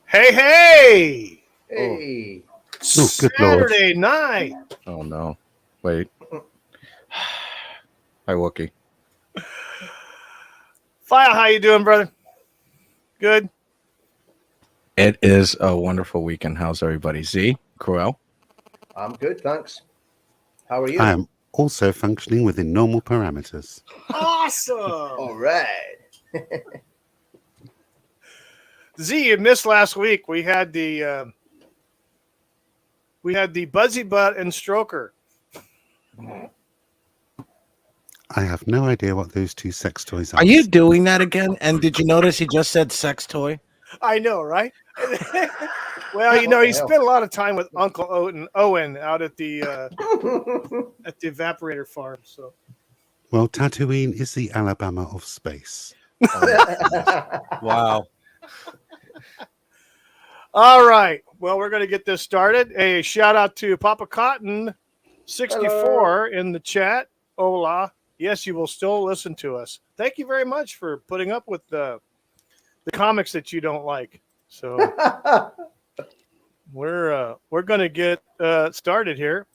Hey, hey! Hey. Oh, good Lord. Saturday night. Oh, no. Wait. Hi, Wookie. File, how you doing, brother? Good? It is a wonderful weekend. How's everybody? Zee? Cruel? I'm good, thanks. How are you? I am also functioning within normal parameters. Awesome! All right. Z, you missed last week. We had the Buzzy Butt and Stroker. I have no idea what those two sex toys are. Are you doing that again? And did you notice he just said sex toy? I know, right? Well, you know, he spent a lot of time with Uncle Owen out at the evaporator farm. So, Well, Tatooine is the Alabama of space. Wow. all right. Well, we're going to get this started. A shout out to Papa Cotton 64 in the chat. Hola. Yes, you will still listen to us. Thank you very much for putting up with the comics that you don't like. So we're going to get started here.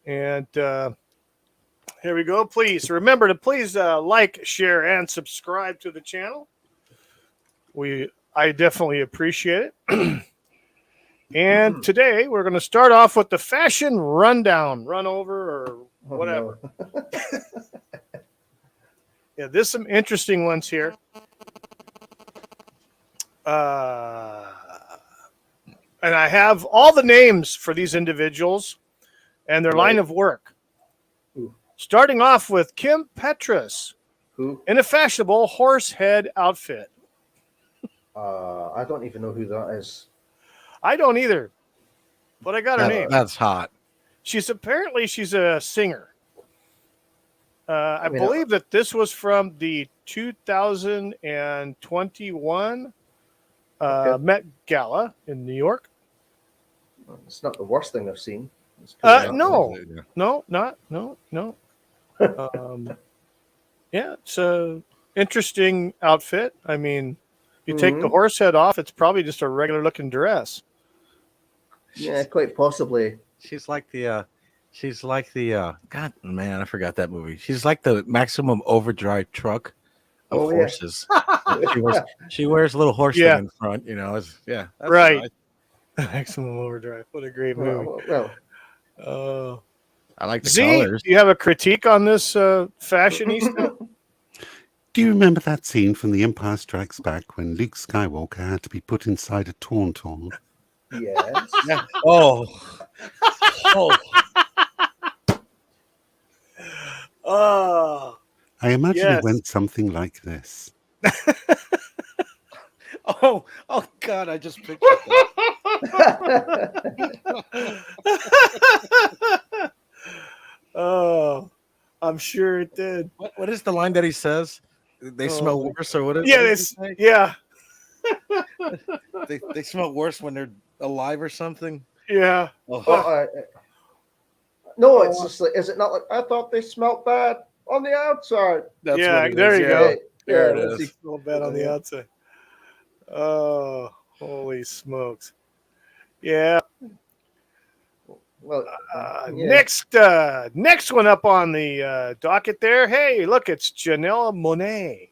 And here we go. Please remember to like, share, and subscribe to the channel. I definitely appreciate it. And today we're going to start off with the fashion rundown, run over, or whatever. Oh, no. Yeah, there's some interesting ones here. And I have all the names for these individuals and their line of work. Ooh. Starting off with Kim Petras Who? in a fashionable horse head outfit. I don't even know who that is. I don't either, but I got her name. That's hot. She's a singer. I mean, believe that this was from the 2021 Okay. Met Gala in New York. It's not the worst thing I've seen. No. Yeah, it's a interesting outfit. I mean, you take the horse head off, it's probably just a regular looking dress. Yeah, quite possibly. She's like the God, man, I forgot that movie. She's like the maximum overdrive truck of Oh, yeah. horses. she wears a little horse Yeah. thing in front, you know. That's Right. nice. Maximum Overdrive. What a great movie. Well, I like the Z, colors. do you have a critique on this fashionista? Do you remember that scene from The Empire Strikes Back when Luke Skywalker had to be put inside a tauntaun? yes. Yeah. Oh. Oh, I imagine Yes. it went something like this. Oh God! I just pictured that. oh, I'm sure it did. What is the line that he says? They smell worse, or what is? Yeah, what this. does he say? Yeah, They smell worse when they're alive or something. yeah. Oh. No, it's just like, is it not like, I thought they smelt bad on the outside? That's Yeah, what it there is. you Yeah. go. There it let's is. see. A little bit on the outside. Oh, holy Holy smokes! Yeah. Well, yeah. Next one up on the docket there. Hey, look, it's Janelle Monáe.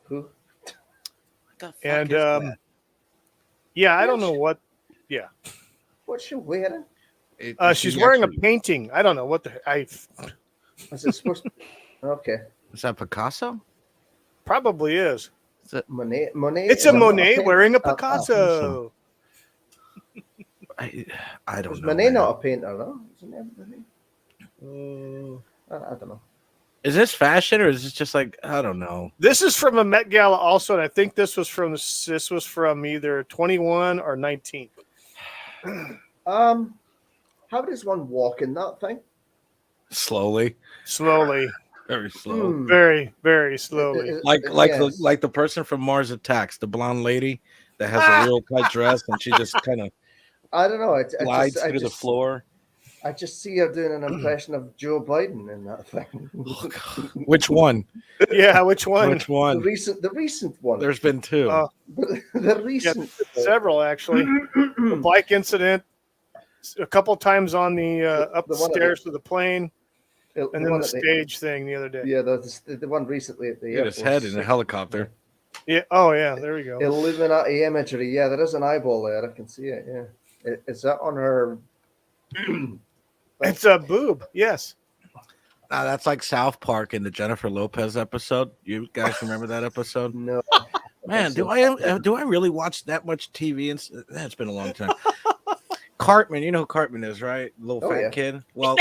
Who? What the fuck And is that? yeah, I don't know what. Yeah, What's she wearing? she's wearing a painting. I don't know what the. I Is it supposed to... Okay. Is that Picasso? probably is. Is it, Monet. It's a not Monet paint- wearing a I think Picasso. I don't Is know. Monet man. not a painter, no? Isn't it Monet? I don't know. Is this fashion or is this just like I don't know? This is from a Met Gala also, and I think this was from either 21 or 19. How does one walk in that thing? Slowly, Slowly, very slow. Hmm. very, very slowly. Like Yes. the person from Mars Attacks, the blonde lady that has a real tight dress and she just kind of I don't know. slides through the floor. I just see her doing an impression of Joe Biden in that thing. Which one? Yeah, which one? Which The one? recent one. There's been two. The Yeah, recent. several actually. The bike incident, a couple times on the up the The one at stairs to the plane, and then one the at stage thing the other day. Yeah, the one recently at the Hit his head in a helicopter. Yeah. Oh yeah, there we go. Illuminati imagery. Yeah, there is an eyeball there. I can see it. Yeah. Is that on her? It's a boob. Yes. That's like South Park in the Jennifer Lopez episode. You guys remember that episode? No. Man, do I really watch that much TV? It's been a long time. Cartman, you know who Cartman is, right? Little fat yeah. kid. Well,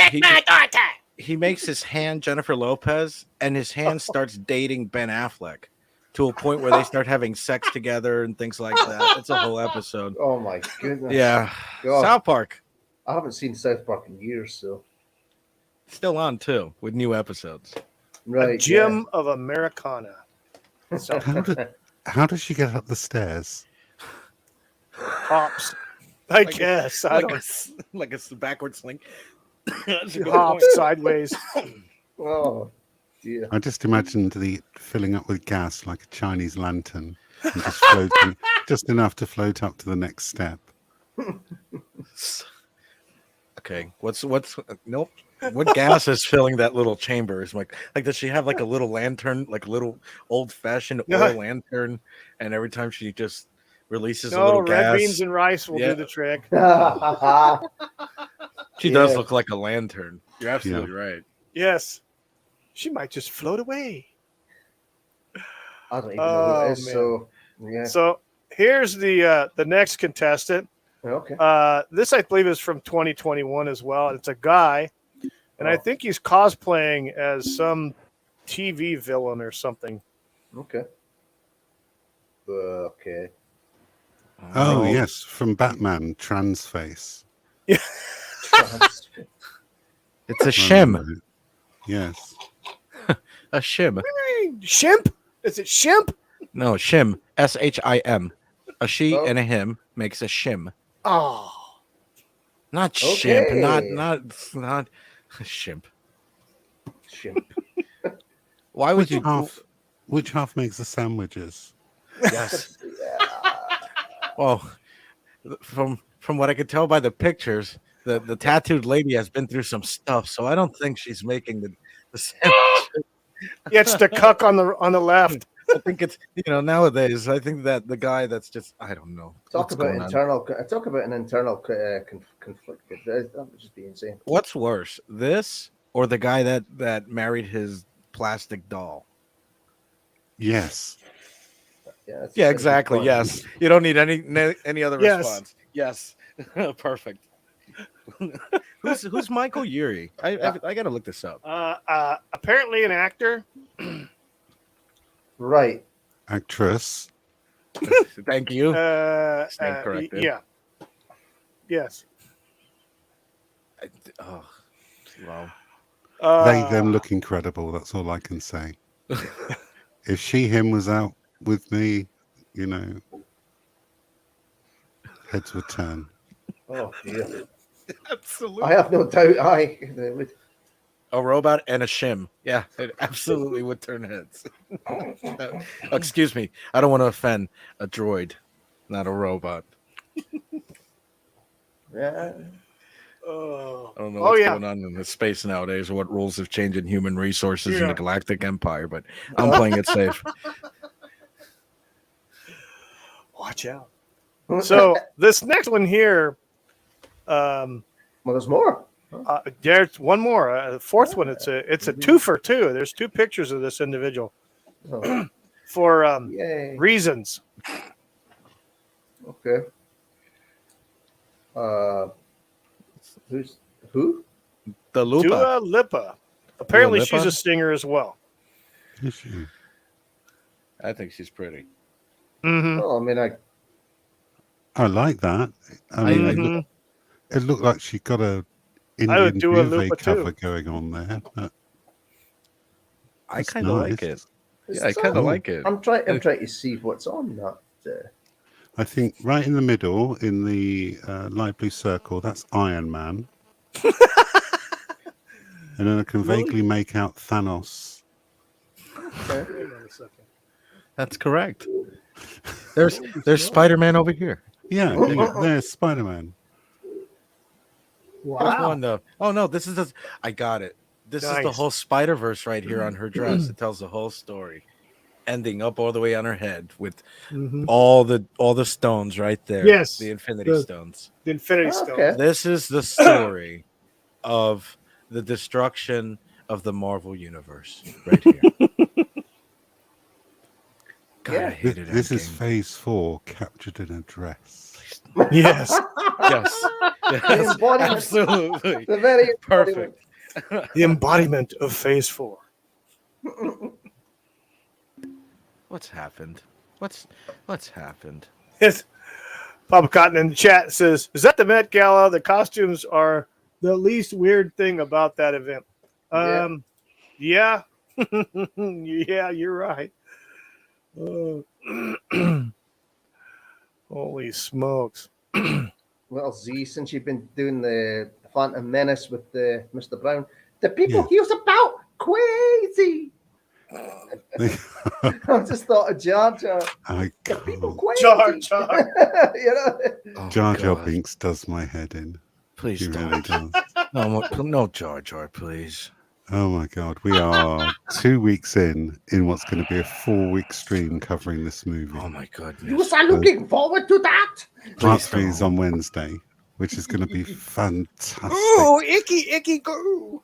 he makes his hand Jennifer Lopez, and his hand starts dating Ben Affleck to a point where they start having sex together and things like that. It's a whole episode. Oh my goodness. Yeah, God. South Park I haven't seen South Park in years, so still on too with new episodes. right. A gym of Americana. So How does she get up the stairs? hops. I guess. I don't Like a backward slink. hop sideways. Oh dear. I just imagined the filling up with gas like a Chinese lantern and just floating, just enough to float up to the next step. Okay, what's nope. What gas is filling that little chamber? Is like does she have like a little lantern, like a little old fashioned oil lantern, and every time she just releases a No, little red gas, beans and rice will do the trick. she does look like a lantern. You're absolutely right. Yes. She might just float away. I don't even know who it is. man. So yeah. So here's the next contestant. Okay. This I believe is from 2021 as well. It's a guy, and I think he's cosplaying as some TV villain or something. Okay. Okay. Oh, yes, from Batman, trans face. It's a shim. Yes. A shim. Shimp? Is it Shimp? No, shim. SHIM. A she Oh. and a him makes a shim. Oh. Not Okay. shimp. Not shimp. Shimp. Why would you? Which half makes the sandwiches? Yes. Well, from what I could tell by the pictures, the tattooed lady has been through some stuff, so I don't think she's making the sandwich. Yeah, it's the cuck on the left. I think it's nowadays. I think that the guy that's just I don't know. Talk what's about going on. Talk about an internal conflict. That would just be insane. What's worse, this or the guy that married his plastic doll? Yes. Yeah. That's Yeah, a exactly. good point. Yes, you don't need any other Yes. response. Yes, perfect. Who's Michael Urie? I gotta look this up. Apparently an actor. Right. Actress. Thank you. Stand corrected. Yeah. Yes. Oh, wow. They then look incredible. That's all I can say. If him was out with me, heads would turn. Oh dear. Absolutely. I have no doubt. A robot and a shim. Yeah, it absolutely would turn heads. Excuse me. I don't want to offend a droid, not a robot. Yeah. Oh, I don't know oh what's yeah. going on in the space nowadays or what rules have changed in human resources in Yeah. the Galactic Empire, but I'm playing it safe. Watch out. So this next one here, Well, there's more. there's one more. The fourth one. It's a twofer too. There's two pictures of this individual Oh, for yay. reasons. Okay. Who? The Lupa. Dua Lipa. Apparently, Dua she's Lipa? a singer as well. Is she? I think she's pretty. Mm-hmm. Oh, I mean, I like that. I mean, it looked like she got a I would Indian do a duvet Lupa cover too. going on there. But I it's kind of like nice. it. Yeah, I kind of like it. I'm trying to see what's on that. I think right in the middle, in the light blue circle, that's Iron Man. And then I can vaguely make out Thanos. Okay. Hang on a second. That's correct. There's Spider-Man over here. Yeah, there's Spider-Man. There's one though. Oh no, this is the. I got it. This is the Nice. whole Spider-Verse right here on her dress. It tells the whole story, ending up all the way on her head with all the stones right there. Yes, the Infinity the- Stones. The Infinity Stone. Okay. This is the story of the destruction of the Marvel Universe right here. God, Yeah. I hated it. This is Phase 4, captured in a dress. Yes. Yes, yes, embodiment. absolutely The very perfect. The embodiment of Phase 4. What's happened? What's happened? Yes. Papa Cotton in the chat says, "Is that the Met Gala? The costumes are the least weird thing about that event." Yeah. Yeah, you're right. Holy smokes. Well, Z, since you've been doing the Phantom Menace with Mr. Brown, the people he was about crazy. I just thought of Jar Jar. I The people can't. crazy. Jar Jar. You know? Oh, Jar Jar God. Binks does my head in. Please He really don't. does. No, Jar Jar, please. Oh my God. We are 2 weeks in what's going to be a 4-week stream covering this movie. Oh my goodness. You are looking forward to that? Part Please 3 is don't. on Wednesday, which is going to be fantastic. Oh, icky goo.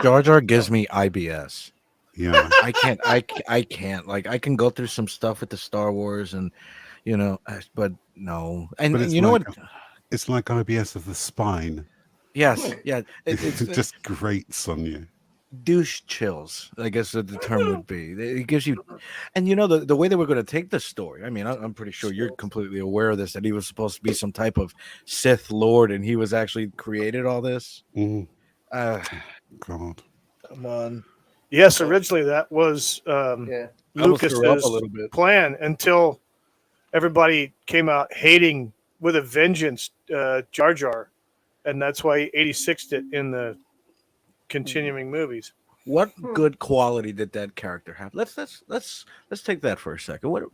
Jar Jar gives me IBS. Yeah. I can't. Like, I can go through some stuff with the Star Wars and, but no. And But it's you know like, what? It's like IBS of the spine. Yes, yeah. It It's just grates on you. douche chills, I guess the term would be. It gives you, and the way that we're going to take this story. I mean, I'm pretty sure you're completely aware of this, that he was supposed to be some type of Sith Lord, and he was actually created all this. Mm, God, Come on. Yes, originally that was Yeah. I almost threw up a Lucas's little bit. plan until everybody came out hating with a vengeance Jar Jar, and that's why he 86'd it in the continuing movies. What good quality did that character have? Let's take that for a second. What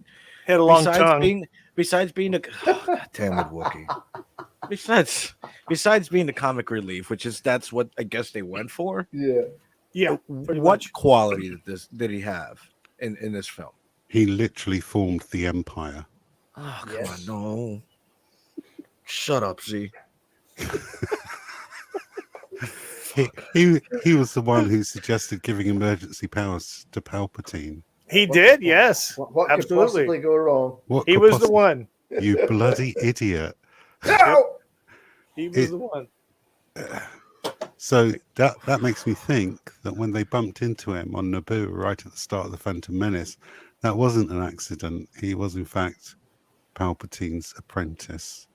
Had a long tongue. besides being a God damn it, Wookie. Besides being the comic relief, that's what I guess they went for. Yeah. Yeah. Pretty What much. quality did he have in this film? He literally formed the empire. Oh, come Yes. on, no. Shut up, Z. He was the one who suggested giving emergency powers to Palpatine. He did, yes. What could Absolutely. possibly go wrong? What He could was the possibly- one. You bloody idiot. No! He was the one. So that makes me think that when they bumped into him on Naboo right at the start of the Phantom Menace, that wasn't an accident. He was in fact Palpatine's apprentice,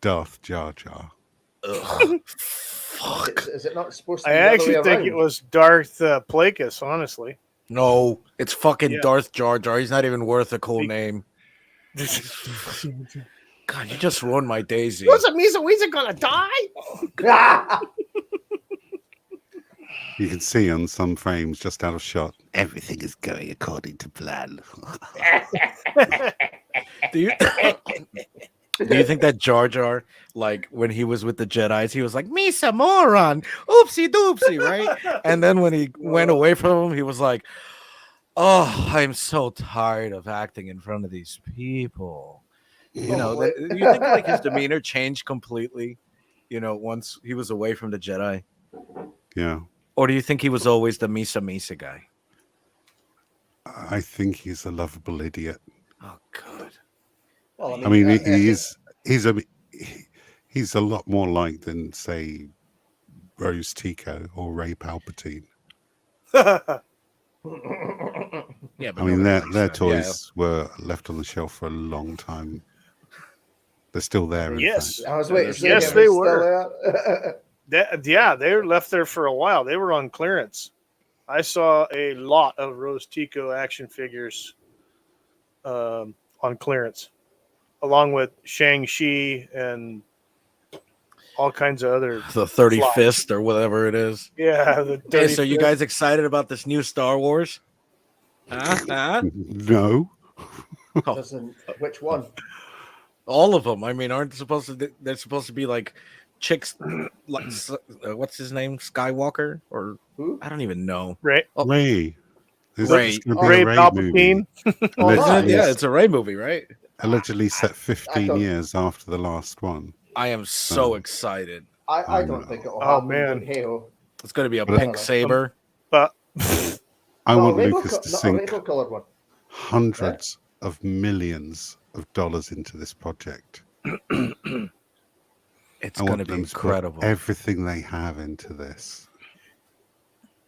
Darth Jar Jar. Fuck. Is it not supposed to I be the other actually way think around? it was Darth Plagueis, honestly. No, it's fucking Yeah. Darth Jar Jar. He's not even worth a cool name. God, you just ruined my Daisy. Was it Misa Weezer gonna die? You can see on some frames just out of shot, everything is going according to plan. Do you do you think that Jar Jar, like when he was with the Jedi's, he was like Misa moron, oopsie doopsie, right? And then when he went away from him, he was like, "Oh, I'm so tired of acting in front of these people." You know, that you think like his demeanor changed completely, you know, once he was away from the Jedi, Yeah. or do you think he was always the Misa Misa guy? I think he's a lovable idiot. Oh, good. Well, I mean, he's a lot more like than say Rose Tico or Ray Palpatine. Yeah, but I mean, nobody likes their that. toys were left on the shelf for a long time. They're still there, in Yes. fact. I was waiting to see Yes, if they it was were. still there. Yeah, they were left there for a while. They were on clearance. I saw a lot of Rose Tico action figures on clearance, along with Shang-Chi and all kinds of other. The 30 Fly. Fist or whatever it is. Yeah, the Hey, dirty so you fist. guys excited about this new Star Wars? Huh? No. Listen, which one? All of them. I mean, aren't supposed to? They're supposed to be like chicks. Like what's his name? Skywalker or Who? I don't even know. Ray, Oh, Ray. There's Ray. going to be Ray a Ray Palpatine. movie. Oh, Isn't it? nice. Yeah, it's a Ray movie, right? Allegedly set 15 don't- years after the last one. I am so excited. I I don't know. think it'll Oh, happen. man. But hey-ho. It's going to be a But- pink saber. But I Well, want rainbow Lucas to not a sink rainbow colored one. hundreds of millions of dollars into this project. It's I going want to be them to put incredible. everything they have into this.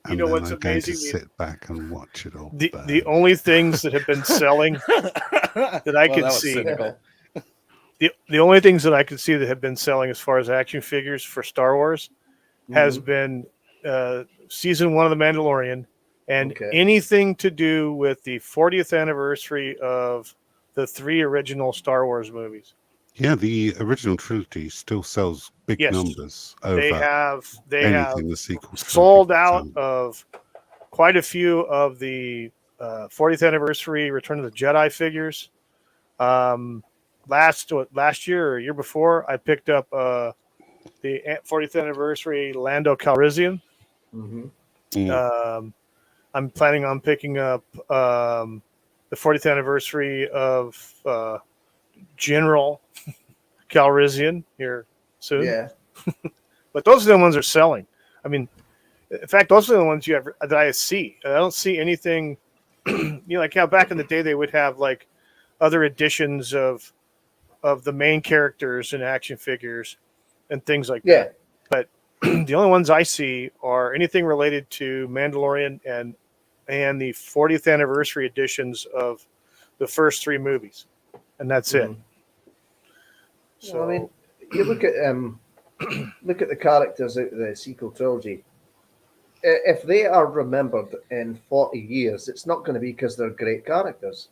You And know then what's I'm going to amazing? sit back and watch it all. the burn. only things that have been selling that I could was see. cynical. The only things that I could see that have been selling as far as action figures for Star Wars has been season 1 of The Mandalorian and Okay. anything to do with the 40th anniversary of the 3 original Star Wars movies. Yeah, the original trilogy still sells big Yes. numbers over They have anything the sequel sold trilogy out puts of quite a few of the 40th anniversary Return of the Jedi figures. Last year or year before, I picked up the 40th anniversary Lando Calrissian. Mm-hmm. I'm planning on picking up the 40th anniversary of General Calrissian here soon. Yeah. But those are the ones that are selling. I mean, in fact, those are the ones that I see. I don't see anything. Like how back in the day they would have like other editions of the main characters and action figures and things like Yeah. that. But the only ones I see are anything related to Mandalorian and the 40th anniversary editions of the first 3 movies, and that's it. So Well, I mean, you look at the characters out of the sequel trilogy. If they are remembered in 40 years, it's not going to be because they're great characters,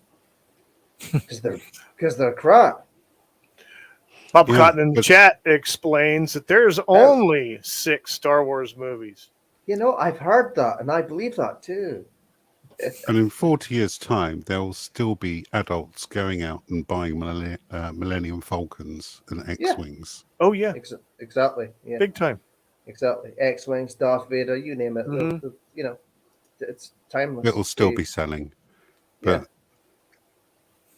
because they're crap. Bob Yeah, Cotton in the but- chat explains that there's only 6 Star Wars movies. You know, I've heard that, and I believe that too. And in 40 years' time, there will still be adults going out and buying Millennium Falcons and X-Wings. Oh yeah, Exactly. Yeah. big time. Exactly. X-wings, Darth Vader, you name it. Mhm. You know, it's timeless. It will still be selling. But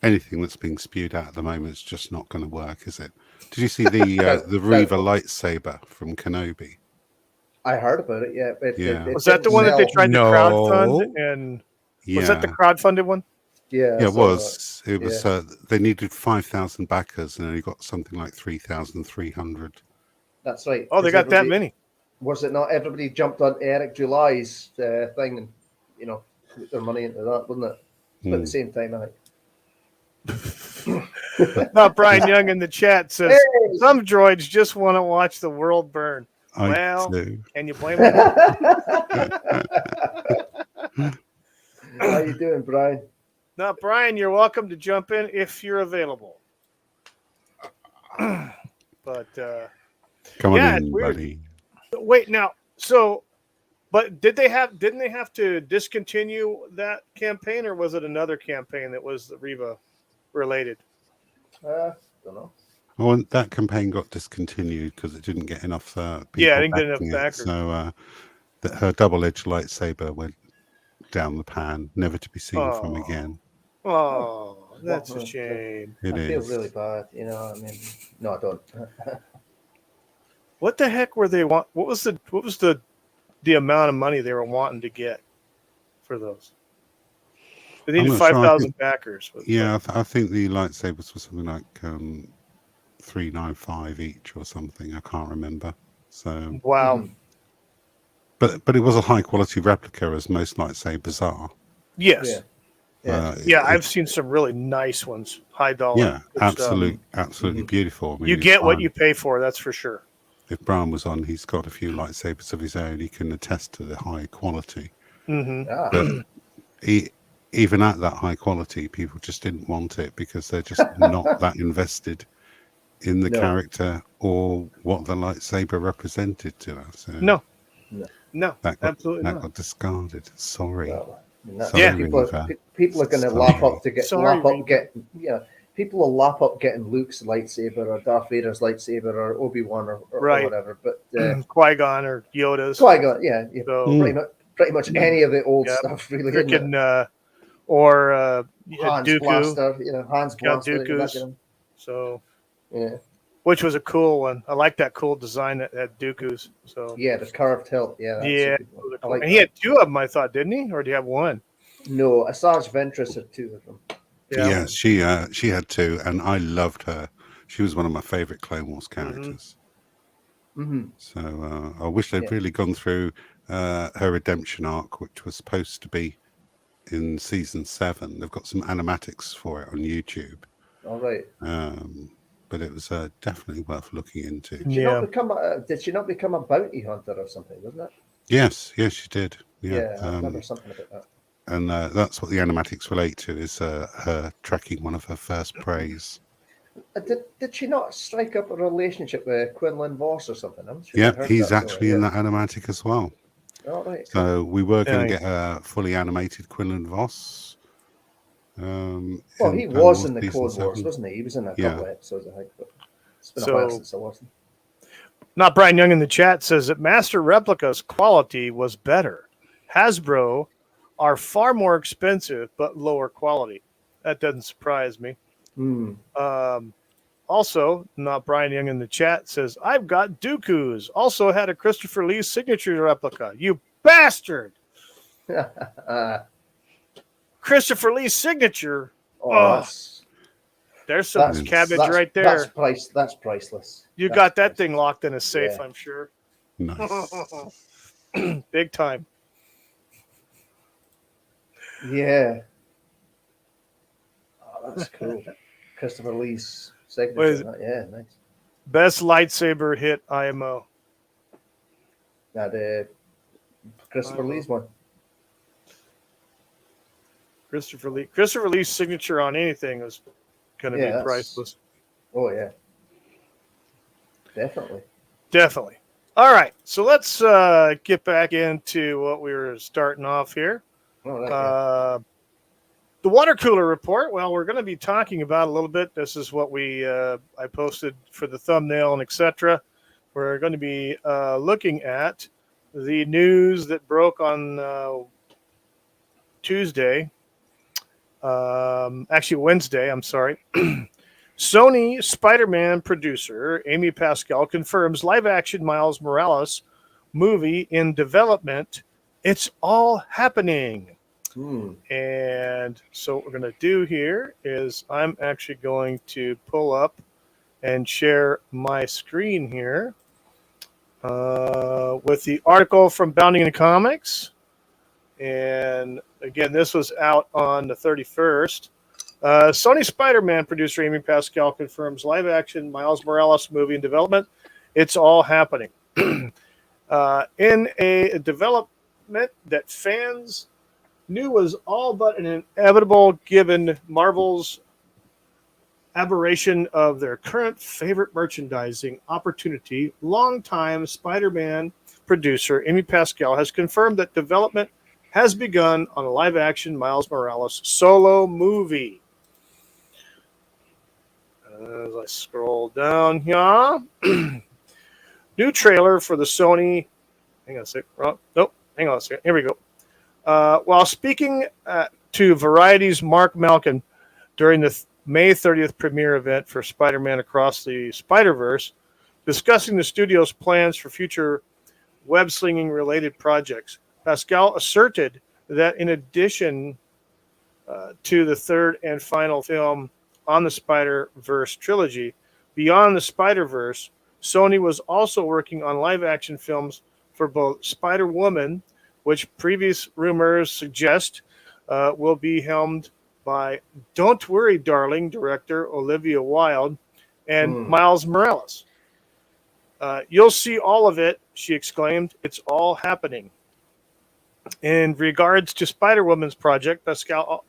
anything that's being spewed out at the moment is just not going to work, is it? Did you see the Reva lightsaber from Kenobi? I heard about it. Yeah. Yeah. Was that the one that they tried No. to crowdfund? And Yeah. was that the crowdfunded one? Yeah. Yeah, I it saw was. It was. They needed 5,000 backers, and only got something like 3,300. that. That's right. Oh, they got that many. Was it not? Everybody jumped on Eric July's thing and, put their money into that, wasn't it? But at the same time, Now, Brian Young in the chat says Hey! some droids just want to watch the world burn. I Well, do. Can you blame them? How you doing, Brian? Now, Brian, you're welcome to jump in if you're available. But Come on yeah, it's in, weird. buddy. wait, now, but didn't they have to discontinue that campaign, or was it another campaign that was the Reva related? Don't know. Well, that campaign got discontinued because it didn't get enough people Yeah, I didn't get enough backing it. backers. So her double-edged lightsaber went down the pan, never to be seen from Oh. again. Oh, that's a Well, shame. It I is. feel really bad. You know, I mean, no, I don't. What the heck were they want? What was the amount of money they were wanting to get for those? They I'm needed not sure. 5,000 backers. Yeah, I think the lightsabers were something like 395 each or something. I can't remember. So, Wow. Mhm. but it was a high quality replica, as most lightsabers are. Yes. Yeah. Yeah, I've seen some really nice ones, high dollar. Yeah, good stuff. absolutely Mhm. beautiful. I mean, You if get what Brian- you pay for, that's for sure. If Brian was on, he's got a few lightsabers of his own. He can attest to the high quality. Hmm. Ah. But even at that high quality, people just didn't want it because they're just not that invested in the No. character or what the lightsaber represented to us. So No, No. that got, absolutely that not. got discarded. Sorry. Well, I mean, that's Sorry, people. Reaver. People are going to Sorry. lap up to get Sorry, lap up Reaver. getting. Yeah, people will lap up getting Luke's lightsaber or Darth Vader's lightsaber or Obi-Wan or Right. whatever. But Qui-Gon or Yoda's. Qui-Gon, yeah, So, pretty much any of the old Yeah. stuff, really. Isn't it? Freaking or Hans Dooku. Blaster, Hans Count Blaster. Dooku's. So, Yeah, which was a cool one. I like that cool design that had Dooku's. So yeah, the curved hilt. Yeah, that's yeah, a good one. I like and he had two of them, I thought, didn't he? Or do you have one? No, Asajj Ventress had two of them. Yeah, she had two, and I loved her. She was one of my favorite Clone Wars characters. Mm-hmm. So I wish they'd really gone through her redemption arc, which was supposed to be in season 7. They've got some animatics for it on YouTube. All right. But it was definitely worth looking into. Did she not become a bounty hunter or something? Wasn't it? Yes, she did. Yeah, I remember something about that. And that's what the animatics relate to, is her tracking one of her first preys. Did she not strike up a relationship with Quinlan Voss or something? I'm sure I Yeah, heard he's that actually in that animatic as well. All right. So we were going to Yeah. get a fully animated Quinlan Voss. Well, in he Clone was Wars in the season Clone Wars, 7. wasn't he? He was in a Yeah. couple of episodes, I think. But it's been So- a while since I watched him. Not Brian Young in the chat says that Master Replica's quality was better. Hasbro are far more expensive but lower quality. That doesn't surprise me. Also, not Brian Young in the chat says, I've got Dooku's. Also had a Christopher Lee signature replica. You bastard! Christopher Lee's signature. Oh, There's some that's cabbage that's- right there. That's priceless. You That's got that priceless. thing locked in a safe, Yeah. I'm sure. Nice. Big time. Yeah. Oh, that's cool. Christopher Lee's signature. What is Yeah, nice. Best lightsaber hit IMO. Now the Christopher Lee's one. Christopher Lee's signature on anything is going to Yeah, be that's- priceless. Oh yeah. Definitely. Definitely. All right. So let's get back into what we were starting off here. All right. Yeah. The water cooler report. Well, we're going to be talking about a little bit. This is what I posted for the thumbnail and etc. We're going to be looking at the news that broke on Tuesday. Actually, Wednesday. I'm sorry. Sony Spider-Man producer Amy Pascal confirms live-action Miles Morales movie in development. It's all happening. And so what we're going to do here is I'm actually going to pull up and share my screen here with the article from Bounding in Comics. And again, this was out on the 31st. Sony Spider-Man producer Amy Pascal confirms live-action Miles Morales movie in development. It's all happening. In a development that fans knew was all but an inevitable given Marvel's aberration of their current favorite merchandising opportunity, longtime Spider-Man producer Amy Pascal has confirmed that development has begun on a live-action Miles Morales solo movie. As I scroll down here, new trailer for the Sony. Hang on a sec. Oh, nope. Hang on a second. Here we go. While speaking to Variety's Mark Malkin during the May 30th premiere event for Spider-Man Across the Spider-Verse, discussing the studio's plans for future web-slinging related projects, Pascal asserted that in addition to the third and final film on the Spider-Verse trilogy, Beyond the Spider-Verse, Sony was also working on live-action films for both Spider-Woman, which previous rumors suggest will be helmed by Don't Worry, Darling director Olivia Wilde, and Miles Morales. You'll see all of it, she exclaimed. It's all happening. In regards to Spider-Woman's project, Pascal's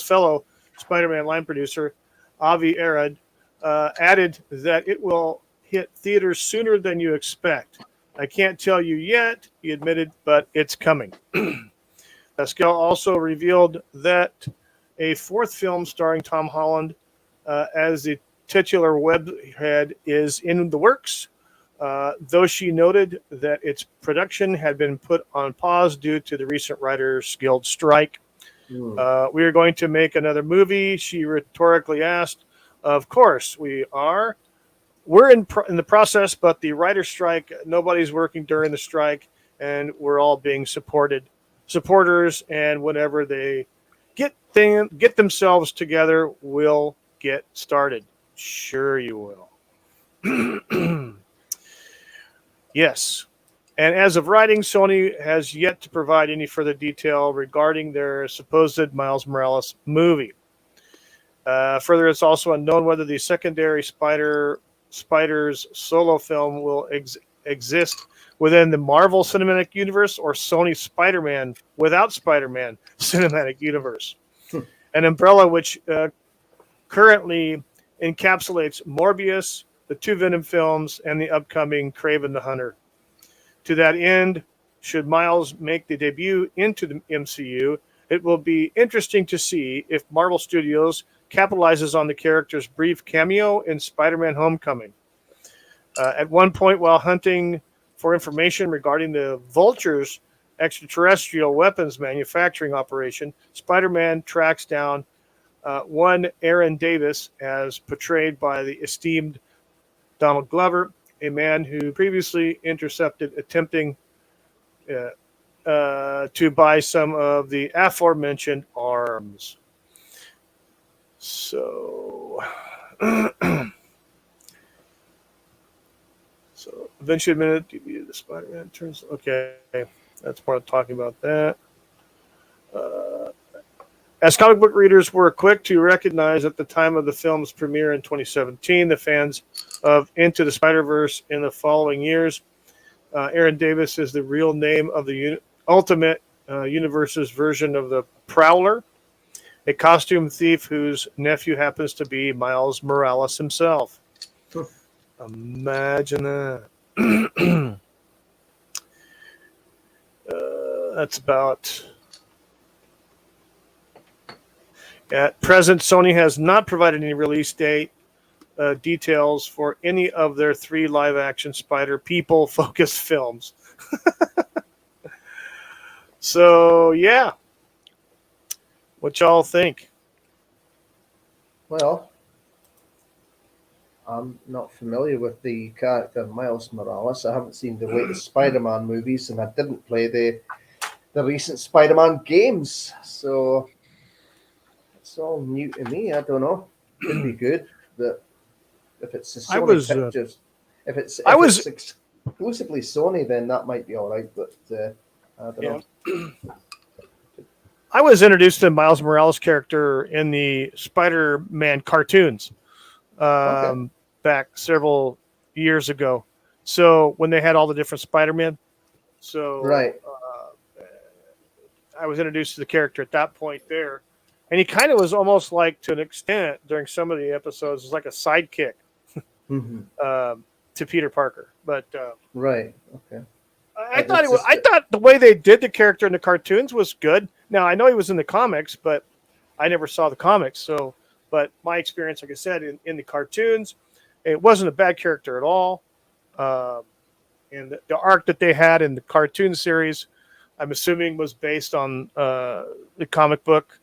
fellow Spider-Man line producer, Avi Arad, added that it will hit theaters sooner than you expect. I can't tell you yet, he admitted, but it's coming. Pascal also revealed that a fourth film starring Tom Holland as the titular webhead is in the works, though she noted that its production had been put on pause due to the recent Writers Guild strike. We are going to make another movie, she rhetorically asked. Of course we are. We're in the process, but the writer's strike, nobody's working during the strike, and we're all being supporters, and whenever they get themselves together, we'll get started. Sure you will. Yes. And as of writing, Sony has yet to provide any further detail regarding their supposed Miles Morales movie. Further, it's also unknown whether the secondary Spider's solo film will exist within the Marvel Cinematic Universe or Sony Spider-Man without Spider-Man Cinematic Universe. An umbrella which currently encapsulates Morbius, the two Venom films, and the upcoming Kraven the Hunter. To that end, should Miles make the debut into the MCU, it will be interesting to see if Marvel Studios capitalizes on the character's brief cameo in Spider-Man Homecoming. At one point, while hunting for information regarding the Vulture's extraterrestrial weapons manufacturing operation, Spider-Man tracks down one Aaron Davis, as portrayed by the esteemed Donald Glover, a man who previously intercepted attempting to buy some of the aforementioned arms. So, eventually, a minute, the Spider-Man turns. Okay, that's more talking about that. As comic book readers were quick to recognize at the time of the film's premiere in 2017, the fans of Into the Spider-Verse in the following years, Aaron Davis is the real name of the Ultimate Universe's version of the Prowler, a costume thief whose nephew happens to be Miles Morales himself. Imagine that. That's about... At present, Sony has not provided any release date details for any of their 3 live-action Spider people-focused films. So, yeah. What y'all think? Well, I'm not familiar with the character Miles Morales. I haven't seen the latest Spider-Man movies, and I didn't play the recent Spider-Man games. So it's all new to me. I don't know. Could be good, but if it's the Sony Pictures, if it's exclusively Sony, then that might be all right. But I don't know. I was introduced to the Miles Morales character in the Spider-Man cartoons back several years ago. So when they had all the different Spider-Man, right. I was introduced to the character at that point there, and he kind of was almost like, to an extent, during some of the episodes, was like a sidekick to Peter Parker. But right, okay. I thought the way they did the character in the cartoons was good. Now I know he was in the comics, but I never saw the comics, so But my experience, like I said, in the cartoons, it wasn't a bad character at all. Um, and the arc that they had in the cartoon series, I'm assuming, was based on the comic book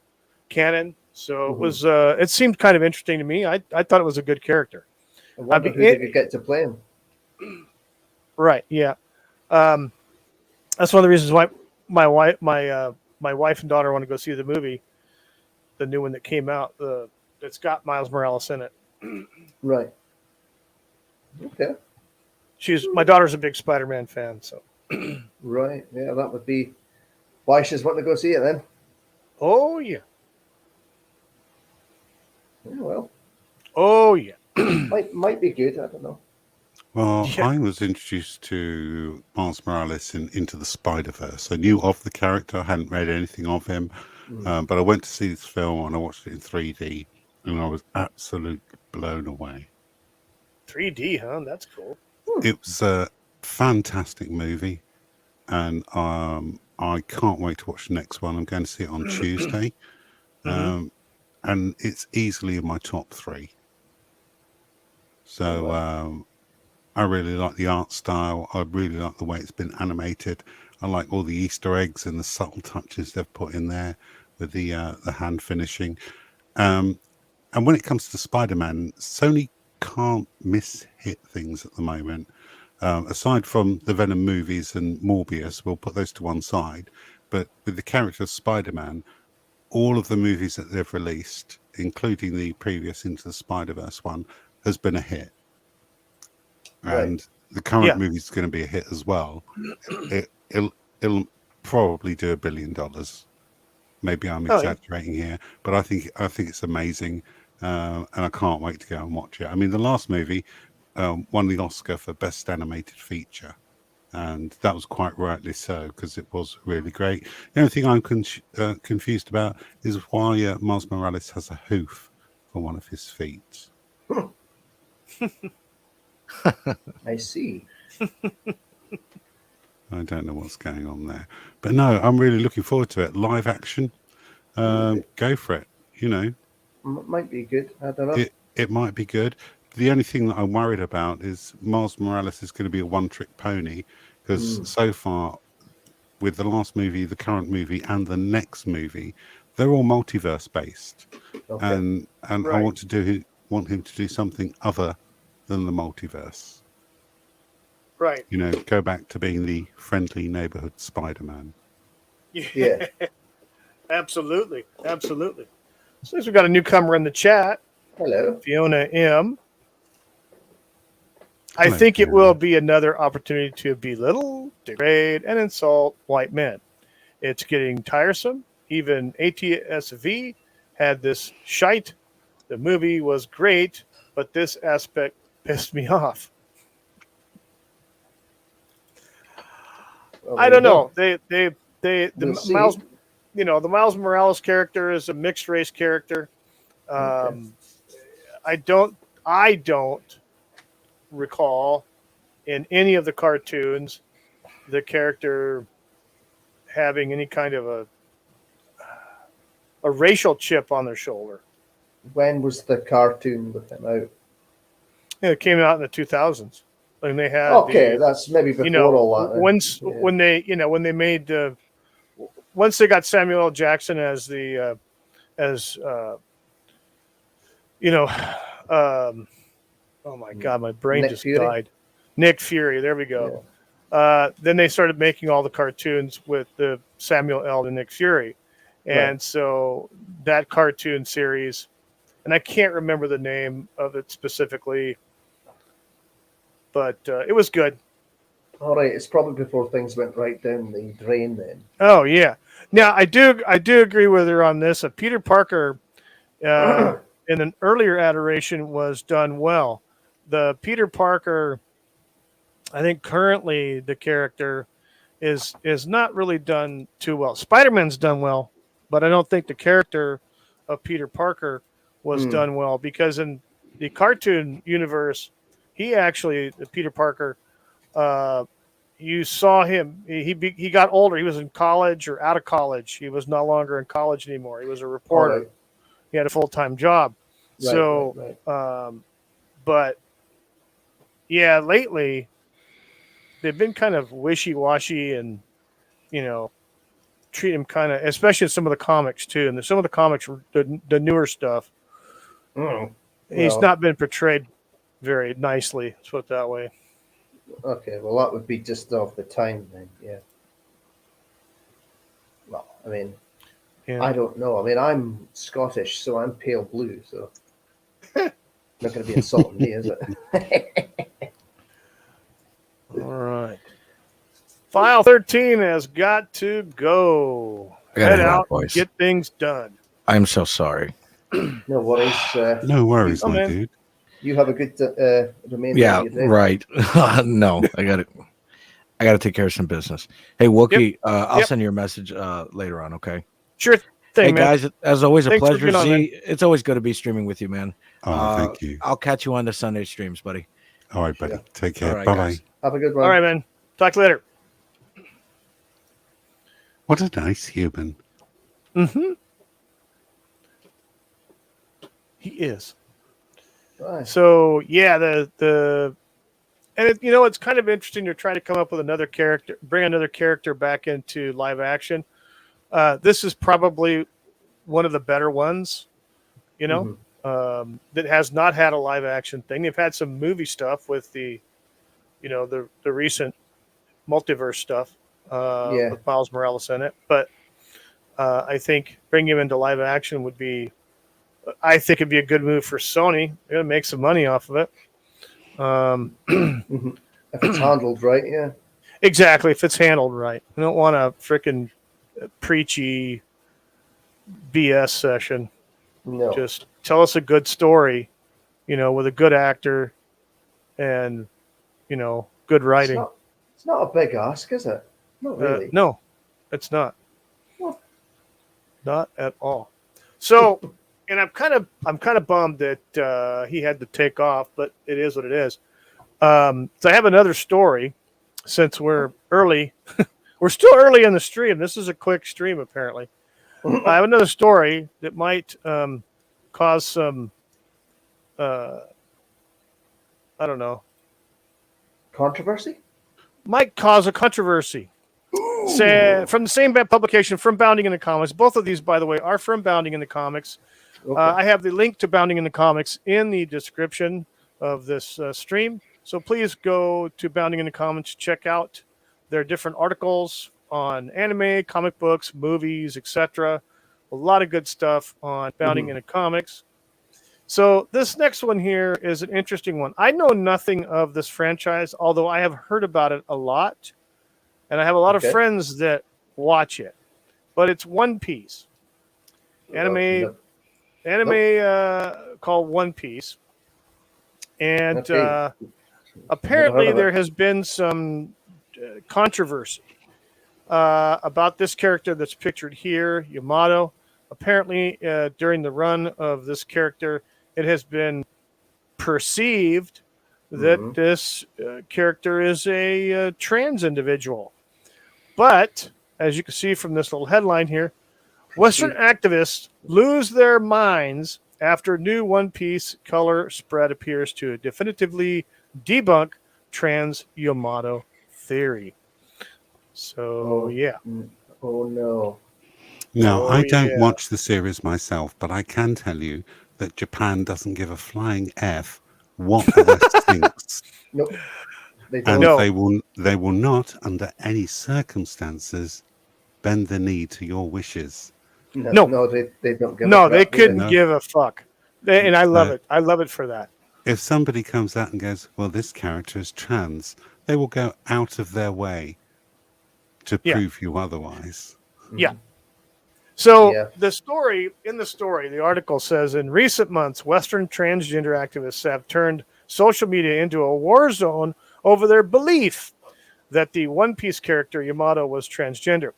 canon. So it was. It seemed kind of interesting to me. I thought it was a good character. I wonder who they could get to play him. Right. Yeah. Um, that's one of the reasons why my wife and daughter want to go see the movie, the new one that came out. That's got Miles Morales in it. Right. Okay. My daughter's a big Spider-Man fan, so. Right. Yeah, that would be why she's wanting to go see it then. Oh yeah. Yeah, well, Oh yeah. might be good. I don't know. Well, Yeah. I was introduced to Miles Morales in Into the Spider-Verse. I knew of the character, I hadn't read anything of him, but I went to see this film and I watched it in 3D, and I was absolutely blown away. 3D, huh? That's cool. It was a fantastic movie, and I can't wait to watch the next one. I'm going to see it on Tuesday, and it's easily in my top 3. So I really like the art style. I really like the way it's been animated. I like all the Easter eggs and the subtle touches they've put in there with the hand finishing. And when it comes to Spider-Man, Sony can't hit things at the moment. Aside from the Venom movies and Morbius, we'll put those to one side. But with the character of Spider-Man, all of the movies that they've released, including the previous Into the Spider-Verse one, has been a hit. And the current movie is going to be a hit as well. It'll probably do $1 billion. Maybe I'm exaggerating here, but I think it's amazing, and I can't wait to go and watch it. I mean, the last movie won the Oscar for Best Animated Feature, and that was quite rightly so because it was really great. The only thing I'm confused about is why Miles Morales has a hoof for one of his feet. I see. I don't know what's going on there, but no, I'm really looking forward to it. Live action, go for it. You know, might be good. I don't know. It might be good. The only thing that I'm worried about is Miles Morales is going to be a one-trick pony because so far, with the last movie, the current movie, and the next movie, they're all multiverse based, and I want him to do something other than the multiverse. Right. You know, go back to being the friendly neighborhood Spider-Man. Yeah. Absolutely. Absolutely. So we've got a newcomer in the chat. Hello. Fiona M. I Hello, think it Fiona. will be another opportunity to belittle, degrade, and insult white men. It's getting tiresome. Even ATSV had this shite. The movie was great, but this aspect pissed me off. Well, I don't know. We'll see. Miles, the Miles Morales character is a mixed race character. I don't recall in any of the cartoons the character having any kind of a racial chip on their shoulder. When was the cartoon with him out? It came out in the 2000s. And they had that's maybe before all that. When they made once they got Samuel L. Jackson as the oh my God, my brain Nick just Fury? died. Nick Fury, there we go. Yeah. Then they started making all the cartoons with the Samuel L. and Nick Fury, and so that cartoon series, and I can't remember the name of it specifically, but it was good. All right, it's probably before things went right down the drain then. Oh yeah. Now I do agree with her on this. Peter Parker in an earlier iteration was done well. The Peter Parker, I think currently the character is not really done too well. Spider-Man's done well, but I don't think the character of Peter Parker was done well because in the cartoon universe, Peter Parker, you saw him. He got older. He was in college or out of college. He was no longer in college anymore. He was a reporter. He had a full-time job. So, right. but yeah, lately they've been kind of wishy-washy and, treat him kind of, especially in some of the comics too. And some of the comics, the newer stuff, he's Well, not been portrayed very nicely. Let's put it that way. okay. Well, that would be just off the time then. Yeah. Well, I mean, Yeah. I don't know. I mean, I'm Scottish, so I'm pale blue. So not going to be insulting me, is it? All right. File 13 has got to go. I gotta Head head out, out, boys. get things done. I'm so sorry. No worries. No worries, Oh, my man. dude. You have a good remainder Yeah, of your day. right. No, I gotta take care of some business. Hey, Wookie, I'll Yep. send you a message later on, okay? Sure thing, Hey man. guys, as always, a Thanks for pleasure. being on, man. Z, it's always good to be streaming with you, man. Oh, thank you. I'll catch you on the Sunday streams, buddy. All right, buddy. Sure. Take care. All right, Bye bye. guys. Have a good one. All right, man. Talk to you later. What a nice human. Mm-hmm. He is. Right. So yeah, and it's kind of interesting to try to come up with another character, bring another character back into live action. This is probably one of the better ones, that has not had a live action thing. They've had some movie stuff with the recent multiverse stuff with Miles Morales in it, but I think bringing him into live action would be. I think it'd be a good move for Sony. They're gonna make some money off of it. If it's handled right, yeah. Exactly, if it's handled right. I don't want a freaking preachy BS session. No. Just tell us a good story, with a good actor and, good writing. It's not a big ask, is it? Not really. No, it's not. What? Not at all. So, and I'm kind of bummed that he had to take off, but it is what it is. So I have another story. Since we're early, we're still early in the stream. This is a quick stream, apparently. I have another story that might cause some, I don't know. Controversy? Might cause a controversy. From the same publication, From Bounding in the Comics. Both of these, by the way, are from Bounding in the Comics. Okay. I have the link to Bounding in the Comics in the description of this stream. So please go to Bounding in the Comics, check out their different articles on anime, comic books, movies, etc. A lot of good stuff on Bounding in the Comics. So this next one here is an interesting one. I know nothing of this franchise, although I have heard about it a lot. And I have a lot of friends that watch it. But it's One Piece. Anime called One Piece. And apparently there has been some controversy about this character that's pictured here, Yamato. Apparently, during the run of this character, it has been perceived that this character is a trans individual. But, as you can see from this little headline here, Western activists lose their minds after new One Piece color spread appears to definitively debunk trans Yamato theory. So, yeah. Oh, no. Now, I don't watch the series myself, but I can tell you that Japan doesn't give a flying F what the West thinks. Nope. They And don't. they will not, under any circumstances, bend the knee to your wishes. No, they don't give a No, crap, they do couldn't give a fuck. And I love it. I love it for that. If somebody comes out and goes, well, this character is trans, they will go out of their way to prove you otherwise. Yeah. So the story, the article says, in recent months, Western transgender activists have turned social media into a war zone over their belief that the One Piece character Yamato was transgender.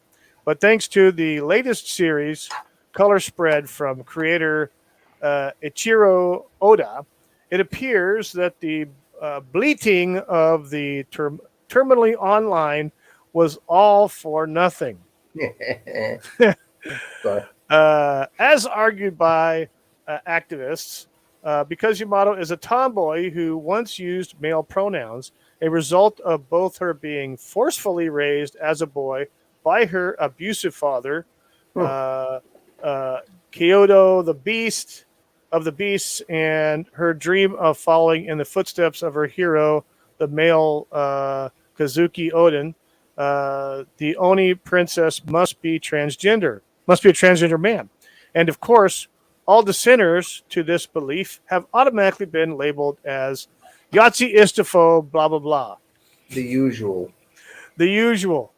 But thanks to the latest series, color spread from creator Ichiro Oda, it appears that the bleating of the terminally online was all for nothing. As argued by activists, because Yamato is a tomboy who once used male pronouns, a result of both her being forcefully raised as a boy by her abusive father, Kyoto the Beast of the Beasts, and her dream of following in the footsteps of her hero, the male Kazuki Odin. The Oni princess must be a transgender man. And of course, all dissenters to this belief have automatically been labeled as Yahtzee Istifo, blah, blah, blah. The usual. The usual.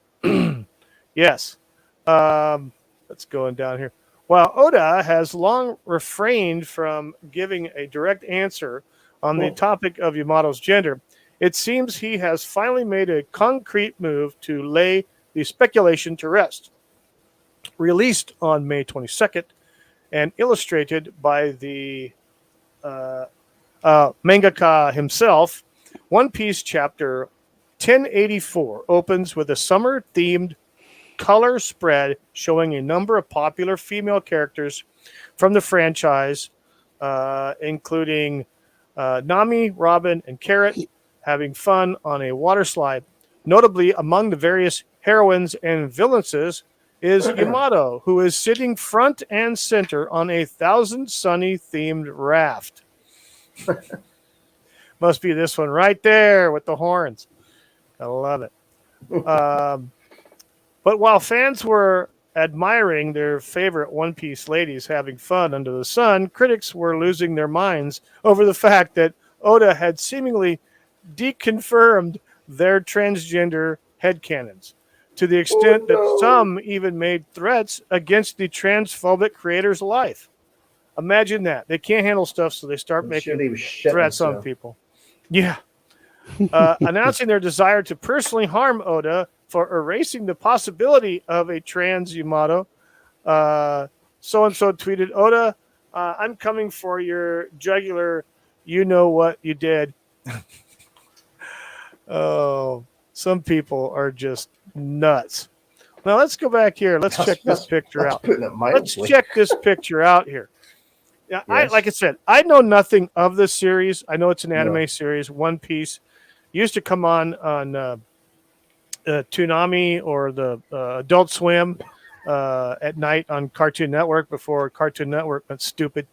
Yes. Let's go on down here. While Oda has long refrained from giving a direct answer on the topic of Yamato's gender, it seems he has finally made a concrete move to lay the speculation to rest. Released on May 22nd and illustrated by the mangaka himself, One Piece chapter 1084 opens with a summer-themed color spread showing a number of popular female characters from the franchise, including Nami, Robin, and Carrot, having fun on a water slide. Notably, among the various heroines and villainesses is Yamato, who is sitting front and center on a Thousand Sunny themed raft. Must be this one right there with the horns. I love it. But while fans were admiring their favorite One Piece ladies having fun under the sun, critics were losing their minds over the fact that Oda had seemingly deconfirmed their transgender headcanons, to the extent that some even made threats against the transphobic creator's life. Imagine that. They can't handle stuff, so they start making threats on people. Yeah. Announcing their desire to personally harm Oda for erasing the possibility of a trans Yamato. So-and-so tweeted, Oda, I'm coming for your jugular. You know what you did. Oh, some people are just nuts. Now let's go back here. Let's check this picture out. Let's check this picture out here. Yeah, yes. Like I said, I know nothing of this series. I know it's an anime series. One Piece used to come on Toonami or the Adult Swim at night on Cartoon Network before Cartoon Network went stupid.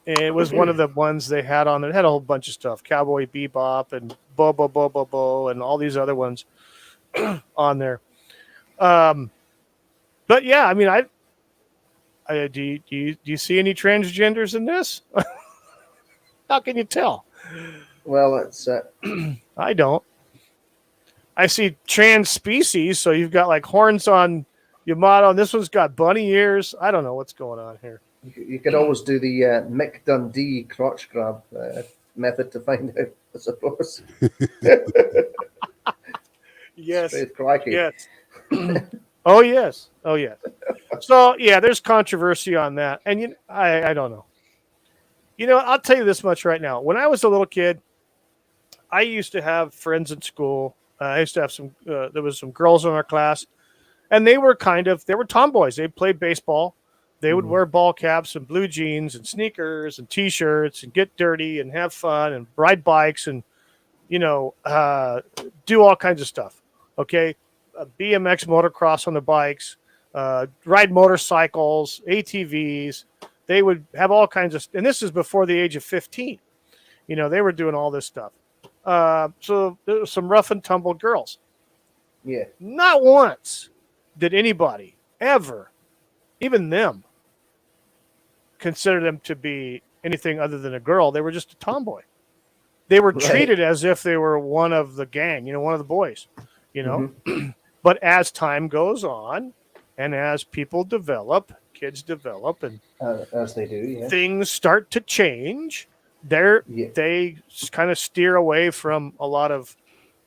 It was one of the ones they had on. It had a whole bunch of stuff: Cowboy Bebop and Bo and all these other ones on there. But yeah, I mean, do you see any transgenders in this? How can you tell? Well, it's I don't. I see trans species, so you've got like horns on Yamato, and this one's got bunny ears. I don't know what's going on here. You could always do the Mick Dundee crotch grab method to find out, I suppose. Yes. Crikey. Yes. Oh yes. Oh yes. So yeah, there's controversy on that, and I don't know. You know, I'll tell you this much right now. When I was a little kid, I used to have friends in school. I used to have some. There was some girls in our class, and they were tomboys. They played baseball. They would wear ball caps and blue jeans and sneakers and T-shirts and get dirty and have fun and ride bikes and, do all kinds of stuff. Okay, BMX motocross on the bikes, ride motorcycles, ATVs. They would have all kinds of, and this is before the age of 15. They were doing all this stuff. So there was some rough and tumble girls. Yeah. Not once did anybody ever, even them, consider them to be anything other than a girl. They were just a tomboy. They were treated as if they were one of the gang, one of the boys, But as time goes on and as people develop, kids develop, and as they do, things start to change. They kind of steer away from a lot of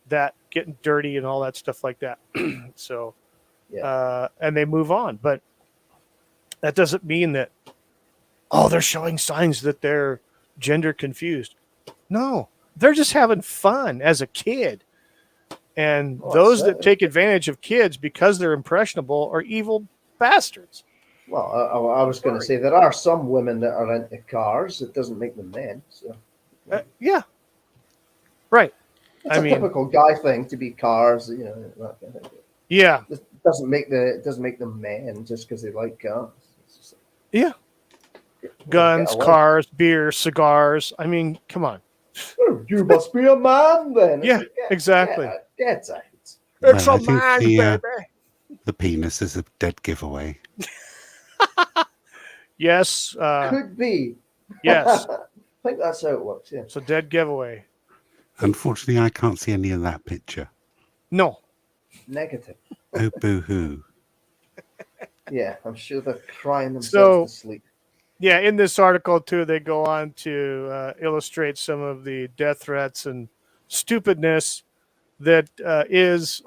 that getting dirty and all that stuff like that. So, and they move on. But that doesn't mean that, they're showing signs that they're gender confused. No, they're just having fun as a kid. And those that take advantage of kids because they're impressionable are evil bastards. Well, I was going to say there are some women that are into cars. It doesn't make them men. So Yeah, right. it's I a mean, typical guy thing to be cars. That kind of thing. yeah, It doesn't make them men just because they like cars. It's just yeah. get Guns, a life. cars, beer, cigars. I mean, come on. Oh, you must be a man then. Yeah, exactly. Get out. It's I a think man, the baby. penis is a dead giveaway. Yes, Could be. yes. I think that's how it works. Yeah. It's a dead giveaway. Unfortunately, I can't see any of that picture. No. Negative. Oh, boo-hoo. Yeah, I'm sure they're crying themselves to sleep. Yeah, in this article too, they go on to illustrate some of the death threats and stupidness that is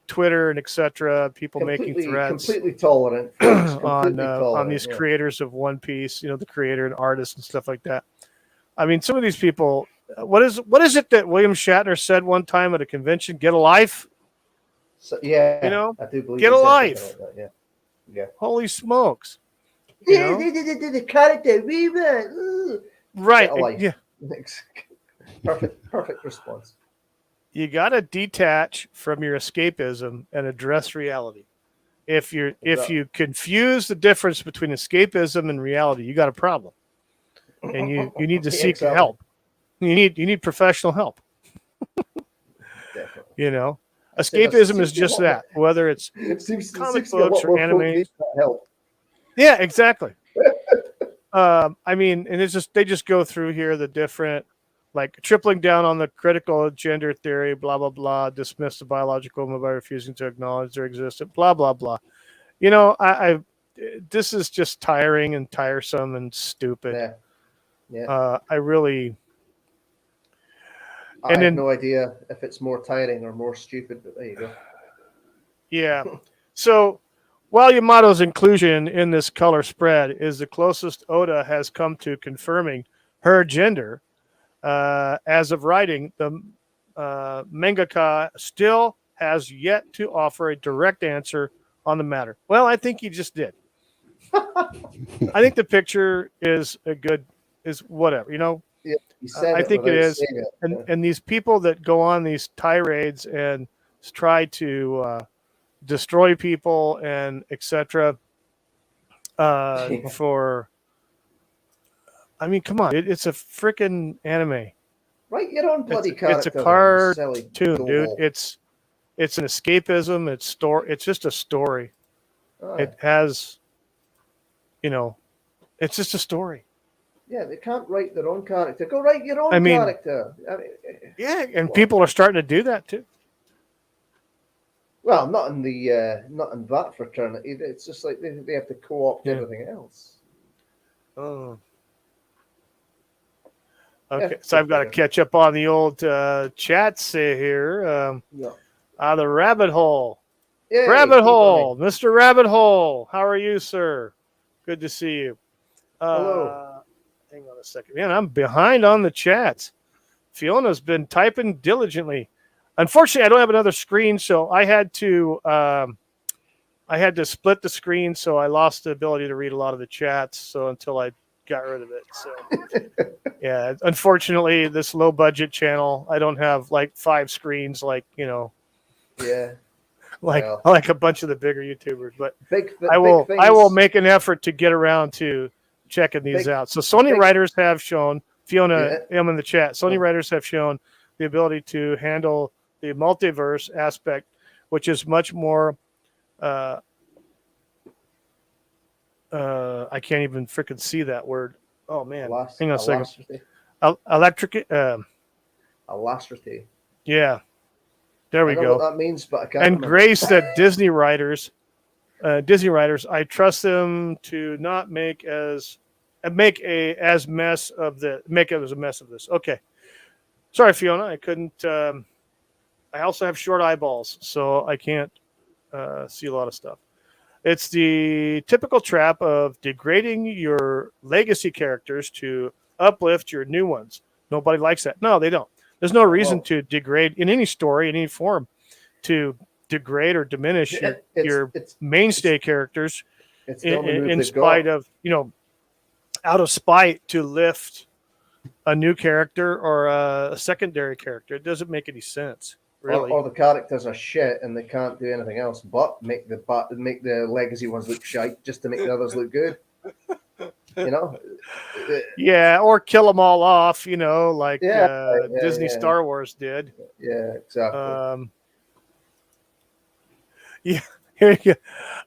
Twitter and etc. People making threats Completely tolerant. Folks, completely on tolerant. these Yeah. creators of One Piece. You know, the creator and artist and stuff like that. I mean, some of these people. What is it that William Shatner said one time at a convention? Get a life. So, yeah, You know, I do believe get he a said life. something like that. Yeah. Holy smokes! You know? The character we were. Right? Get a life. Yeah. Perfect response. You got to detach from your escapism and address reality. If you confuse the difference between escapism and reality, you got a problem, and you need to seek Exactly. help. You need professional help. Definitely. You know, It escapism is seems to just be that. Whether it's It seems comic to be a books lot or more folk anime. need that help. Yeah, exactly. I mean, and it's just they just go through here the different, like tripling down on the critical gender theory, blah blah blah, dismiss the biological woman by refusing to acknowledge their existence, blah blah blah. You know, I this is just tiring and tiresome and stupid. Yeah. Yeah. I really, I and have then no idea if it's more tiring or more stupid, but there you go. yeah. So while Yamato's inclusion in this color spread is the closest Oda has come to confirming her gender, as of writing, the mangaka still has yet to offer a direct answer on the matter. Well, I think he just did. I think the picture is whatever, you know. Yeah, he said I think it without is, saying it. and these people that go on these tirades and try to destroy people and etc. For, I mean, come on, it's a freaking anime. Write your own bloody It's character. a cartoon, silly dude. doll. It's an escapism. It's just a story. Ah, It has, you know, it's just a story. yeah, they can't write their own character. Go write your own I mean, character. Yeah, and Well- people are starting to do that too. Well, not in that fraternity. It's just like they have to co-opt Yeah. everything else. Oh. Okay, Yeah, so I've got to okay. catch up on the old chats here. Yeah. The rabbit hole. Yay, Rabbit keep hole, Mr. Rabbit Hole. How are you, sir? Good to see you. Hello. Hang on a second. Man, I'm behind on the chats. Fiona's been typing diligently. Unfortunately, I don't have another screen, so I had to split the screen, so I lost the ability to read a lot of the chats. So until I got rid of it, so yeah. Unfortunately, this low budget channel, I don't have like 5 screens, like Yeah. like Well. like a bunch of the bigger YouTubers. But Big I will things. make an effort to get around to checking these Big- out. So Sony big- writers have shown, Fiona Yeah. M in the chat, Sony Oh. writers have shown the ability to handle the multiverse aspect, which is much more I can't even freaking see that word. Oh man, hang on a second. Electric. Alacrity. Yeah, there we I know go. what that means, but I can't And remember. Grace said Disney writers, I trust them to not make as mess of this. Okay, sorry Fiona, I couldn't. I also have short eyeballs, so I can't see a lot of stuff. It's the typical trap of degrading your legacy characters to uplift your new ones. Nobody likes that. No, they don't. There's no reason to degrade in any story, in any form, to degrade or diminish your mainstay characters It's the only move in they've spite got. of, out of spite to lift a new character or a secondary character. It doesn't make any sense, really. Or the characters are shit and they can't do anything else but make the legacy ones look shite just to make the others look good. You know? Yeah, or kill them all off, like Yeah, Disney yeah. Star Wars did. Yeah, exactly. Yeah, here you go.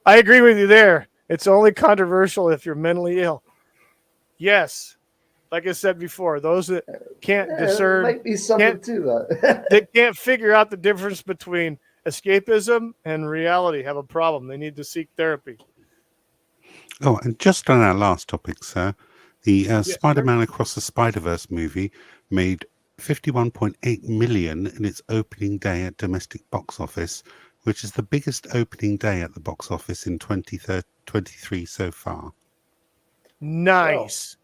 I agree with you there. It's only controversial if you're mentally ill. Yes, like I said before, those that can't There discern, might be something to that. they can't figure out the difference between escapism and reality have a problem. They need to seek therapy. Oh, and just on our last topic, sir, the Yes, Spider-Man Across the Spider-Verse movie made 51.8 million in its opening day at domestic box office, which is the biggest opening day at the box office in 2023 so far. Nice.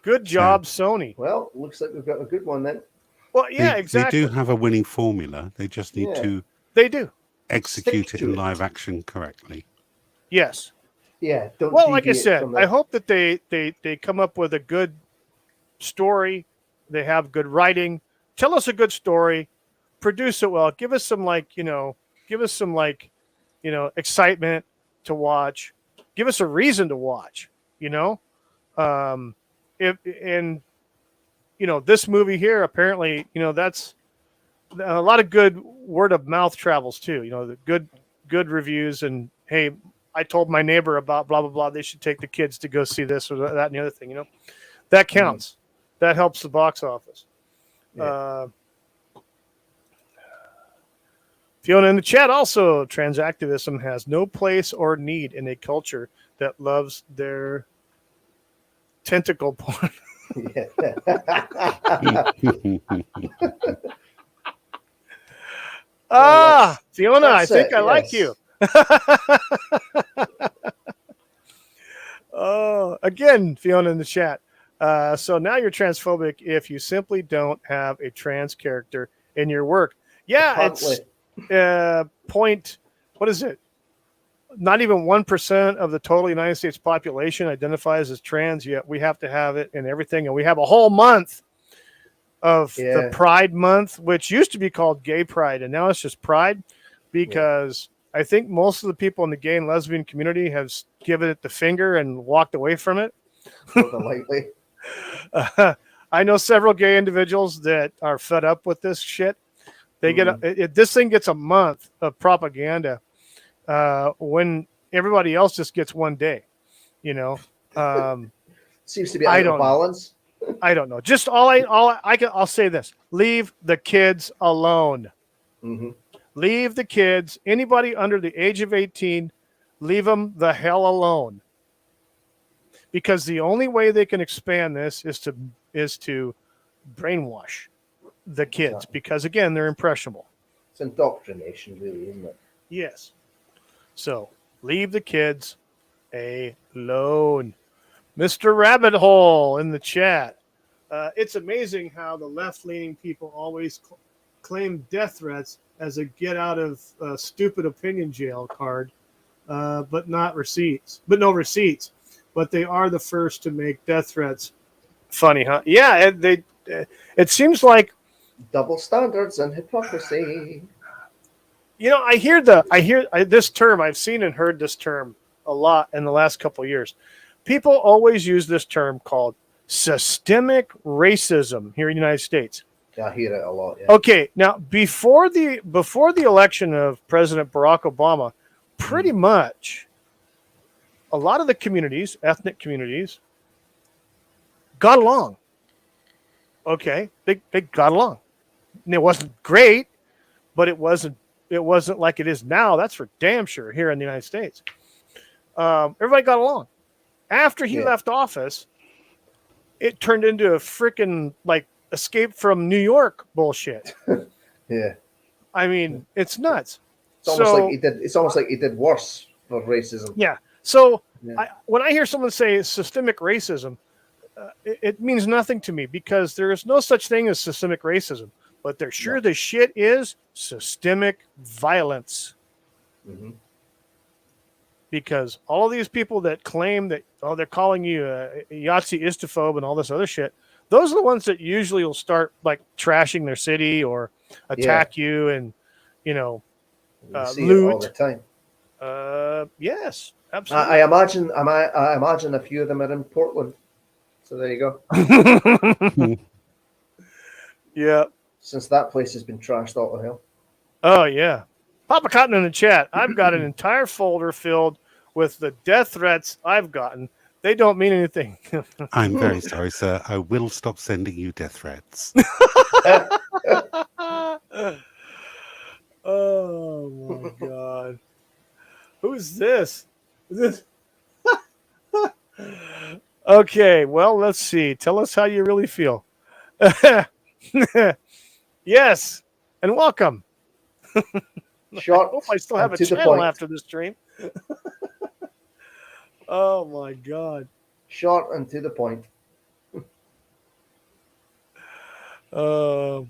Good job, Sony. Well, looks like we've got a good one then. Well, yeah, exactly. They do have a winning formula. They just need to They do execute Stick it in to it. live action correctly. Yes. Yeah. Don't Well, like I deviate said, from the- I hope that they come up with a good story. They have good writing. Tell us a good story. Produce it well. Give us some excitement to watch. Give us a reason to watch. This movie here apparently, that's a lot of good word of mouth travels too. The good reviews and hey, I told my neighbor about blah blah blah. They should take the kids to go see this or that and the other thing. That counts. Mm-hmm. That helps the box office. Yeah. Fiona in the chat also, transactivism has no place or need in a culture that loves their tentacle porn. Fiona, I think I like you. Again, Fiona in the chat. So now you're transphobic if you simply don't have a trans character in your work. Yeah, it's what is it? Not even 1% of the total United States population identifies as trans, yet we have to have it in everything. And we have a whole month of the Pride Month, which used to be called Gay Pride, and now it's just Pride because I think most of the people in the gay and lesbian community have given it the finger and walked away from it. Lightly. I know several gay individuals that are fed up with this shit. They get this thing gets a month of propaganda when everybody else just gets one day. Seems to be out of balance. I don't know. Just I'll say this: leave the kids alone. Mm-hmm. Leave the kids. Anybody under the age of 18, leave them the hell alone. Because the only way they can expand this is to brainwash the kids. Because again, they're impressionable. It's indoctrination, really, isn't it? Yes. So leave the kids alone. Mr. Rabbit Hole in the chat. It's amazing how the left-leaning people always claim death threats as a get-out-of-stupid opinion jail card, but no receipts. But they are the first to make death threats funny, huh? Yeah, it seems like double standards and hypocrisy. I hear this term. I've seen and heard this term a lot in the last couple of years. People always use this term called systemic racism here in the United States. Yeah, I hear it a lot. Yeah. Okay, now before the election of President Barack Obama, pretty much a lot of the communities, ethnic communities, got along. Okay, they got along. And it wasn't great, but it wasn't like it is now. That's for damn sure here in the United States. Everybody got along. After he left office, it turned into a freaking Escape from New York bullshit. Yeah. I mean, it's nuts. It's almost like he did worse for racism. Yeah. So when I hear someone say systemic racism, it means nothing to me because there is no such thing as systemic racism. But there sure the shit is systemic violence. Mm-hmm. because all of these people that claim that they're calling you Yahtzee istophobe and all this other shit, those are the ones that usually will start like trashing their city or attack you and You see loot. it all the time. Yes, absolutely. I imagine a few of them are in Portland. So there you go. Yeah. Since that place has been trashed all to hell. Oh yeah. Papa Cotton in the chat. I've got an entire folder filled with the death threats I've gotten. They don't mean anything. I'm very sorry, sir. I will stop sending you death threats. Oh my god. Who's this? Is this? Okay, well, let's see. Tell us how you really feel. Yes, and welcome. Short. I hope I still have a to the channel point. after this stream. Oh my god. Short and to the point. Yeah,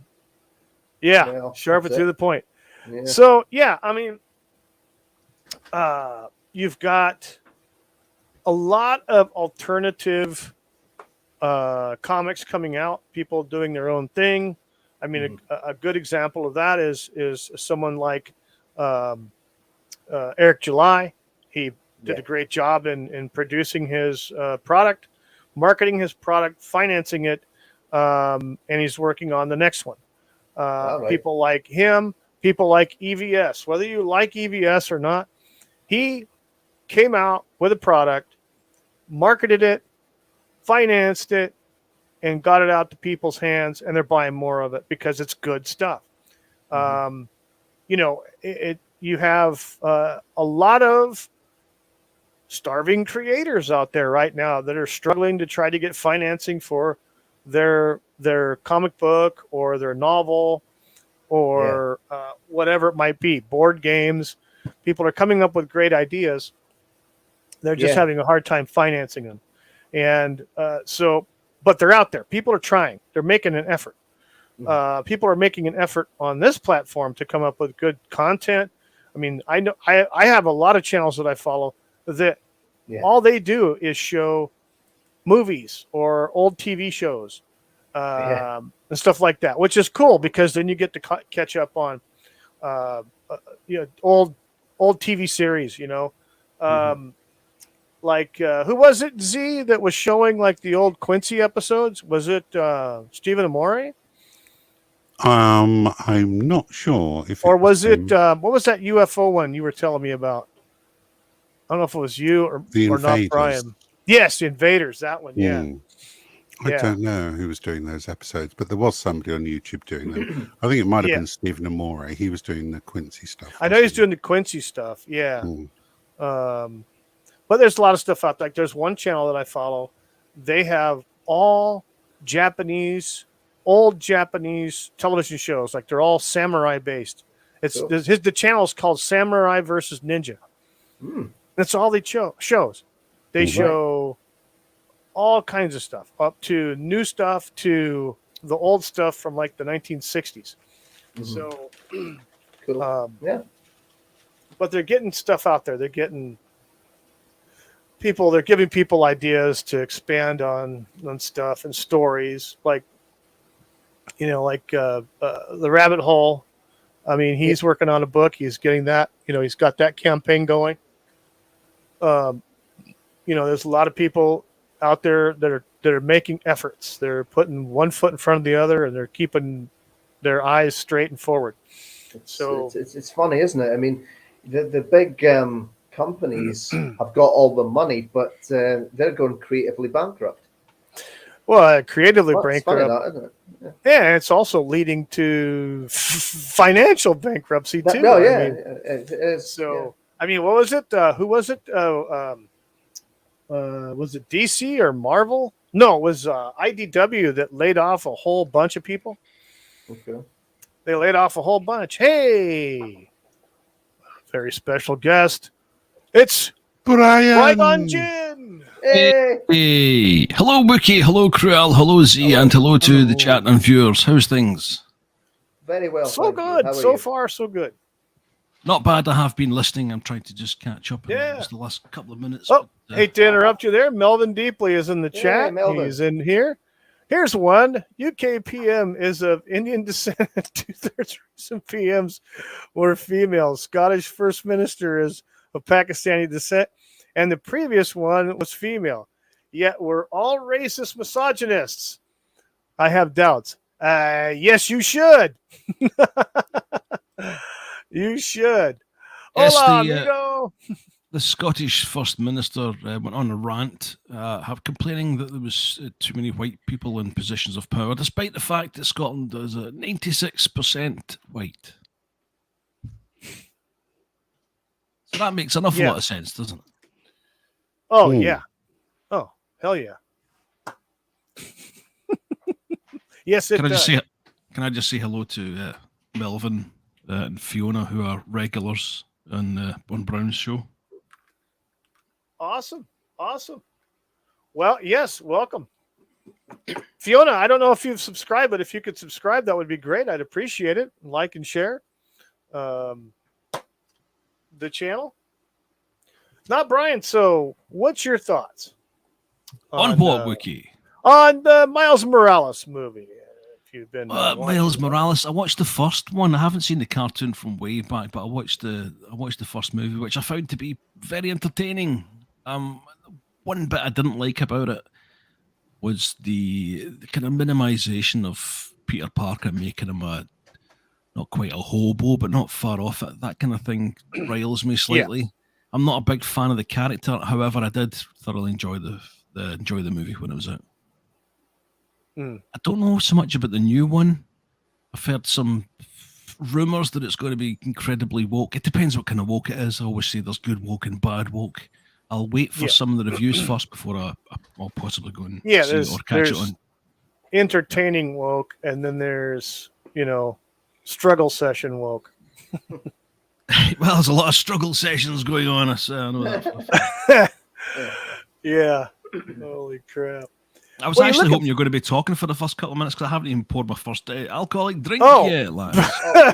Well, sharp and that's to it. the point. Yeah. So yeah, I mean, you've got a lot of alternative comics coming out. People doing their own thing. I mean, a good example of that is someone like Eric July. He did a great job in producing his product, marketing his product, financing it, and he's working on the next one. Right. People like him, people like EVS. Whether you like EVS or not, he came out with a product, marketed it, financed it, and got it out to people's hands, and they're buying more of it because it's good stuff. You know, you have a lot of starving creators out there right now that are struggling to try to get financing for their comic book or their novel or whatever it might be, board games. People are coming up with great ideas. They're just having a hard time financing them. And but they're out there. People are trying. They're making an effort. People are making an effort on this platform to come up with good content. I mean, I know I have a lot of channels that I follow that all they do is show movies or old TV shows and stuff like that, which is cool because then you get to catch up on old TV series. You know, like who was it, Z, that was showing like the old Quincy episodes? Was it Stephen Amore? I'm not sure if or was him. it what was that UFO one you were telling me about? I don't know if it was you or not, Brian. Yes, the Invaders, that one, yeah. I don't know who was doing those episodes, but there was somebody on YouTube doing them. I think it might have been Stephen Amore. He was doing the Quincy stuff. I know he's doing the Quincy stuff, yeah. But there's a lot of stuff out there. Like there's one channel that I follow. They have all old Japanese television shows. Like they're all samurai based. The channel is called Samurai versus Ninja. That's all they shows. They show all kinds of stuff, up to new stuff to the old stuff from like the 1960s. So, cool. But they're getting stuff out there. They're getting people. They're giving people ideas to expand on stuff and stories, like the Rabbit Hole. I mean, he's working on a book. He's getting that. He's got that campaign going. There's a lot of people out there that are making efforts. They're putting one foot in front of the other, and they're keeping their eyes straight and forward. It's funny, isn't it? I mean, the big companies have got all the money, but they're going creatively bankrupt. Well, creatively bankrupt. Funny that, isn't it? Yeah, it's also leading to financial bankruptcy too. No, it is. So, I mean, what was it? Who was it? Was it DC or Marvel? No, it was IDW that laid off a whole bunch of people. Okay. They laid off a whole bunch. Hey, very special guest. It's Brian Jin. Hey. Hello, Wookie. Hello, Cruel. Hello, Z. And hello to the chat and viewers. How's things? Very well. So good. So far, so good. Not bad. I have been listening. I'm trying to just catch up. Yeah. Just the last couple of minutes. Oh, but, hate to interrupt you there. Melvin Deeply is in the chat. Melvin. He's in here. Here's one. UKPM is of Indian descent. 2/3 recent PMs were female. Scottish First Minister is of Pakistani descent. And the previous one was female. Yet we're all racist misogynists. I have doubts. Yes, you should. You should. Yes, Hola, the, amigo. The Scottish First Minister went on a rant, complaining that there was too many white people in positions of power, despite the fact that Scotland is 96% white. So that makes an awful lot of sense, doesn't it? Oh, yeah. Oh, hell yeah. Yes, it does. Can I just say hello to Melvin and Fiona, who are regulars on Brown's show? Awesome. Well, yes, welcome. Fiona, I don't know if you've subscribed, but if you could subscribe, that would be great. I'd appreciate it. Like and share the channel. Not Brian, so what's your thoughts? On what, Wiki? On the Miles Morales movie. If you've been Miles Morales, I watched the first one. I haven't seen the cartoon from way back, but I watched the first movie, which I found to be very entertaining. One bit I didn't like about it was the kind of minimization of Peter Parker, making him not quite a hobo, but not far off it. That kind of thing riles me slightly. Yeah. I'm not a big fan of the character. However, I did thoroughly enjoy the movie when it was out. I don't know so much about the new one. I've heard some rumors that it's going to be incredibly woke. It depends what kind of woke it is. I always say there's good woke and bad woke. I'll wait for some of the reviews first before I'll possibly go and see it or catch it on. Entertaining woke, and then there's, struggle session woke. Well, there's a lot of struggle sessions going on. I know that. Yeah. Holy crap. I was actually hoping you were going to be talking for the first couple of minutes because I haven't even poured my first alcoholic drink yet, lads.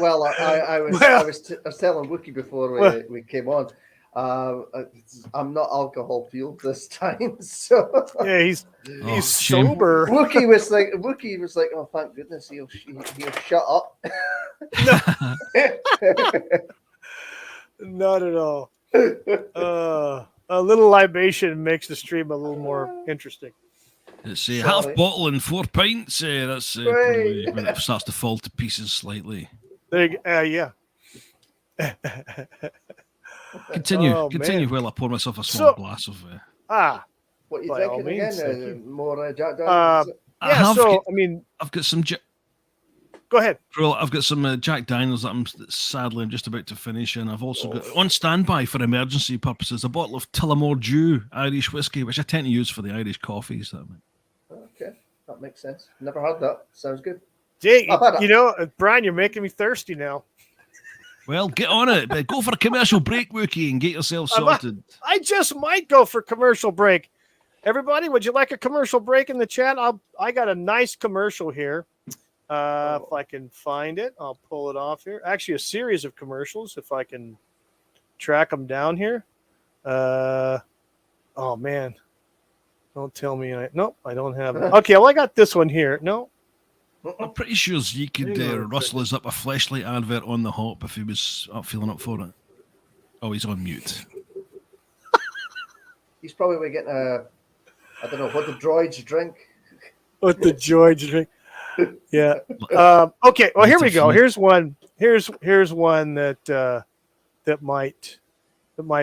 Well, I was telling Wookie before we came on. I'm not alcohol fueled this time, so yeah, he's sober. Wookie was like, oh, thank goodness, he'll shut up. Not at all. A little libation makes the stream a little more interesting. It's half bottle and 4 pints. That's probably when it starts to fall to pieces slightly. Yeah. Continue while I pour myself a small glass of. What are you drinking again? More Jack Daniels? I've got some. Go ahead. Well, I've got some Jack Daniels that I'm just about to finish, and I've also got on standby for emergency purposes a bottle of Tullamore Dew Irish whiskey, which I tend to use for the Irish coffees. Okay, that makes sense. Never had that. Sounds good. Jay, Brian, you're making me thirsty now. Well, get on it. Go for a commercial break, Wookie, and get yourself sorted. I just might go for commercial break. Everybody, would you like a commercial break in the chat? I got a nice commercial here. If I can find it, I'll pull it off here. Actually, a series of commercials, if I can track them down here. Oh, man. Don't tell me. Nope, I don't have it. Okay, well, I got this one here. No. I'm pretty sure Zee could rustle us up a Fleshlight advert on the hop if he was feeling up for it. Oh, he's on mute. He's probably getting I don't know, what the droids drink. What the droids drink. Yeah. Okay. Well, here we go. Here's one. Here's one that might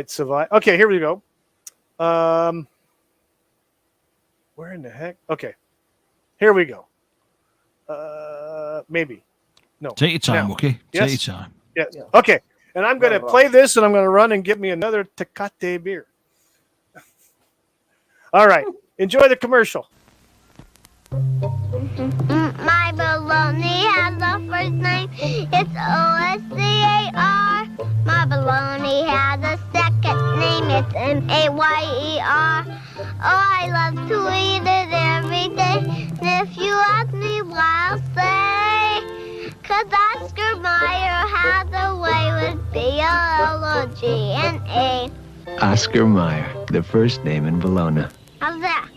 survive. Okay. Here we go. Where in the heck? Okay. Here we go. Maybe. No. Take your time. Now. Okay. Yes? Take your time. Yes. Yeah. Okay. And I'm going to play this, and I'm going to run and get me another Tecate beer. All right. Enjoy the commercial. My baloney has a first name. It's O-S-C-A-R. My baloney has a second name. It's M-A-Y-E-R. Oh, I love to eat it every day. And if you ask me why, I'll say, 'cause Oscar Mayer has a way with B-O. G-N-A. Oscar Mayer, the first name in Bologna. How's that?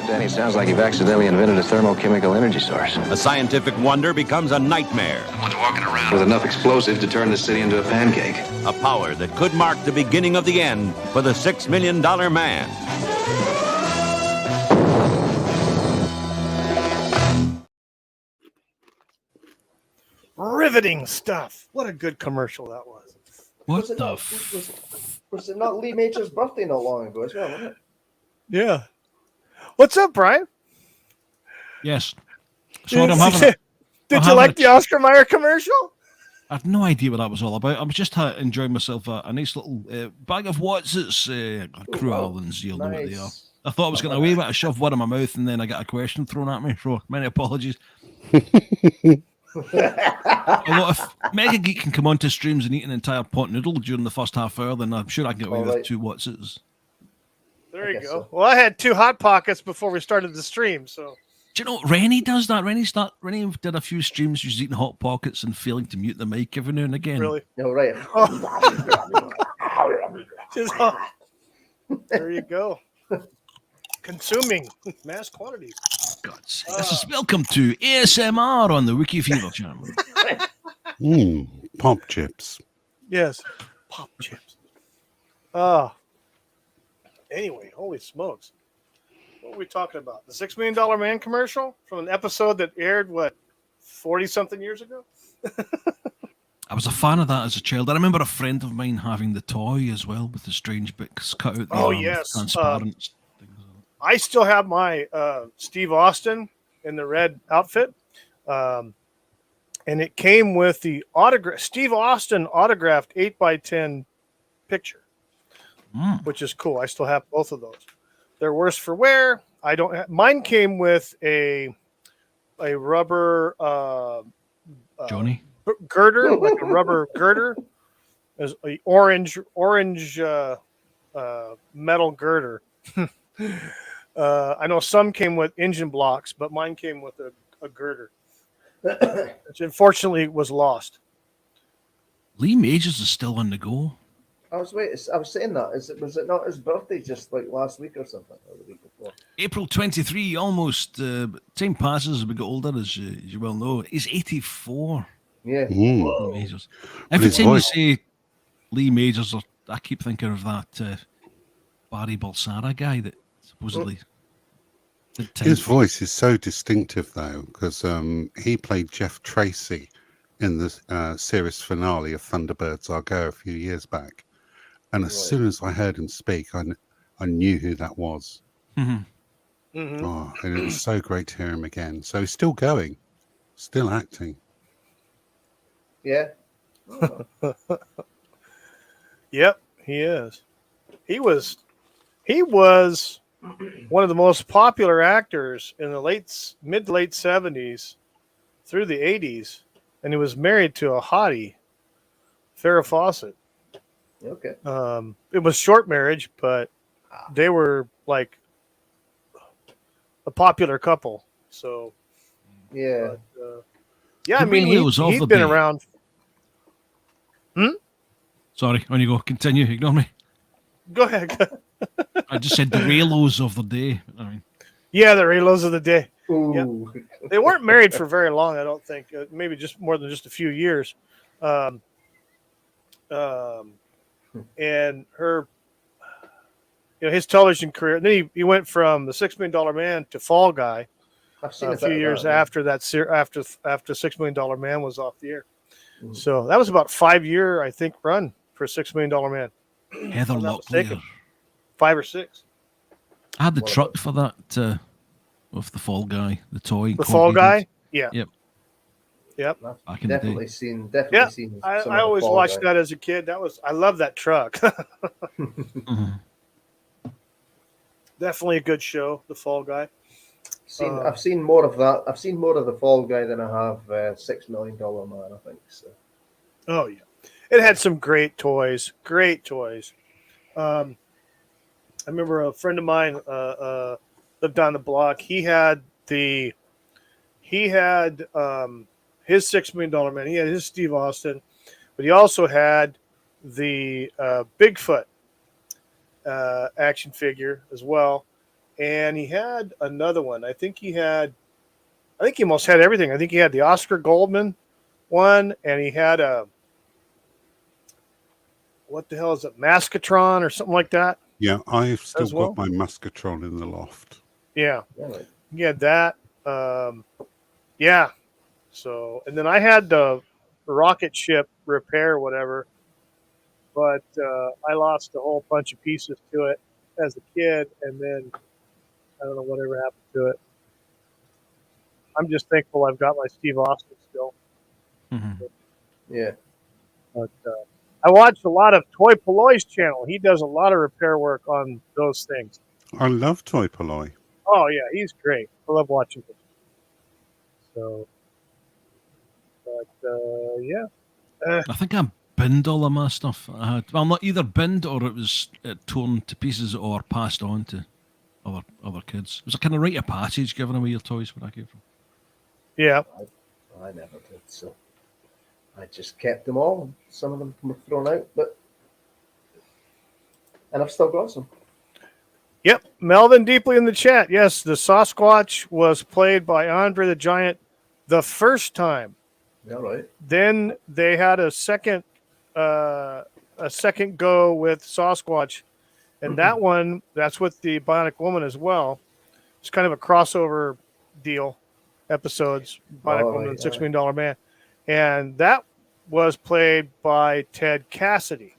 Danny, sounds like you've accidentally invented a thermochemical energy source. A scientific wonder becomes a nightmare. Someone's walking around with enough explosive to turn the city into a pancake. A power that could mark the beginning of the end for the $6 million man. Riveting stuff. What a good commercial that was. What Was it the? not, was it not Lee Major's birthday not long ago as well, wasn't it? Yeah. What's up, Brian? Yes. So I'm having. Did you like the Oscar Mayer commercial? I have no idea what that was all about. I was just enjoying myself a nice little bag of what's it's Cruel and Zee, know what they are. I thought I was going to wave it, I shoved one in my mouth, and then I got a question thrown at me. So many apologies. Although if Mega Geek can come onto streams and eat an entire pot noodle during the first half hour, then I'm sure I can get away with 2 what's it's. There you go. So. Well, I had 2 Hot Pockets before we started the stream, so. Do you know Rennie does that? Rennie did a few streams just eating Hot Pockets and failing to mute the mic every now and again. Really? No, right. There you go. Consuming mass quantities. God's sake. This is welcome to ASMR on the Wiki Fever channel. Pop chips. Yes. Pop chips. Anyway, holy smokes. What were we talking about? The $6 Million Man commercial from an episode that aired, 40-something years ago? I was a fan of that as a child. I remember a friend of mine having the toy as well with the strange bits cut out. Yes. Transparent. I still have my Steve Austin in the red outfit. And it came with the Steve Austin autographed 8x10 picture, which is cool. I still have both of those. They're worse for wear. I don't have, mine came with a rubber Johnny girder, like a rubber girder, as a orange metal girder. I know some came with engine blocks, but mine came with a girder, which unfortunately was lost. Lee Majors is still on the go. I was saying that. Was it not his birthday just like last week or something, or the week before? April 23, almost. Time passes as we get older, as you well know. He's 84. Yeah. Lee Majors. Every time you say Lee Majors, I keep thinking of that Barry Balsara guy that supposedly. His voice is so distinctive, though, because he played Jeff Tracy in the series finale of Thunderbirds Are Go a few years back. And as soon as I heard him speak, I knew who that was. Mm-hmm. Mm-hmm. Oh, and it was so great to hear him again. So he's still going, still acting. Yeah. Oh. Yep, he is. He was one of the most popular actors in the mid to late 70s through the 80s, and he was married to a hottie, Farrah Fawcett. Okay. It was short marriage, but they were like a popular couple. So yeah, I mean, he'd been around. Sorry, on you go. Continue. Ignore me. Go ahead. I just said the Raylos of the day. I mean, yeah, the Raylos of the day. Ooh. Yep. They weren't married for very long, I don't think. Maybe just more than just a few years. And her, his television career. Then he went from the $6 Million Man to Fall Guy. I've seen a few years after that. After $6 Million Man was off the air. Mm-hmm. So that was about 5-year, I think, run for $6 Million Man. Heather Locklear. 5 or 6. I had the truck for that of the Fall Guy, the toy. The Fall Guy? Yeah. Yep. I've definitely seen. I always watched that as a kid. I love that truck. Mm-hmm. Definitely a good show, The Fall Guy. I've seen more of that. I've seen more of The Fall Guy than I have $6 Million Man, I think. So. Oh yeah, it had some great toys. Great toys. I remember a friend of mine lived on the block. He had his his $6 Million Man. He had his Steve Austin, but he also had the Bigfoot action figure as well. And he had another one. I think he almost had everything. I think he had the Oscar Goldman one, and he had a, what the hell is it, Mascotron or something like that. Yeah, I've still As well? got my Muscatron in the loft. Yeah, Really? he had that. Yeah. So, and then I had the rocket ship repair, whatever, but I lost a whole bunch of pieces to it as a kid, and then I don't know whatever happened to it. I'm just thankful I've got my Steve Austin still. Mhm. Yeah. But I watched a lot of Toy Polloy's channel. He does a lot of repair work on those things. I love Toy Polloi. Oh yeah, he's great. I love watching him. So, but yeah, I think I binned all of my stuff. I had, well, not either binned or it was torn to pieces or passed on to other kids. It was a kind of rite of passage giving away your toys when I came from. yeah. I never did, so I just kept them all. And some of them were thrown out, and I've still got some. Yep, Melvin deeply in the chat. Yes, the Sasquatch was played by Andre the Giant the first time. Yeah, right. Then they had a second go with Sasquatch, and that one, that's with the Bionic Woman as well. It's kind of a crossover deal, episodes, Bionic Woman and $6 Million Man, and that was played by Ted Cassidy,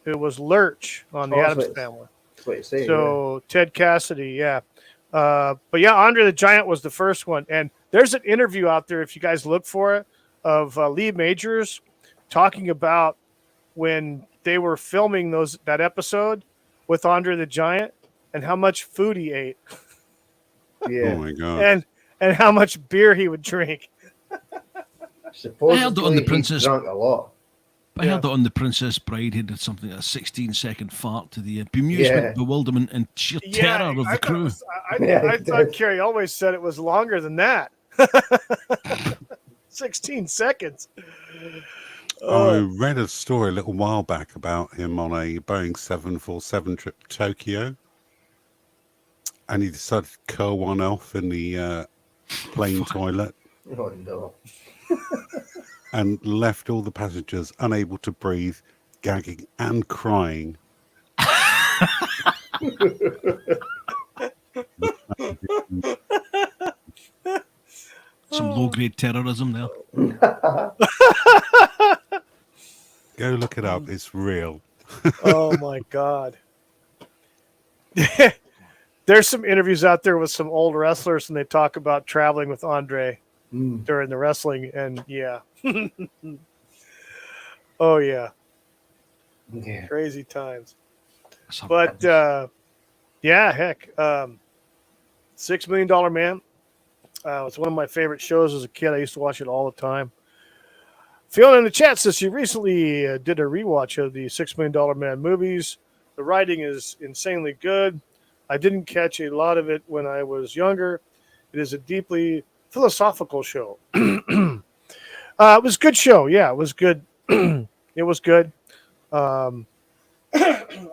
who was Lurch on the Addams Family. That's what you say. So Ted Cassidy, yeah. But yeah, Andre the Giant was the first one. And there's an interview out there, if you guys look for it, of Lee Majors talking about when they were filming that episode with Andre the Giant and how much food he ate. Yeah. Oh my god. And how much beer he would drink. Supposedly, I heard it on the he Princess. drank a lot. I heard that on The Princess Bride, he did something, a 16-second fart to the bemusement, bewilderment, and sheer terror of the crew. I thought Carrie always said it was longer than that. 16 seconds. I read a story a little while back about him on a Boeing 747 trip to Tokyo, and he decided to curl one off in the plane toilet. Oh no. And left all the passengers unable to breathe, gagging and crying. Some low-grade terrorism there. Go look it up. It's real. Oh my God. There's some interviews out there with some old wrestlers, and they talk about traveling with Andre during the wrestling, and yeah. Oh yeah. Crazy times. But yeah, heck, $6 Million Man. It's one of my favorite shows as a kid. I used to watch it all the time. Fiona in the chat says she recently did a rewatch of the $6 Million Man movies. The writing is insanely good. I didn't catch a lot of it when I was younger. It is a deeply philosophical show. It was a good show. Yeah, it was good. It was good. I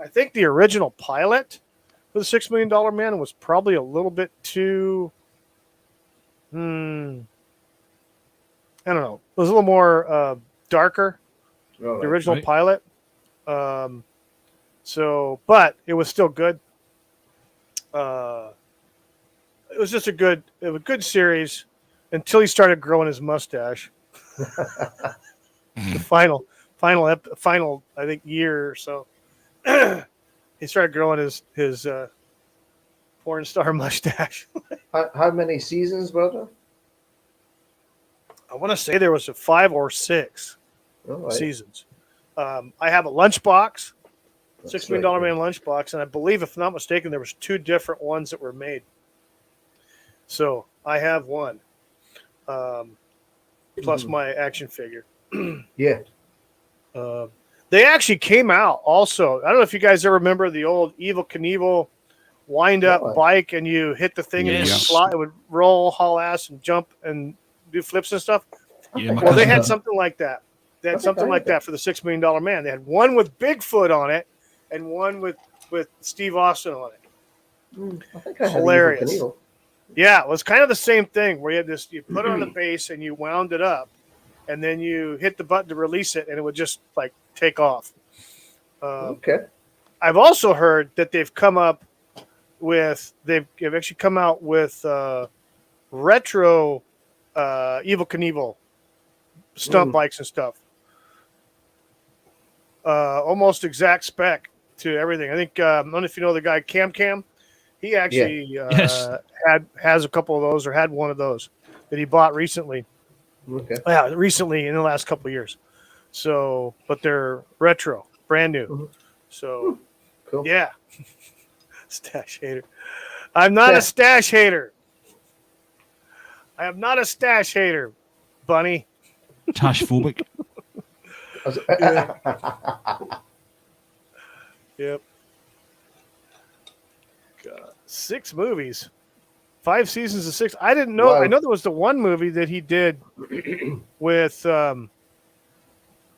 think the original pilot for the $6 Million Man was probably a little bit too. I don't know. It was a little more darker. The original pilot. So, but it was still good. It was just a good series until he started growing his mustache. The final, I think, year or so, he started growing his porn star mustache. How many seasons, brother? I want to say there was 5 or 6 seasons. I have a lunchbox, $6 Million Man lunchbox, and I believe, if I'm not mistaken, there was 2 different ones that were made. So I have one, plus my action figure. Yeah. They actually came out also. I don't know if you guys ever remember the old Evel Knievel wind-up bike, and you hit the thing and it would roll, haul ass, and jump and do flips and stuff. Yeah, my Well, they cousin. had something like that. They had something like that for the $6 million Man. They had one with Bigfoot on it, and one with Steve Austin on it. I think I had Hilarious. Evel Knievel. Yeah, it was kind of the same thing where you had this. You put it on the base and you wound it up, and then you hit the button to release it, and it would just like take off. Okay. I've also heard that they've actually come out with retro Evel Knievel stunt bikes and stuff. Almost exact spec to everything. I think I don't know if you know the guy Cam. He actually has a couple of those, or had one of those that he bought recently. Okay. Yeah, recently in the last couple of years. So, but they're retro, brand new. So, Cool. yeah. Stash hater. I'm not a stash hater. I am not a stash hater, Bunny. Tash phobic. Yep. God. 6 movies. 5 seasons of 6. I didn't know. Wow. I know there was the one movie that he did with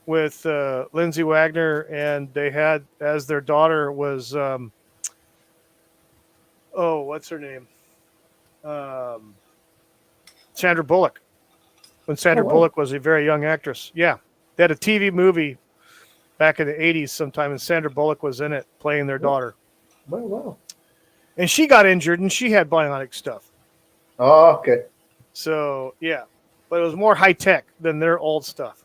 Lindsay Wagner, and they had as their daughter was what's her name? Sandra Bullock. When Sandra Bullock was a very young actress. Yeah. They had a TV movie back in the 80s sometime, and Sandra Bullock was in it playing their daughter. Wow. And she got injured, and she had bionic stuff. Oh, okay. So, yeah. But it was more high-tech than their old stuff.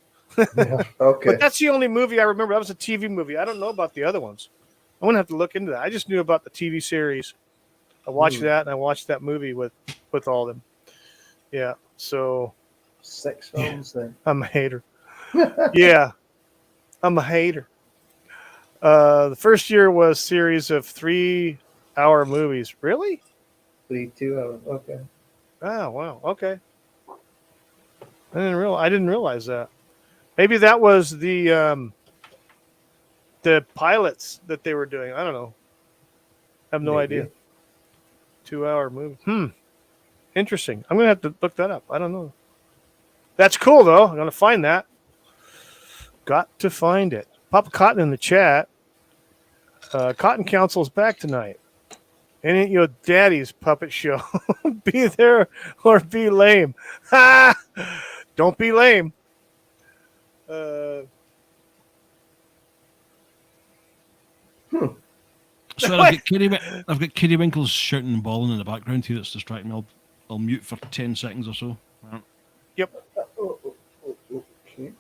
Yeah, okay. But that's the only movie I remember. That was a TV movie. I don't know about the other ones. I'm going to have to look into that. I just knew about the TV series. I watched that, and I watched that movie with all of them. Yeah, so... 6 films then. I'm a hater. Yeah, I'm a hater. The first year was series of 3-hour movies. Really? 3 2-hour. Okay. Oh, wow. Okay. I didn't realize that. Maybe that was the pilots that they were doing. I don't know. I have no idea. 2-hour movie. Interesting. I'm gonna have to look that up. I don't know. That's cool though. I'm gonna find that. Got to find it. Papa Cotton in the chat. Cotton Council's back tonight. And ain't your daddy's puppet show. Be there or be lame. Ha! Don't be lame. So I've got Kitty Winkle's shouting and bawling in the background here. That's distracting me. I'll mute for 10 seconds or so. Yep. Okay.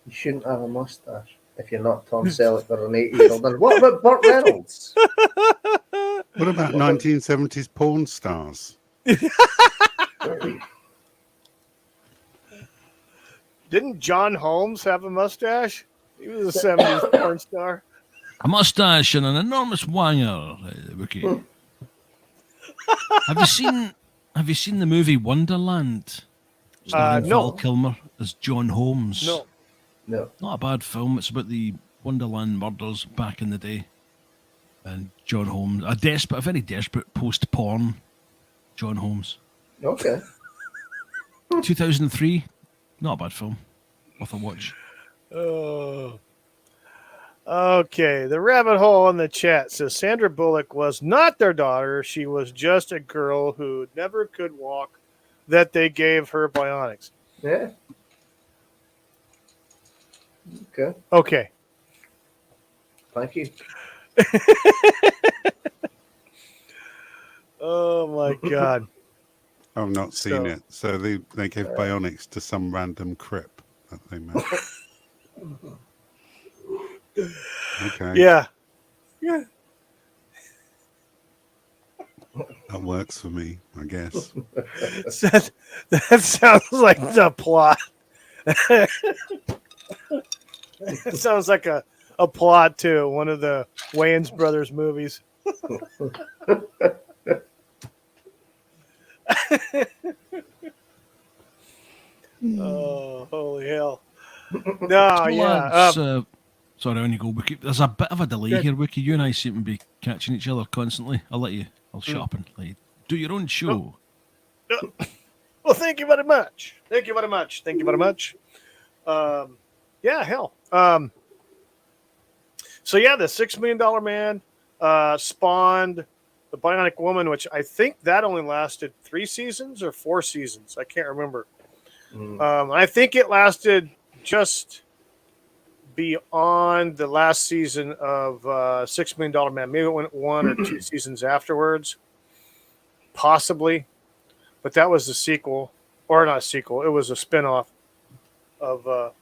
You shouldn't have a mustache if you're not Tom Selleck or an 8-year-old. And what about Burt Reynolds? What about 1970s porn stars? Didn't John Holmes have a mustache? He was a 70s porn star. A mustache and an enormous wanger. Wookie. Have you seen the movie Wonderland? Starring Val Kilmer as John Holmes. No. Not a bad film. It's about the Wonderland murders back in the day. And John Holmes, a very desperate post-porn John Holmes. Okay. 2003. Not a bad film. Worth a watch. Oh. Okay, the rabbit hole in the chat says Sandra Bullock was not their daughter. She was just a girl who never could walk that they gave her bionics. Yeah. Okay. Okay. Thank you. Oh, my God. I've not seen it. So they gave bionics to some random crip that they met. Okay. Yeah. That works for me, I guess. That sounds like the plot. It sounds like a plot to one of the Wayans brothers movies. Oh, holy hell. No, yeah. Sorry, on you go, Wiki. There's a bit of a delay here, Wiki. You and I seem to be catching each other constantly. I'll shut up and let you do your own show. Well, thank you very much. Thank you very much. Thank you very much. Yeah, hell. So yeah, the $6 million Man spawned the Bionic Woman, which I think that only lasted 3 seasons or 4 seasons. I can't remember. I think it lasted just beyond the last season of $6 Million Man. Maybe it went 1 or 2 seasons afterwards, possibly. But that was the sequel, or not a sequel. It was a spinoff of the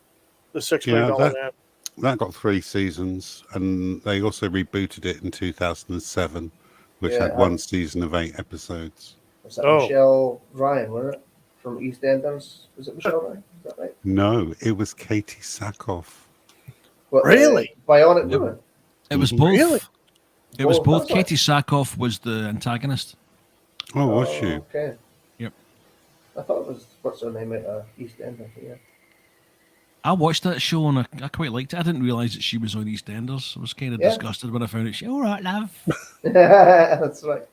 $6 Million Man. That got 3 seasons, and they also rebooted it in 2007, which had 1 season of 8 episodes. Was that Michelle Ryan, wasn't it? From EastEnders? Was it Michelle Ryan? Is that right? No, it was Katie Sackhoff. What, really? Bionic Woman? It was both. Really? It was both. Katie Sackhoff was the antagonist. Oh, was she? Okay. Yep. I thought it was, what's her name, EastEnders, yeah. I watched that show and I quite liked it. I didn't realise that she was on EastEnders. I was kind of disgusted when I found out. All right, love. That's right.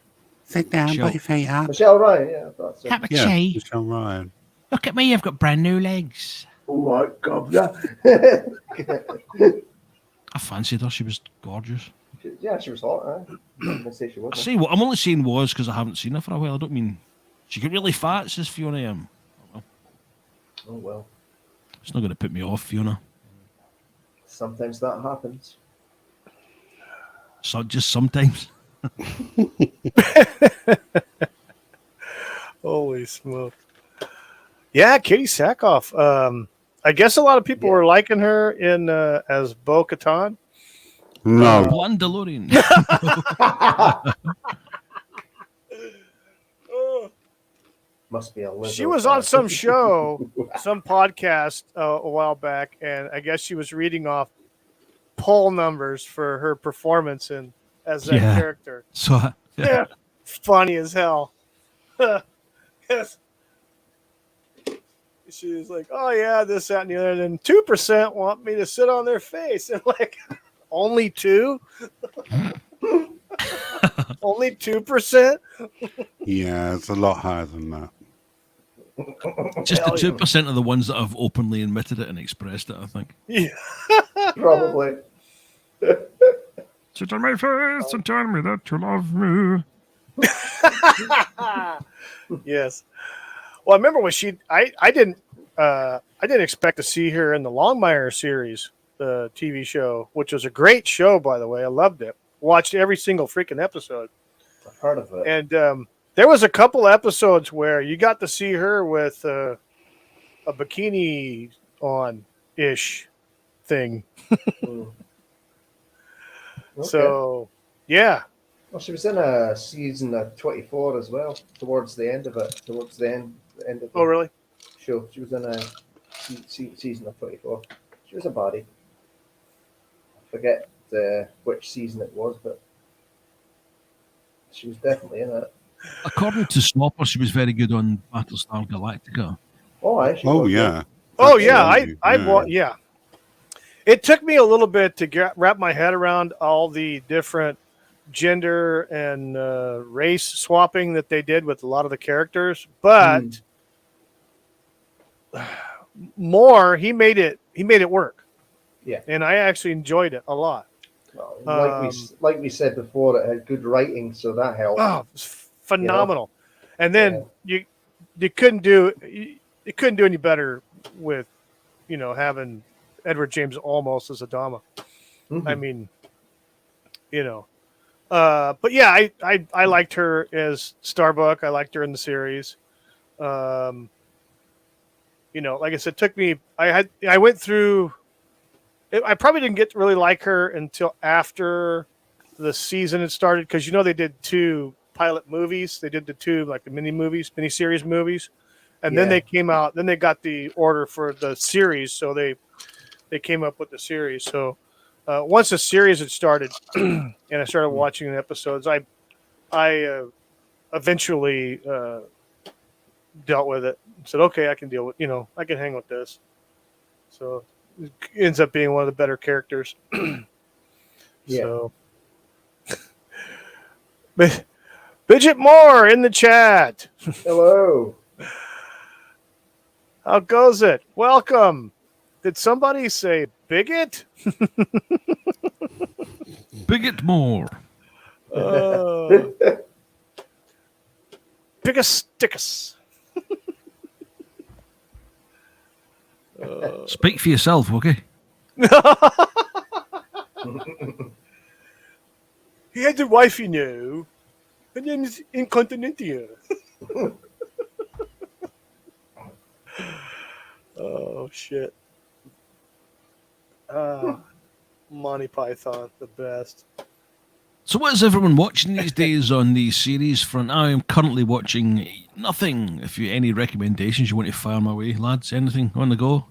Sit down, put your feet up. Michelle Ryan, yeah, I thought so. Have a tea. Michelle Ryan. Look at me, I've got brand new legs. Oh my God, yeah. I fancied her. She was gorgeous. Yeah, she was hot, huh? I didn't say she wasn't. See, what I'm only saying was because I haven't seen her for a while. I don't mean she got really fat, says Fiona. Oh, well. It's not going to put me off, Fiona. Sometimes that happens. So just sometimes. Holy smoke. Yeah, Katie Sackhoff. I guess a lot of people were liking her in as Bo-Katan. No. Blonde DeLorean. Must be a liberal. She was on some show, some podcast a while back, and I guess she was reading off poll numbers for her performance as that character. So yeah, funny as hell. Yes. She was like, "Oh yeah, this, that, and the other." And then 2% want me to sit on their face, and like, only 2. Only 2%. Yeah, it's a lot higher than that. Just the 2% of the ones that have openly admitted it and expressed it, I think. Yeah, probably. Sit on my face and tell me that you love me. Yes. Well, I remember when I didn't expect to see her in the Longmire series, the TV show, which was a great show, by the way. I loved it. Watched every single freaking episode. I've heard of it. And there was a couple episodes where you got to see her with a bikini on-ish thing. Okay. So, yeah. Well, she was in a season of 24 as well, towards the end of it. Towards the end of the Oh, really? show. She was in a season of 24. She was a baddie. I forget which season it was, but she was definitely in it. According to Slopper, she was very good on Battlestar Galactica. Oh, actually. Oh, yeah. Oh, yeah. Yeah. It took me a little bit to wrap my head around all the different gender and race swapping that they did with a lot of the characters, but more he made it work. Yeah, and I actually enjoyed it a lot. Well, like we said before, it had good writing, so that helped. Oh, it was phenomenal. You know? And then you couldn't do any better with having Edward James Olmos as Adama. Mm-hmm. I mean, but yeah, I liked her as Starbuck. I liked her in the series. Like I said, it took me. I went through. I probably didn't get to really like her until after the season had started, because they did 2 pilot movies. They did the 2 like the miniseries movies, and then they came out. Then they got the order for the series, so they came up with the series. So once the series had started, and I started watching the episodes, I eventually dealt with it. Said, okay, I can deal with. I can hang with this. So. It ends up being one of the better characters. So, Bridget Moore in the chat. Hello. How goes it? Welcome. Did somebody say bigot? Bigot more. Biggest stickus. Speak for yourself, okay? He had a wife, you know. Her name is Incontinentia. Oh, shit. Monty Python, the best. So what is everyone watching these days on the series front? I am currently watching nothing. If you any recommendations you want to fire my way, lads, anything on the go?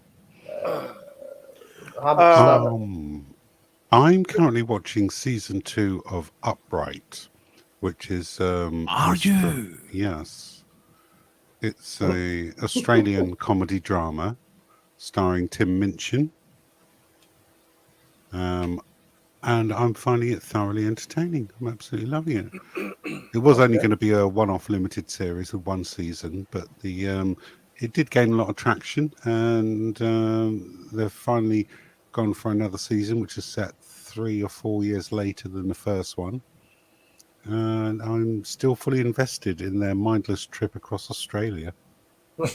I haven't started. I'm currently watching season 2 of Upright, which is Are you? Yes. It's a Australian comedy drama starring Tim Minchin. And I'm finding it thoroughly entertaining. I'm absolutely loving it. It was only going to be a one-off limited series of one season, but it did gain a lot of traction, and they've finally gone for another season, which is set 3 or 4 years later than the first one. And I'm still fully invested in their mindless trip across Australia. Well,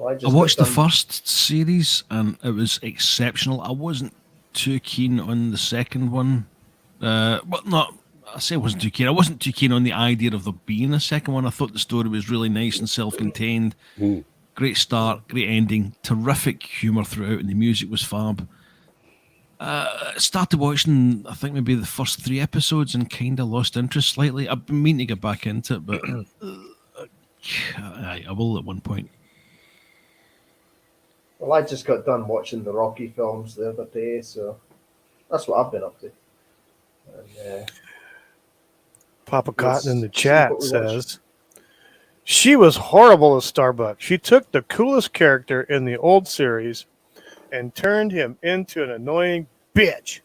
I watched the first series and it was exceptional. I wasn't too keen on the second one. I wasn't too keen. I wasn't too keen on the idea of there being a second one. I thought the story was really nice and self-contained. Great start, great ending, terrific humour throughout, and the music was fab. Started watching, I think maybe the first 3 episodes and kind of lost interest slightly. I've been meaning to get back into it, but I will at one point. Well, I just got done watching the Rocky films the other day, so that's what I've been up to. And, Papa Cotton in the what chat we says, she was horrible as Starbuck. She took the coolest character in the old series and turned him into an annoying bitch.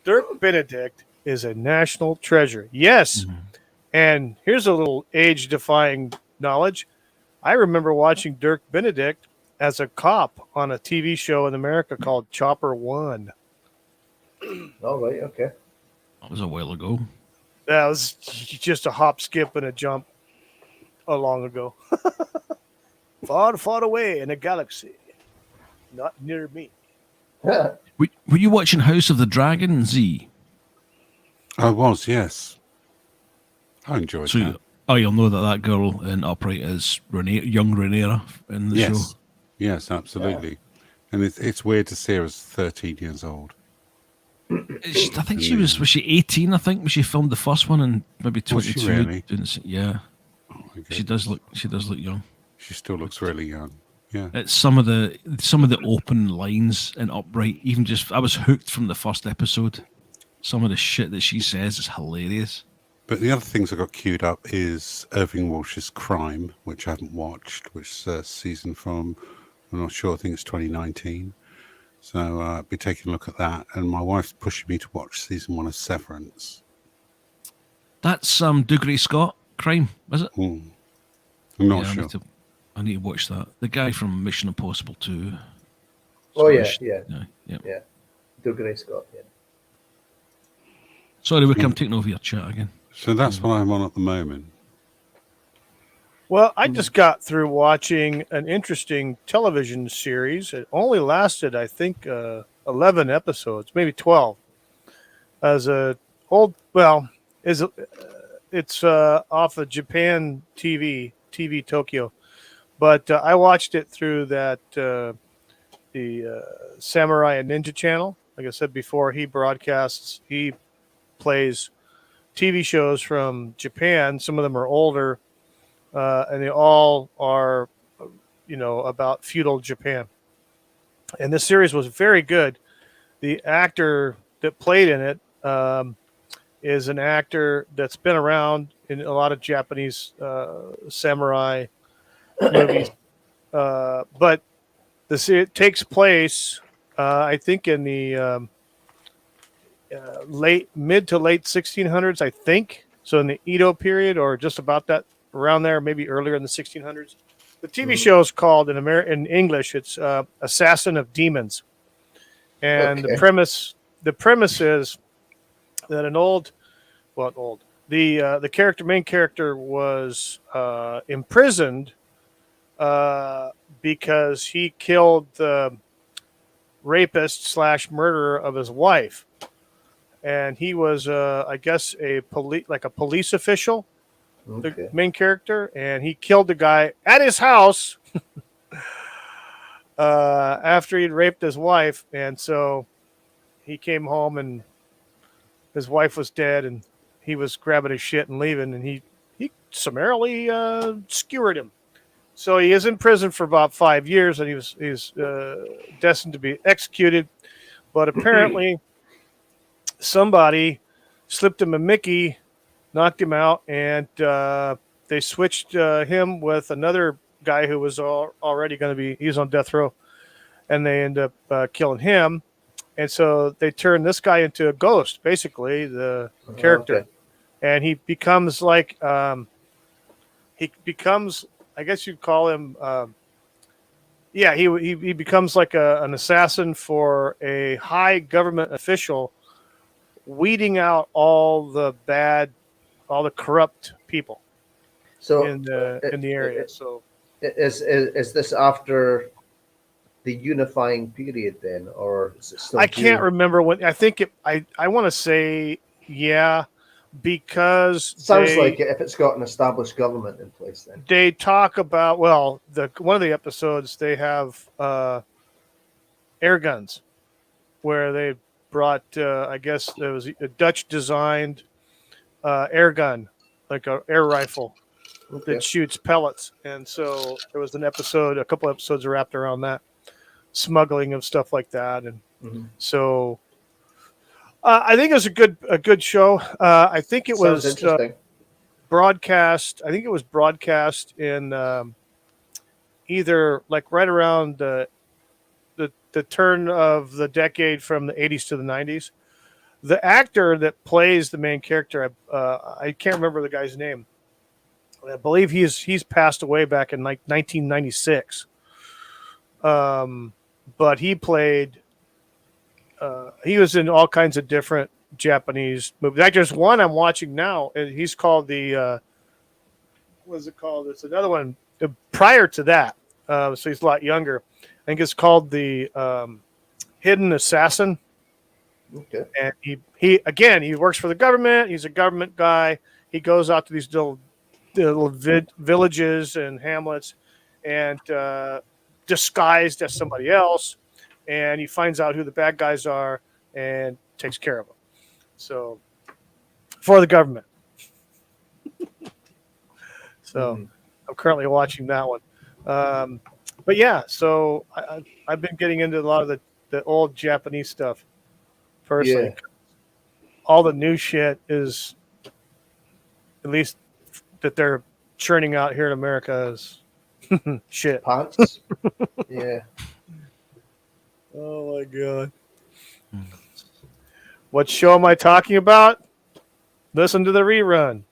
Dirk Benedict is a national treasure. Yes. And here's a little age-defying knowledge. I remember watching Dirk Benedict as a cop on a TV show in America called Chopper One. Oh, right, okay. That was a while ago. That was just a hop, skip, and a jump long ago. Far, far away in a galaxy. Not near me. Were you watching House of the Dragon, Z? I was, yes. I enjoyed that. Oh, you'll know that girl in Upright is young Rhaenyra in the show. Yes, absolutely. Yeah. And it's weird to see her as 13 years old. I think she was she 18, I think, when she filmed the first one, and maybe 22. Was she really? Yeah. Oh, she does look young. She still looks really young. Yeah. It's some of the open lines in Upright, even just I was hooked from the first episode. Some of the shit that she says is hilarious. But the other things I got queued up is Irving Welsh's Crime, which I haven't watched, which is a season from, I'm not sure, I think it's 2019. So I'll be taking a look at that. And my wife's pushing me to watch season 1 of Severance. That's Dougray Scott Crime, is it? I'm not sure. I need to watch that. The guy from Mission Impossible 2. Oh, yeah. Dougray Scott, yeah. Sorry, Wick, I'm taking over your chat again. So that's what I'm on at the moment. Well, I just got through watching an interesting television series. It only lasted, I think, 11 episodes, maybe 12. It's off of Japan TV Tokyo, but I watched it through that the Samurai and Ninja channel. Like I said before, he plays TV shows from Japan. Some of them are older. And they all are, about feudal Japan. And this series was very good. The actor that played in it is an actor that's been around in a lot of Japanese samurai movies. But it takes place, I think, in the mid to late 1600s, I think. So in the Edo period, or just about that. Around there, maybe earlier in the 1600s. The TV show is called in English. It's Assassin of Demons, and Okay. the premise is that the main character was imprisoned because he killed the rapist / murderer of his wife, and he was I guess a police official, Okay. the main character, and he killed the guy at his house after he'd raped his wife, and so he came home and his wife was dead, and he was grabbing his shit and leaving, and he summarily skewered him. So he is in prison for about 5 years, and he's destined to be executed. But apparently, somebody slipped him a Mickey, knocked him out, and they switched him with another guy who was already going to be. He's on death row, and they end up killing him. And so they turn this guy into a ghost, basically the character, Okay. and he becomes like I guess you'd call him. He becomes like an assassin for a high government official, weeding out all the corrupt people So in the area. So is this after the unifying period then, or is it still? I can't remember when. I think I want to say because Sounds like it if it's got an established government in place then. they talk about one of the episodes they have air guns where they brought I guess there was a Dutch designed air gun, like an air rifle Okay. that shoots pellets, and so there was a couple episodes wrapped around that, smuggling of stuff like that, and Mhm. so I think it was a good show. I think it Sounds was interesting. broadcast. I think it was broadcast in either like right around the turn of the decade from the 80s to the 90s. The actor that plays the main character, I can't remember the guy's name. I believe he's passed away back in like 1996. But he played. He was in all kinds of different Japanese movies. Like there's one I'm watching now, and he's called the. What is it called? It's another one prior to that. So he's a lot younger. I think it's called the Hidden Assassin. Okay. And he works for the government. He's a government guy. He goes out to these little villages and hamlets, and disguised as somebody else, and he finds out who the bad guys are and takes care of them. So, for the government. So, I'm currently watching that one. But yeah, so I've been getting into a lot of the old Japanese stuff personally. Yeah. All the new shit is, at least that they're churning out here in America, is shit. Pants. Yeah. Oh my god. What show am I talking about? Listen to the rerun.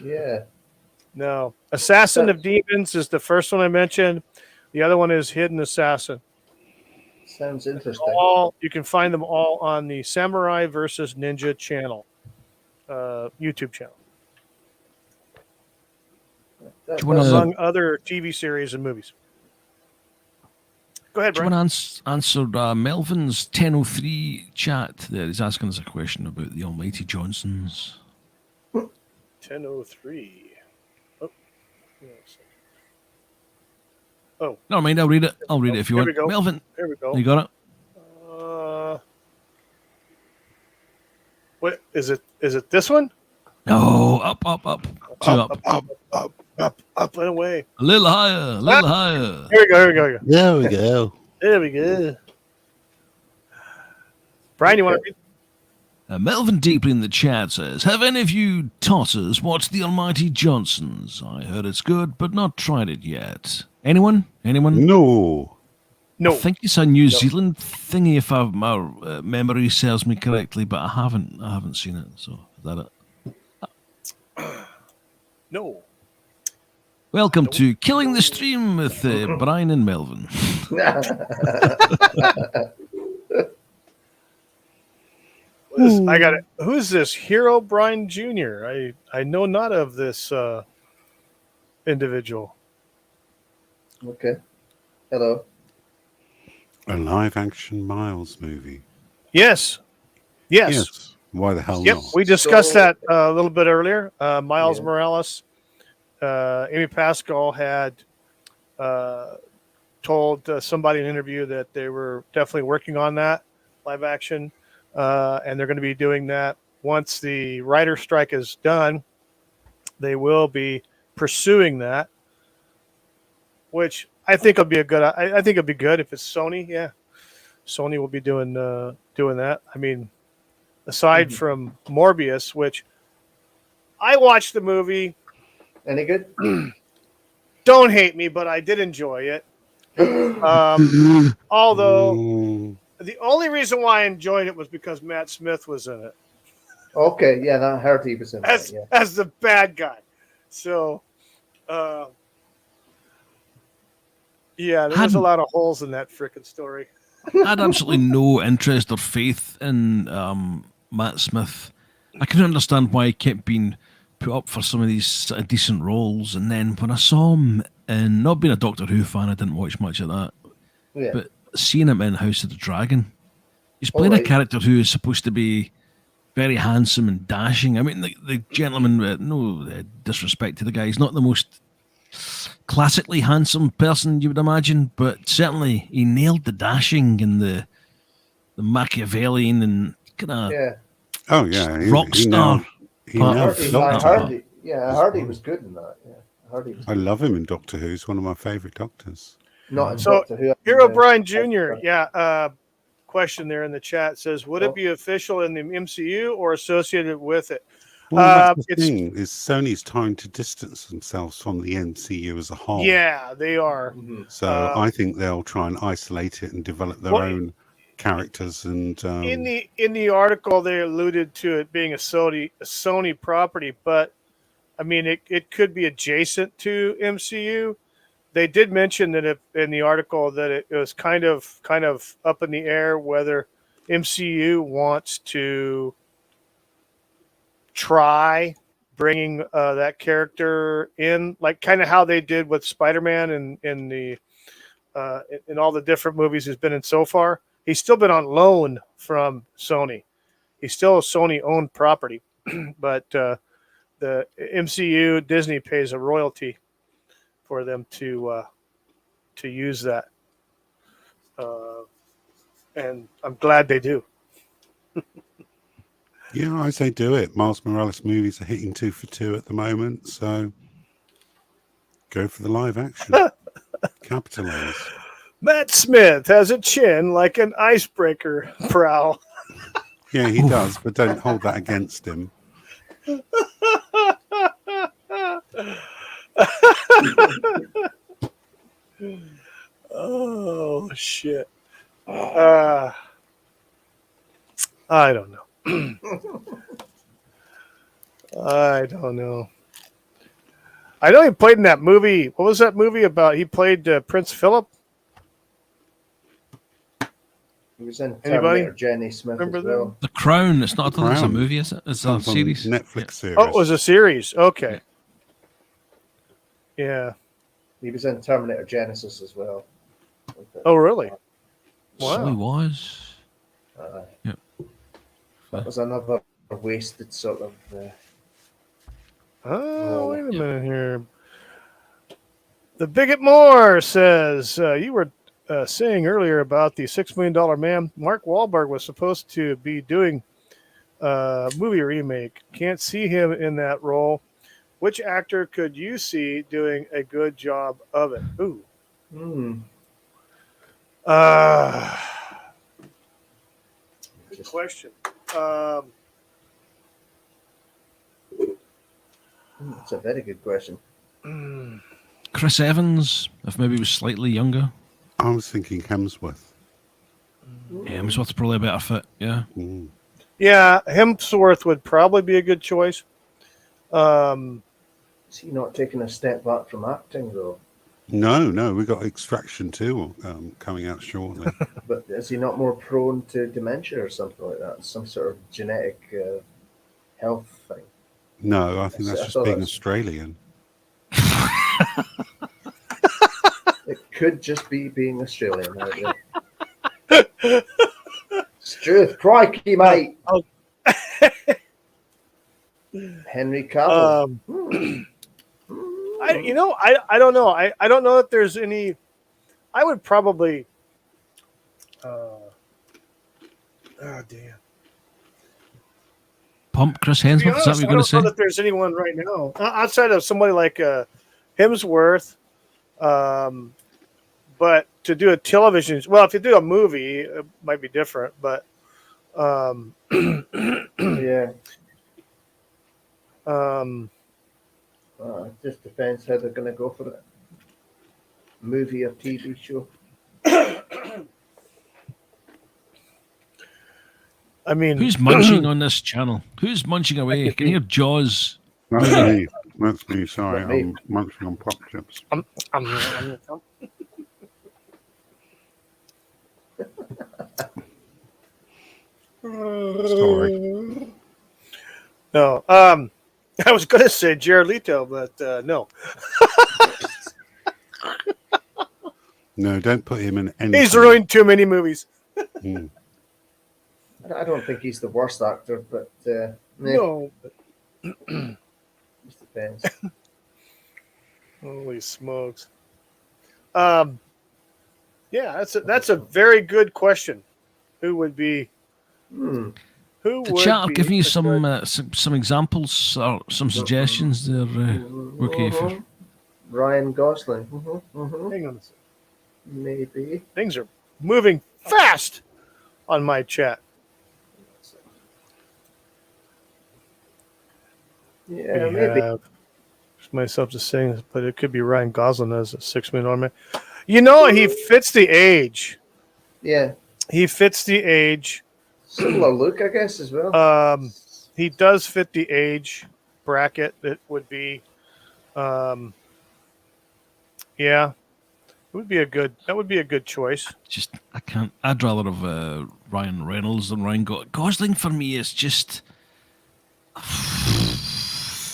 Yeah. No. Assassin of Demons is the first one I mentioned. The other one is Hidden Assassin. Sounds interesting. You can find them all on the Samurai versus Ninja channel, YouTube channel, That- Do you wanna- that's- among other TV series and movies. Go ahead, Do you Brian. want to answer Melvin's 1003 chat there? He's asking us a question about the Almighty Johnsons. 10:03. Never mind, I'll read it. I'll read it if you Here want. we go. Melvin, There we go. you got it? What is it? Is it this one? No, up. Two up. Up and away. A little higher, a little higher. Here we go. There we go. There we go. Brian, you want to read? Melvin deeply in the chat says, have any of you totters watched The Almighty Johnsons? I heard it's good, but not tried it yet. Anyone? No. No. I think it's a New Zealand thingy, if my memory serves me correctly, but I haven't seen it. So is that it? No. Welcome to Killing the Stream with Brian and Melvin. I got it. Who's this Hero Brian Jr.? I know not of this individual. Okay. Hello. A live action Miles movie. Yes. Why the hell Yep. not? We discussed that a little bit earlier. Miles Morales, Amy Pascal had told somebody in an interview that they were definitely working on that live action, and they're going to be doing that once the writer strike is done. They will be pursuing that, which I think will be a good. I think it'll be good if it's Sony. Yeah, Sony will be doing that. I mean, aside from Morbius, which I watched the movie. Any good? Don't hate me, but I did enjoy it. Although the only reason why I enjoyed it was because Matt Smith was in it. Okay, yeah, I heard he was in that. Yeah. As the bad guy. So, yeah, there was a lot of holes in that frickin' story. I had absolutely no interest or faith in Matt Smith. I couldn't understand why he kept being put up for some of these decent roles, and then when I saw him, and not being a Doctor Who fan, I didn't watch much of that. Yeah. But seeing him in House of the Dragon, he's playing a character who is supposed to be very handsome and dashing. I mean, the gentleman, no disrespect to the guy, he's not the most classically handsome person you would imagine, but certainly he nailed the dashing and the Machiavellian and kind of rock star. I heard he was good in that. Yeah, I love him in Doctor Who. He's one of my favorite Doctors. Not in Doctor Who. Hero Brian Jr. Question there in the chat says, would it be official in the MCU or associated with it? Well, that's the thing is Sony's trying to distance themselves from the MCU as a whole. Yeah, they are. So I think they'll try and isolate it and develop their own characters. And in the article, they alluded to it being a Sony property, but I mean, it could be adjacent to MCU. They did mention that in the article that it was kind of up in the air whether MCU wants to try bringing that character in, like kind of how they did with Spider-Man in all the different movies he's been in so far. He's still been on loan from Sony. He's still a Sony-owned property, but the MCU, Disney pays a royalty for them to use that, and I'm glad they do. Yeah, I say do it. Miles Morales movies are hitting 2 for 2 at the moment, so go for the live action. Capitalize. Matt Smith has a chin like an icebreaker prowl. Yeah, he does, but don't hold that against him. Oh shit! I don't know. I don't know. I know he played in that movie. What was that movie about? He played Prince Philip. He was in Terminator, Jenny Smith as well. The Crown. It's not it's a movie, is it? It's a series. Netflix series. Oh, it was a series. Okay. Yeah. He was in Terminator Genesis as well. Oh, really? Wow. So he was. Yeah. That was another wasted sort of. Oh, wait a minute here. The Bigot Moore says you were saying earlier about the $6 million man. Mark Wahlberg was supposed to be doing a movie remake. Can't see him in that role. Which actor could you see doing a good job of it? Ooh. Good question. That's a very good question. Chris Evans, if maybe he was slightly younger. I was thinking Hemsworth. Hemsworth's probably a better fit, yeah. Yeah, Hemsworth would probably be a good choice. Is he not taking a step back from acting, though? No, we got Extraction 2 coming out shortly. But is he not more prone to dementia or something like that? Some sort of genetic health thing? No, I think that's just being Australian. It could just be being Australian. Struth, crikey, mate. Henry Cavill. I don't know. I don't know if there's any. I would probably. Oh damn. Pump Chris Hemsworth. Is that what you're going to say? I don't know that there's anyone right now outside of somebody like Hemsworth. But to do a television, well, if you do a movie, it might be different. But yeah. It just depends how they're going to go for it. Movie or TV show. I mean, who's munching on this channel? Who's munching away? I can hear Jaws. That's me. That's me. Sorry, I'm munching on pop chips. Sorry. No. I was going to say Jared Leto, but no. No, don't put him in any. He's ruined too many movies. I don't think he's the worst actor, but no. Just depends. Holy smokes! Yeah, that's a very good question. Who would be? Who the would chat, I've be given you some examples or some suggestions there. Rookie. Ryan Gosling. Hang on a second. Maybe. Things are moving fast on my chat. Yeah, maybe. Myself just saying this, but it could be Ryan Gosling as a $6 million man. You know, he fits the age. Yeah. He fits the age. Similar look, I guess, as well. He does fit the age bracket that would be yeah. That would be a good choice. Just I can't. I'd rather have Ryan Reynolds than Ryan Gosling. For me, is just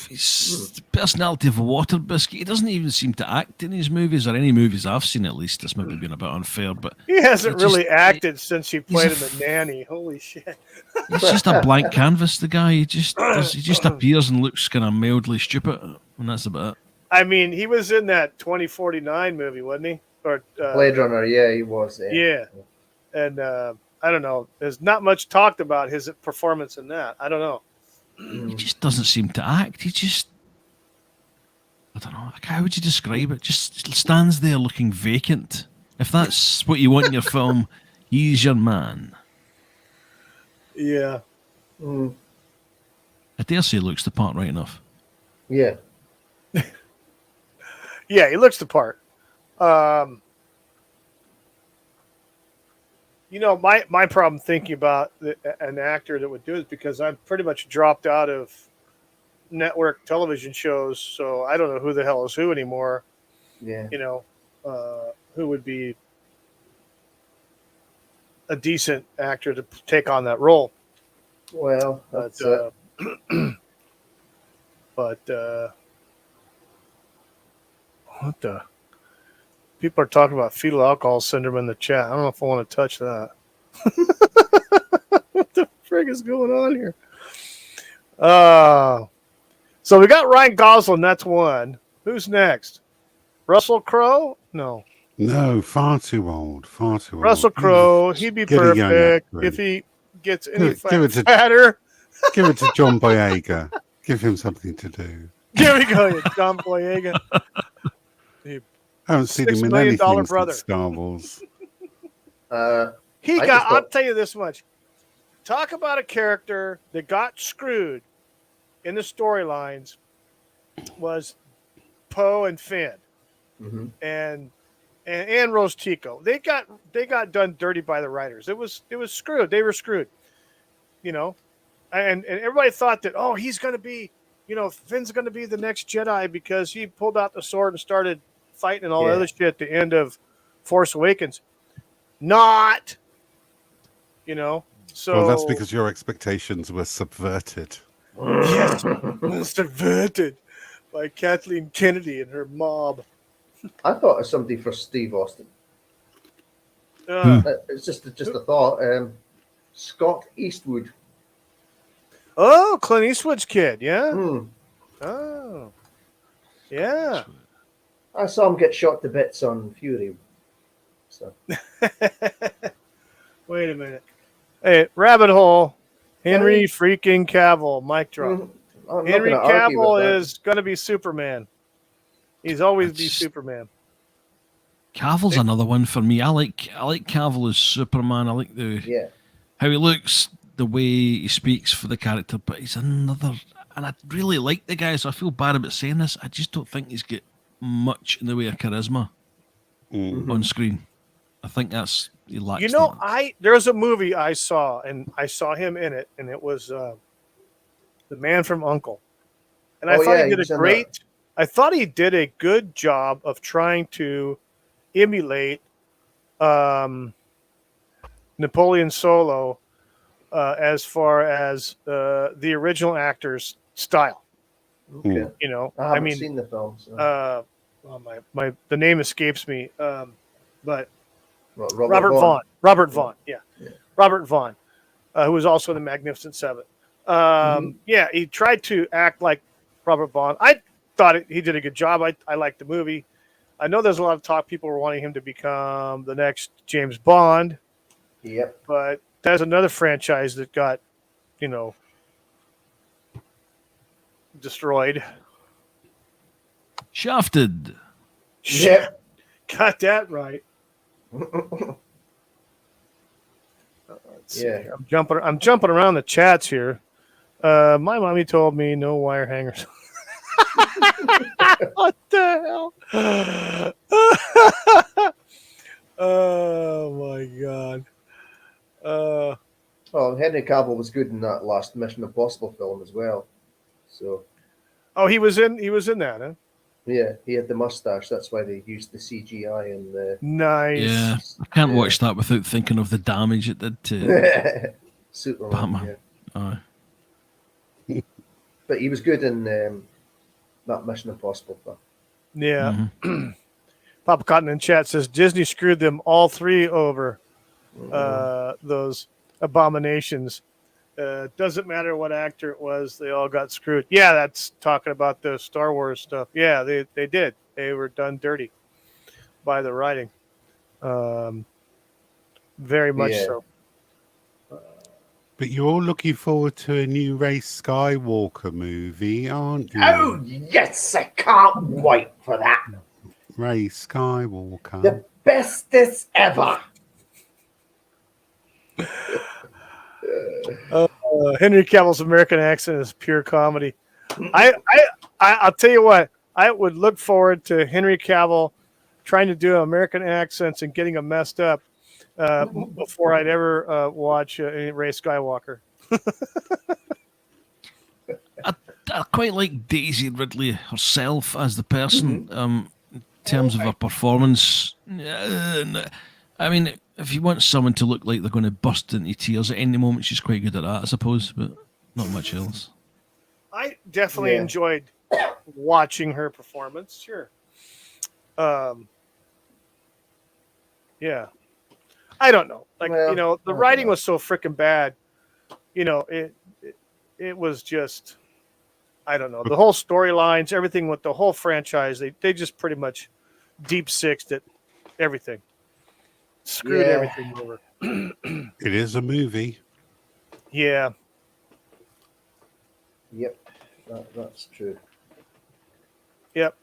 he's the personality of a water biscuit. He doesn't even seem to act in his movies, or any movies I've seen at least. This might be being a bit unfair, but he hasn't really acted since he played in The Nanny. Holy shit! He's just a blank canvas. The guy, he just appears and looks kind of mildly stupid, and that's about it. I mean, he was in that 2049 movie, wasn't he? Or Blade Runner, yeah, he was. Yeah. And I don't know. There's not much talked about his performance in that. I don't know. He just doesn't seem to act. He just, I don't know. How would you describe it? Just stands there looking vacant. If that's what you want in your film, he's your man. Yeah. I dare say he looks the part right enough. Yeah. Yeah, he looks the part. You know, my problem thinking about an actor that would do it because I've pretty much dropped out of network television shows, so I don't know who the hell is who anymore. Yeah. You know, who would be a decent actor to take on that role. Well, that's it. But what the? People are talking about fetal alcohol syndrome in the chat. I don't know if I want to touch that. What the frig is going on here? So we got Ryan Gosling. That's one. Who's next? Russell Crowe? No. No, far too old. Far too old. Russell Crowe. He'd be perfect if he gets any fatter. Give it to John Boyega. Give him something to do. Here we go, John Boyega. I haven't seen him in anything since Star Wars. I'll tell you this much. Talk about a character that got screwed in the storylines was Poe and Finn. And Rose Tico. They got done dirty by the writers. It was screwed. They were screwed. You know? And everybody thought that, oh, he's going to be Finn's going to be the next Jedi because he pulled out the sword and started fighting and all the Yeah. other shit at the end of Force Awakens. Not, so. Well, that's because your expectations were subverted. Yes, subverted by Kathleen Kennedy and her mob. I thought of somebody for Steve Austin. Uh, It's just a thought. Scott Eastwood. Oh, Clint Eastwood's kid, yeah. Hmm. Oh, yeah. I saw him get shot to bits on Fury. So Wait a minute. Hey, rabbit hole. Henry freaking Cavill, mic drop. I'm not Henry gonna argue with Cavill that. is going to be Superman. He's always be Superman. Cavill's another one for me. I like Cavill as Superman. I like how he looks, the way he speaks for the character, but he's another. And I really like the guy, so I feel bad about saying this. I just don't think he's got much in the way of charisma on screen. I think he lacks. There's a movie I saw, and I saw him in it, and it was The Man from U.N.C.L.E. And I thought he did a great. I thought he did a good job of trying to emulate Napoleon Solo as far as the original actor's style. Okay. I haven't mean, seen the film. So. The name escapes me, but Robert Vaughn. Robert Vaughn, yeah. Robert Vaughn, who was also in the Magnificent Seven. Yeah, he tried to act like Robert Vaughn. I thought he did a good job. I liked the movie. I know there's a lot of talk. People were wanting him to become the next James Bond. Yep. But there's another franchise that got, destroyed. Shafted. Yep. Got that right. Yeah. I'm jumping around the chats here. My mommy told me no wire hangers. What the hell? Oh my god. Well, Henry Cavill was good in that last Mission Impossible film as well. So. Oh, he was in that, huh? Yeah, he had the mustache. That's why they used the CGI and the. Nice. Yeah, I can't watch that without thinking of the damage it did to Superman. Batman. Yeah. But he was good in that Mission Impossible film. Yeah. Papa Cotton in chat says Disney screwed them all three over. Those abominations. Doesn't matter what actor it was, they all got screwed. Yeah, that's talking about the Star Wars stuff. Yeah, they did. They were done dirty by the writing. Very much so. But you're all looking forward to a new Rey Skywalker movie, aren't you? Oh, yes, I can't wait for that. Rey Skywalker. The bestest ever. Henry Cavill's American accent is pure comedy. I'll tell you what, I would look forward to Henry Cavill trying to do American accents and getting them messed up before I'd ever watch Rey Skywalker. I quite like Daisy Ridley herself as the person in terms of her performance. I mean, if you want someone to look like they're going to burst into tears at any moment, she's quite good at that, I suppose, but not much else. I definitely enjoyed watching her performance. Sure. Yeah. I don't know. The writing was so freaking bad. It was just, I don't know. The whole storylines, everything with the whole franchise, they just pretty much deep sixed it, everything. Screwed everything over. It is a movie. Yeah. Yep, that's true. Yep.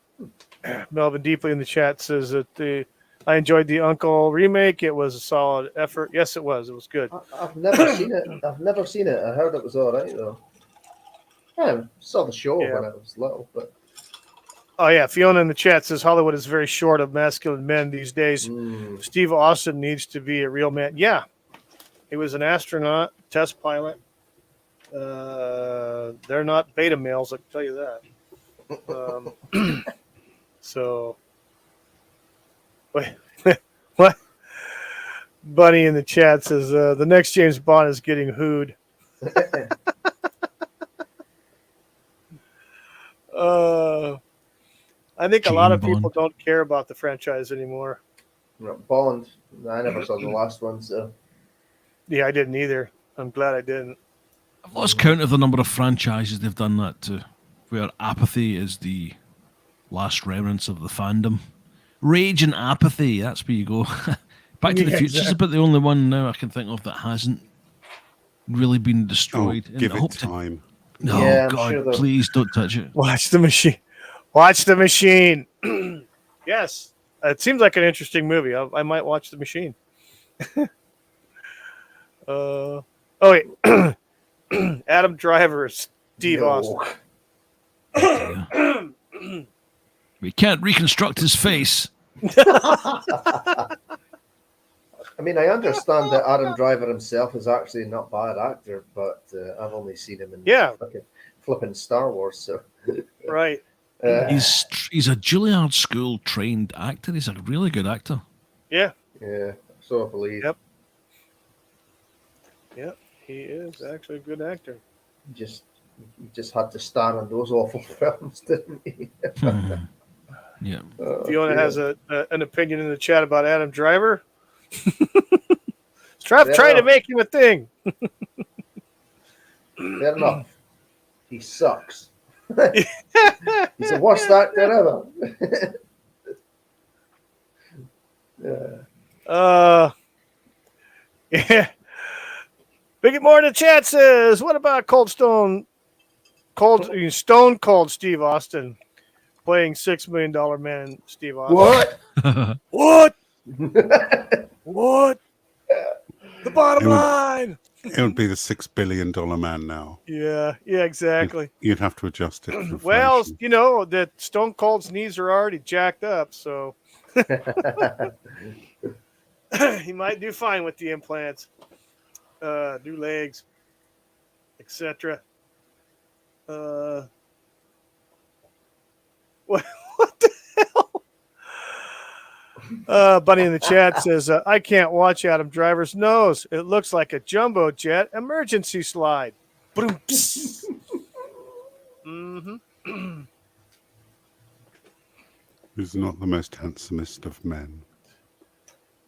Melvin Deeply in the chat says that I enjoyed the Uncle remake. It was a solid effort. Yes, it was. It was good. I've never seen it. I heard it was all right though. I saw the show when I was little, but. Oh, yeah. Fiona in the chat says Hollywood is very short of masculine men these days. Steve Austin needs to be a real man. Yeah. He was an astronaut, test pilot. They're not beta males, I can tell you that. So, wait, what? Bunny in the chat says the next James Bond is getting hooed. I think a lot of people don't care about the franchise anymore. Bond. I never saw the last one, so. Yeah, I didn't either. I'm glad I didn't. I've lost count of the number of franchises they've done that to, where apathy is the last remnants of the fandom. Rage and apathy, that's where you go. Back to the Future is about the only one now I can think of that hasn't really been destroyed. Oh, give it time. No, Yeah, God, sure please don't touch it. Watch the machine. Watch the machine. Yes, it seems like an interesting movie. I might watch the machine. Oh wait, Adam Driver, Steve Austin. We can't reconstruct his face. I mean, I understand that Adam Driver himself is actually not a bad actor, but I've only seen him in flipping Star Wars. So right, he's a Juilliard School trained actor. He's a really good actor. Yeah, so I believe. Yep, he is actually a good actor. He just had to star in those awful films, didn't he? Yeah. Fiona has an opinion in the chat about Adam Driver. Trying to make him a thing. Fair enough. He sucks. He's the worst actor ever. Yeah. Biggie Moore in the chat says, "What about Stone Cold Steve Austin playing $6 Million Man Steve Austin?" What? What? The bottom line. It would be the $6 billion man now. Yeah, exactly. You'd have to adjust it. For well, inflation. you know that Stone Cold's knees are already jacked up, so he might do fine with the implants, new legs, etc. What the hell? Bunny in the chat says, I can't watch Adam Driver's nose. It looks like a jumbo jet emergency slide. Mm-hmm. Who's not the most handsomest of men.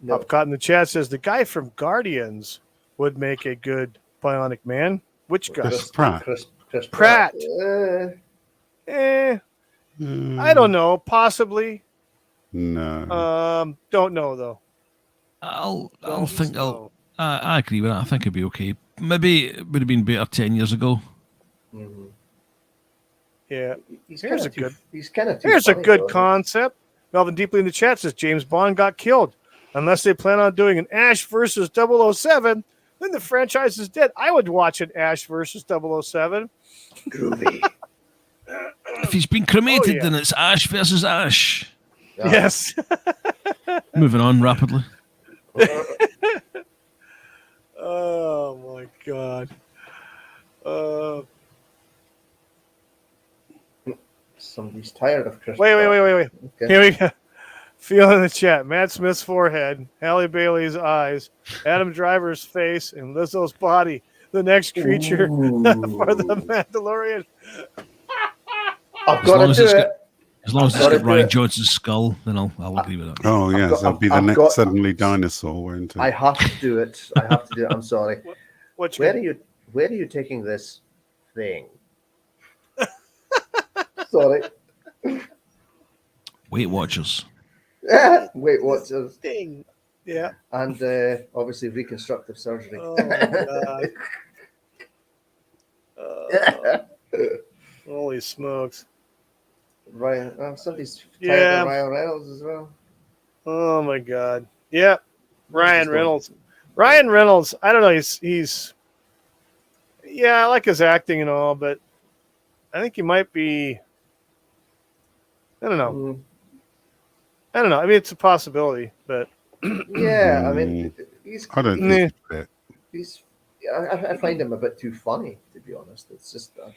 No. Upcott in the chat says, the guy from Guardians would make a good Bionic Man. Which guy? Chris Pratt. Chris Pratt. Mm, I don't know. Possibly. No. Don't know though. I agree with that. I think it'd be okay. Maybe it would have been better 10 years ago. Mm-hmm. Yeah. Here's a good concept. Melvin Deeply in the chat says James Bond got killed. Unless they plan on doing an Ash versus 007, then the franchise is dead. I would watch an Ash versus 007. Groovy. If he's been cremated, then it's Ash versus Ash. Yeah. Yes. Moving on rapidly. Oh my God. Somebody's tired of Chris. Wait. Okay. Here we go. Feel in the chat. Matt Smith's forehead, Halle Bailey's eyes, Adam Driver's face, and Lizzo's body. The next creature for the Mandalorian. I've got to do it. As long as it's got Ryan Johnson's skull, then I'll agree with that. Oh, yes. That'll be the next Suddenly Dinosaur, won't it? I have to do it. I'm sorry. Where are you taking this thing? Sorry. Weight Watchers. Weight Watchers. Thing. Yeah. And obviously reconstructive surgery. Oh, my God. Holy smokes. Ryan, somebody's tired of Ryan Reynolds as well. Oh my God. Yeah. Ryan Reynolds. Ryan Reynolds, I don't know, he's I like his acting and all, but I think he might be I don't know. I mean, it's a possibility, but yeah, I mean, I don't think it's fit. He's I find him a bit too funny, to be honest. It's just, I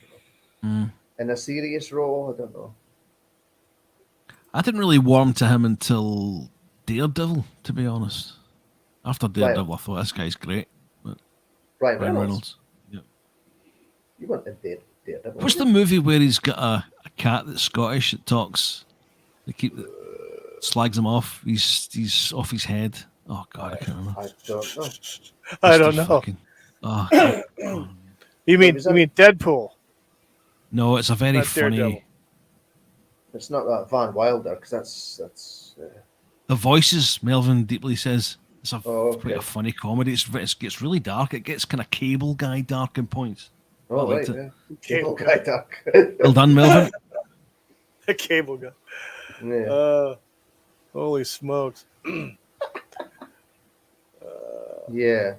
don't know. In a serious role, I don't know. I didn't really warm to him until Daredevil, to be honest. After Daredevil, I thought this guy's great. But Ryan Ryan Reynolds. Reynolds. Yeah. You weren't in Daredevil. What's the movie where he's got a cat that's Scottish that talks? They keep slags him off. He's off his head. Oh God, I can't remember. I don't know. I don't know. You mean Deadpool? No, it's a very Not funny. Daredevil. It's not that Van Wilder, because that's. The voices, Melvin deeply says, it's quite a funny comedy. It gets really dark. It gets kind of Cable Guy dark in points. Oh, right. Yeah. Cable Guy dark. Well done, Melvin. The Cable Guy. Yeah. Holy smokes. Yeah.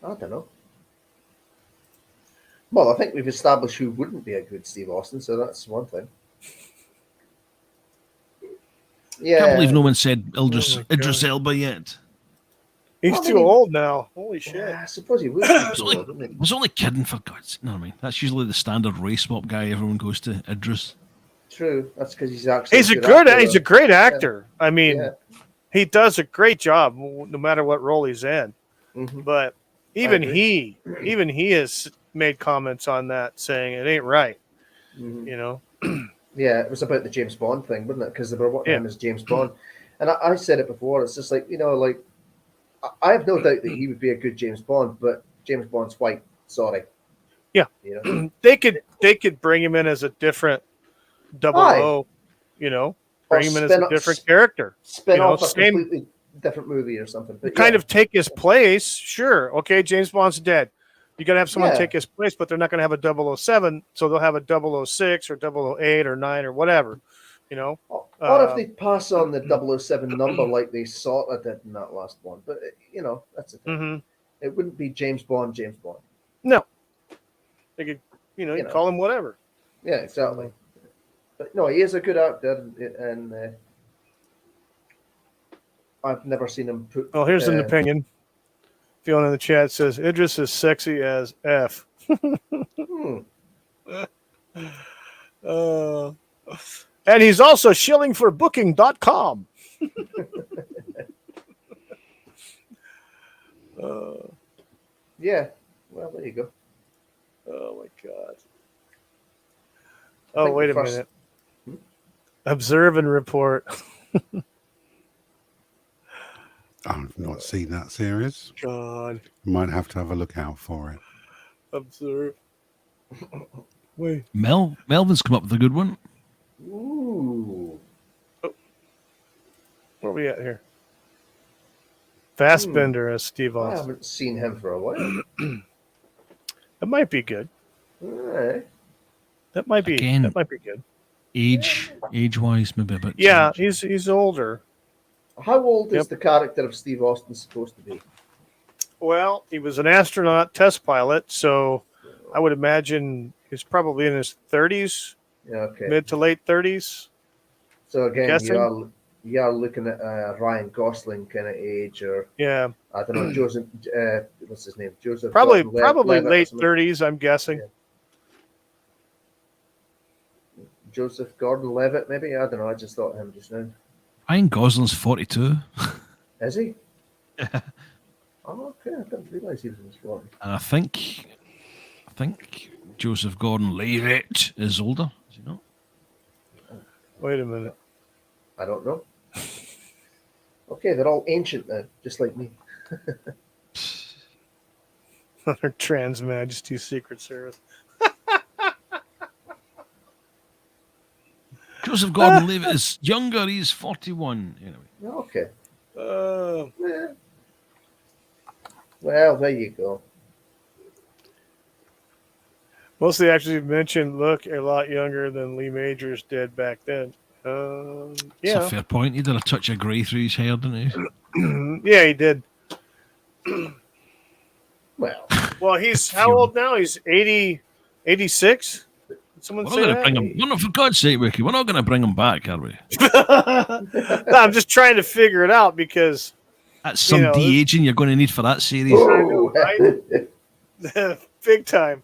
I don't know. Well, I think we've established who wouldn't be a good Steve Austin, so that's one thing. Yeah. Can't believe no one said Idris Elba yet. He's too old now. Holy shit. Yeah, I suppose he would be too old, wouldn't he? I was only kidding, for God's sake. No, I mean, that's usually the standard race swap guy everyone goes to, Idris. True. That's because he's actually He's a great actor. I mean, he does a great job no matter what role he's in. Mm-hmm. But even he has made comments on that saying it ain't right. Mm-hmm. You know? Yeah, it was about the James Bond thing, wasn't it? Because they were wanting him as James Bond. And I said it before, it's just like, I have no doubt that he would be a good James Bond, but James Bond's white. Sorry. Yeah. They could bring him in as a different 00, bring him in as a different character. Spin off a completely different movie or something. But kind of take his place, sure. Okay, James Bond's dead. You got to have someone take his place, but they're not going to have a 007, so they'll have a 006 or 008 or 9 or whatever, Or if they pass on the 007 number like they sort of did in that last one. But, that's the thing. Mm-hmm. It wouldn't be James Bond. No. They could, you call him whatever. Yeah, exactly. But no, he is a good actor, and I've never seen him put... Oh, here's an opinion. Feeling in the chat says, Idris is sexy as F. And he's also shilling for booking.com. Yeah, well, there you go. Oh, my God. Oh, wait a minute. Observe and report. I've not seen that series. God. Might have to have a look out for it. Observe. Wait. Melvin's come up with a good one. Ooh. Oh. Where are we at here? Fassbender as Steve I Austin. haven't seen him for a while. That might be good. All right. That might be good. Age-wise, maybe a bit. Yeah, he's older. How old is the character of Steve Austin supposed to be? Well, he was an astronaut test pilot, so I would imagine he's probably in his 30s, mid to late 30s. So again, you are looking at Ryan Gosling kind of age, or I don't know, Joseph. What's his name? Joseph. Probably late 30s. I'm guessing. Yeah. Joseph Gordon-Levitt, maybe. I don't know. I just thought of him just now. Ryan Gosling's 42. Is he? Yeah. Oh, okay. I didn't realise he was in his 40s. And I think Joseph Gordon-Levitt is older. Is he not? Wait a minute. I don't know. Okay, they're all ancient now, just like me. Under Trans Majesty Secret Service. Joseph Gordon-Levitt is younger. He's 41. Anyway. Okay. Well, there you go. Most of the actors you mentioned look a lot younger than Lee Majors did back then. That's a fair point. He did a touch of grey through his hair, didn't he? Yeah, he did. Well, he's how old now? He's 86? We're not going to bring him. For God's sake, Wiki, we're not going to bring him back, are we? No, I'm just trying to figure it out because that's some de-aging you're going to need for that series. I know, right? Big time.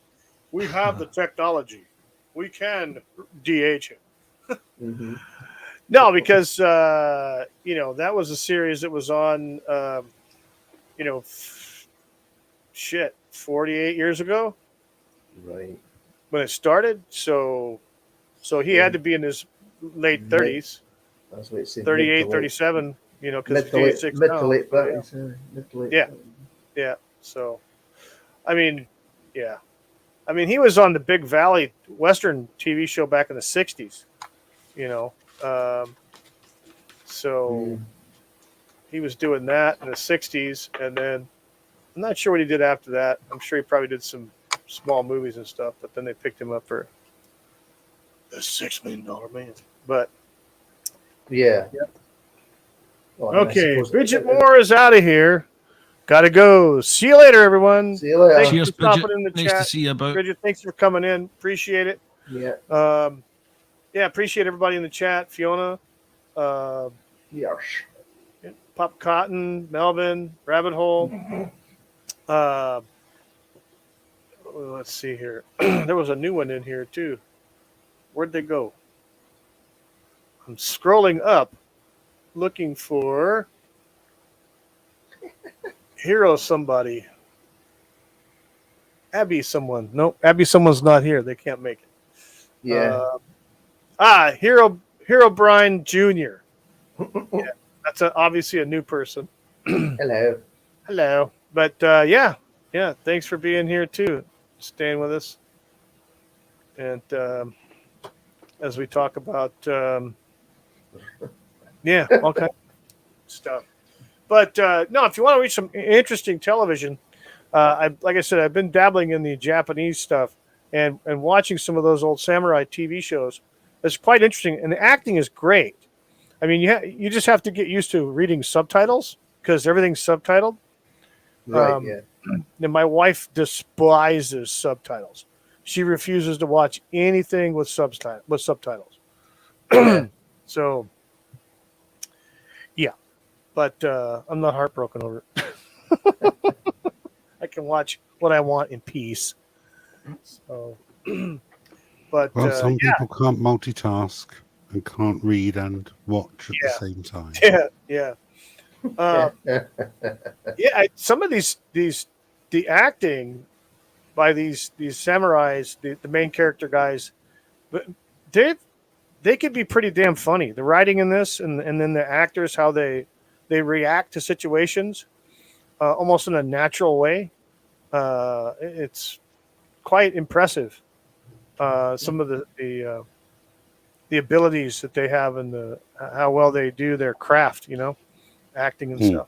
We have the technology. We can DH him. Mm-hmm. No, because that was a series that was on, 48 years ago Right. when it started. So he had to be in his late 30s, That's what it's saying. 38, 37. Because Mid he's to late, 86 mid now. to late So, 30s. Mid to late Yeah. 30s. yeah. So, I mean, yeah. I mean, he was on the Big Valley Western TV show back in the 60s, So he was doing that in the 60s. And then I'm not sure what he did after that. I'm sure he probably did some small movies and stuff, but then they picked him up for the $6 million man. But Yeah. Well, I mean, I okay, suppose Bridget Moore is out of here. Gotta go. See you later, everyone. See you later. Thanks Cheers, for stopping Bridget. in the Nice chat. to see you about. Bridget, thanks for coming in. Appreciate it. Yeah. Appreciate everybody in the chat. Fiona, Yes. Pop Cotton, Melvin, Rabbit Hole. Let's see here. There was a new one in here too. Where'd they go? I'm scrolling up, looking for Hero somebody. Abby someone. Nope, Abby someone's not here. They can't make it. Yeah. Hero Brian Jr. Yeah, that's obviously a new person. Hello. Hello. But yeah. Thanks for being here too, staying with us, and as we talk about all kinds of stuff. But no, if you want to reach some interesting television, like I said, I've been dabbling in the Japanese stuff and watching some of those old samurai TV shows. It's quite interesting, and the acting is great. I mean, you just have to get used to reading subtitles because everything's subtitled. Right. Yeah. And my wife despises subtitles. She refuses to watch anything with subtitles. So, yeah, but I'm not heartbroken over it. I can watch what I want in peace. So, but Well, some people can't multitask and can't read and watch at the same time. Yeah. Some of the acting by these samurais, the main character guys, but they could be pretty damn funny. The writing in this, and then the actors, how they react to situations, almost in a natural way. It's quite impressive. Some of the abilities that they have and how well they do their craft, acting and stuff.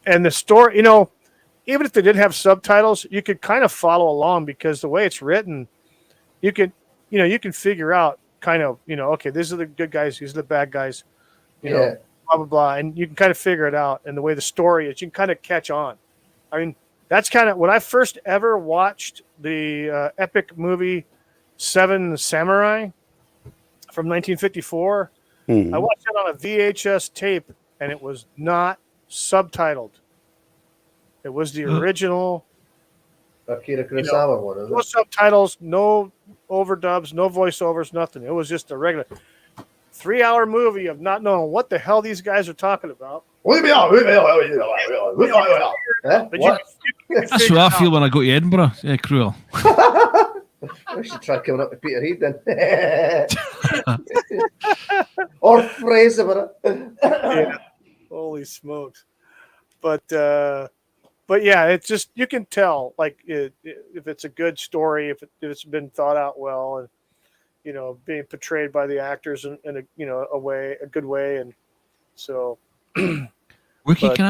And the story, even if they didn't have subtitles, you could kind of follow along because the way it's written, you can figure out kind of, okay, these are the good guys, these are the bad guys, blah, blah, blah. And you can kind of figure it out. And the way the story is, you can kind of catch on. I mean, that's kind of when I first ever watched the epic movie Seven Samurai from 1954. I watched it on a VHS tape, and it was not subtitled. It was the original. Akira Kurosawa one, isn't No it? subtitles, no overdubs, no voiceovers, nothing. It was just a regular 3-hour movie of not knowing what the hell these guys are talking about. Huh? But What? That's what I feel when I go to Edinburgh. Yeah, Cruel. I should try coming up with Peter Heath then. Or Fraser. Yeah. Holy smokes. But yeah, it's just, you can tell like if it's a good story, if it's been thought out well, and being portrayed by the actors in a good way, and so. Ricky, can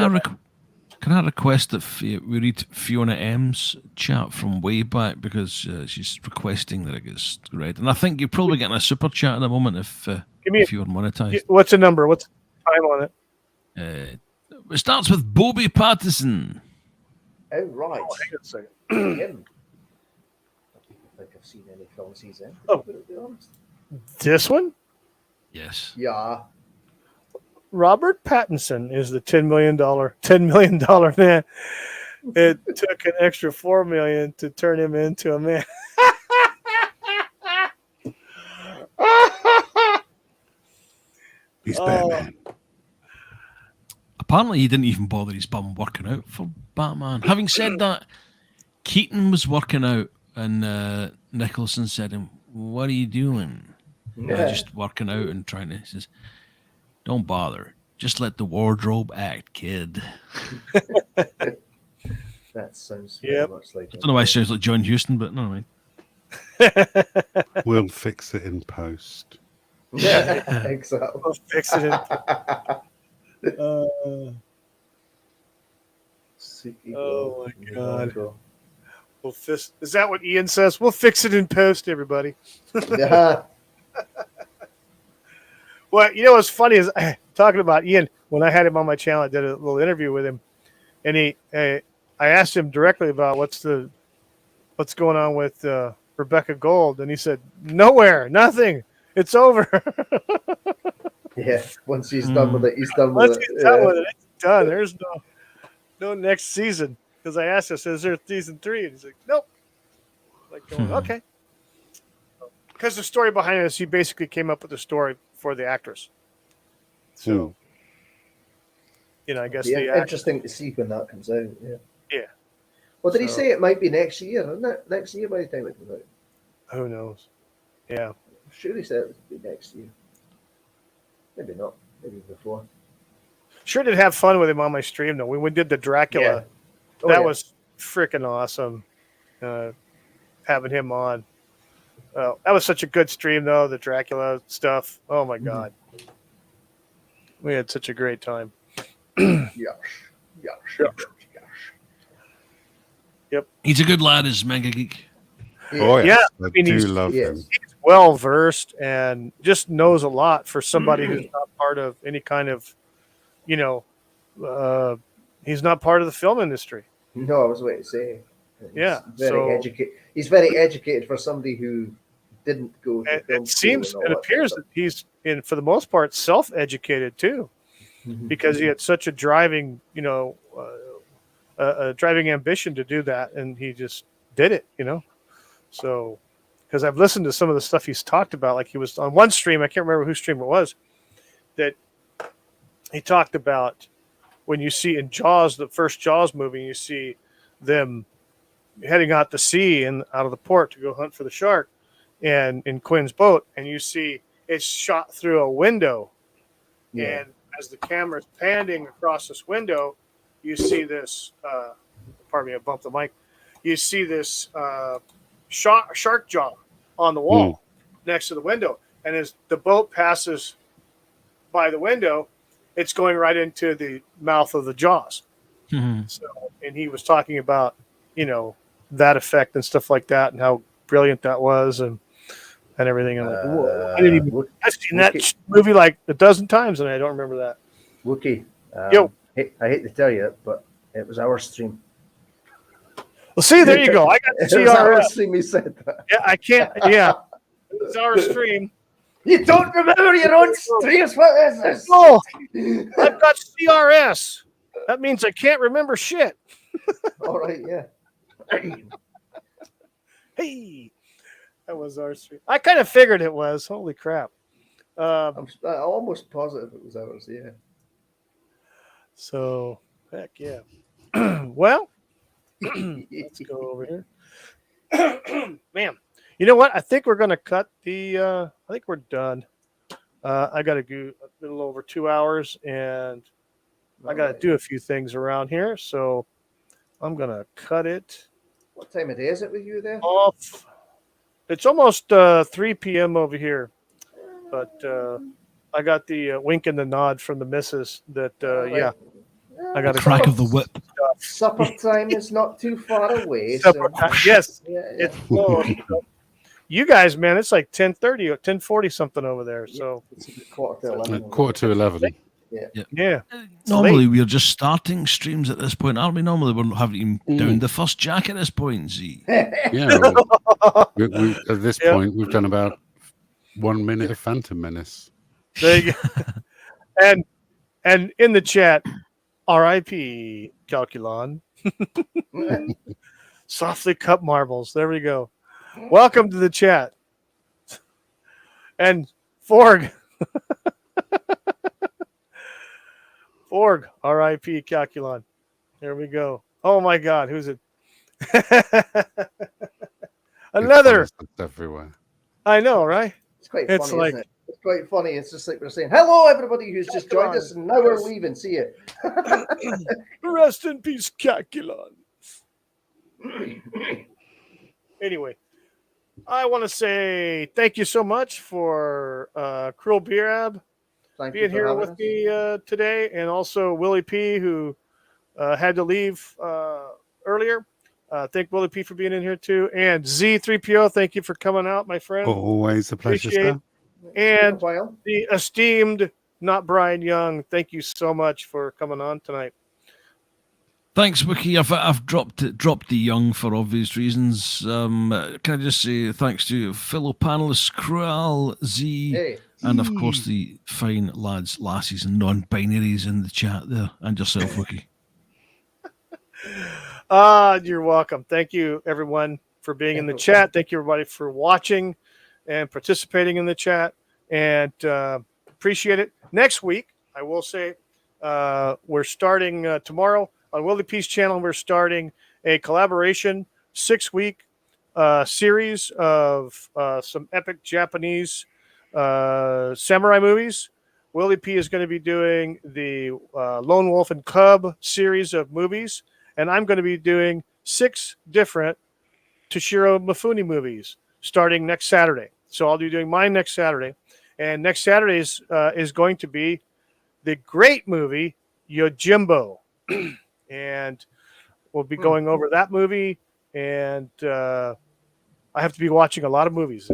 I request that we read Fiona M's chat from way back because she's requesting that it gets read, and I think you're probably getting a super chat at the moment if you're monetized. What's the number? What's the time on it? It starts with Bobby Patterson. Oh, right. Oh, hang on a second. Him. I don't think I've seen any films he's in. Oh. To be honest. This one? Yes. Yeah. Robert Pattinson is the $10 million man. It took an extra $4 million to turn him into a man. He's Batman. Apparently, he didn't even bother his bum working out for Batman. Having said that, Keaton was working out, and Nicholson said to him, "What are you doing?" Just working out and trying to. He says, "Don't bother. Just let the wardrobe act, kid." That sounds very much like. I don't know why it sounds like John Huston, but no, mind. We'll fix it in post. Yeah, exactly. We'll fix it. Oh my God! Is that what Ian says? We'll fix it in post, everybody. Yeah. Well, you know what's funny is talking about Ian. When I had him on my channel, I did a little interview with him, and I asked him directly about what's going on with Rebecca Gold, and he said, "Nowhere, nothing. It's over." Yeah, once he's done with it, he's done with it. Once he's done with it, it's done. There's no next season. Because I asked him, "Is there season 3?" And he's like, "Nope." Like, going, okay. Because the story behind it is he basically came up with the story for the actress. So, I guess interesting to see when that comes out. Yeah. Yeah. Well, did he say it might be next year? Isn't it next year by the time it comes out? Who knows? Yeah. I'm sure he said it would be next year. Maybe not. Maybe before. Sure did have fun with him on my stream, though. When we did the Dracula, Yeah. that was freaking awesome, having him on. That was such a good stream, though, the Dracula stuff. Oh, my God. We had such a great time. Yes. Yep. He's a good lad, is Mega Geek. Oh, yes. Yeah. I do love him. He's well versed and just knows a lot for somebody who's not part of any kind of, he's not part of the film industry. No, I was waiting to say. He's very very educated for somebody who didn't go. It appears that he's for the most part self-educated too, because he had such a driving, a driving ambition to do that, and he just did it, So, because I've listened to some of the stuff he's talked about, like he was on one stream, I can't remember whose stream it was, that he talked about when you see in Jaws, the first Jaws movie, you see them heading out to sea and out of the port to go hunt for the shark, and in Quinn's boat, and you see it's shot through a window, and as the camera's panning across this window, you see this. Pardon me, I bumped the mic. You see this shark jaw on the wall next to the window, and as the boat passes by the window, it's going right into the mouth of the jaws. So, and he was talking about, that effect and stuff like that, and how brilliant that was, and everything. I'm like, whoa, I've seen that movie like a dozen times, and I don't remember that. Wookie, Yo, I hate to tell you, but it was our stream. Well, see, there you go. I got to It was our stream. He said that. Yeah, I can't. Yeah, it's our stream. You don't remember your own streams? What is this? Oh, I've got CRS. That means I can't remember shit. All right, yeah. Hey, that was our stream. I kind of figured it was. Holy crap. I'm almost positive it was ours, yeah. So, heck yeah. Well, let's go over here. Man, you know what? I think we're going to cut the, I think we're done. I got to go a little over 2 hours, and I got to do a few things around here. So I'm going to cut it. What time of day is it with you there? Off. It's almost 3 p.m. over here. But I got the wink and the nod from the missus that, yeah. I got a crack of the whip. Supper time is not too far away. Supper time. Yes. Yeah. It's you guys, man, it's like 10:30 or 10:40 something over there. So it's a quarter to 11. Quarter to 11. Yeah. Normally we're just starting streams at this point, aren't we? Normally we're not having even down the first jack at this point, Z. Yeah. We, at this point, we've done about 1 minute of Phantom Menace. There you go. And in the chat, R.I.P. Calculon. Softly Cup Marbles. There we go. Welcome to the chat. And Forg. Forg. R.I.P. Calculon. There we go. Oh my God. Who's it? Another. Everywhere. I know, right? It's quite It's funny, like- isn't it? It's quite funny. It's just like we're saying, hello, everybody who's just joined us, and now we're Yes. leaving. See you. Rest in peace, Calculon. Anyway, I want to say thank you so much for CrualBirab Thank you being for here having with us. me today, and also Willie P, who had to leave earlier. Thank Willie P for being in here too, and Zee Threepio. Thank you for coming out, my friend. Always a pleasure, Appreciate sir. It's been a And while. the esteemed, not Brian Young. Thank you so much for coming on tonight. Thanks, Wiki. I've dropped the young for obvious reasons. Can I just say thanks to fellow panelists Cruel, Z, Hey, and of course the fine lads, lassies, and non-binaries in the chat there, and yourself, Wiki. You're welcome. Thank you, everyone, for being in the chat. Thank you, everybody, for watching and participating in the chat, and appreciate it. Next week, I will say, we're starting tomorrow on Willie P's channel. We're starting a collaboration 6-week series of some epic Japanese samurai movies. Willie P is going to be doing the Lone Wolf and Cub series of movies, and I'm going to be doing 6 different Toshiro Mifune movies starting next Saturday. So I'll be doing mine next Saturday, and next Saturday is going to be the great movie Yojimbo, and we'll be going over that movie. And I have to be watching a lot of movies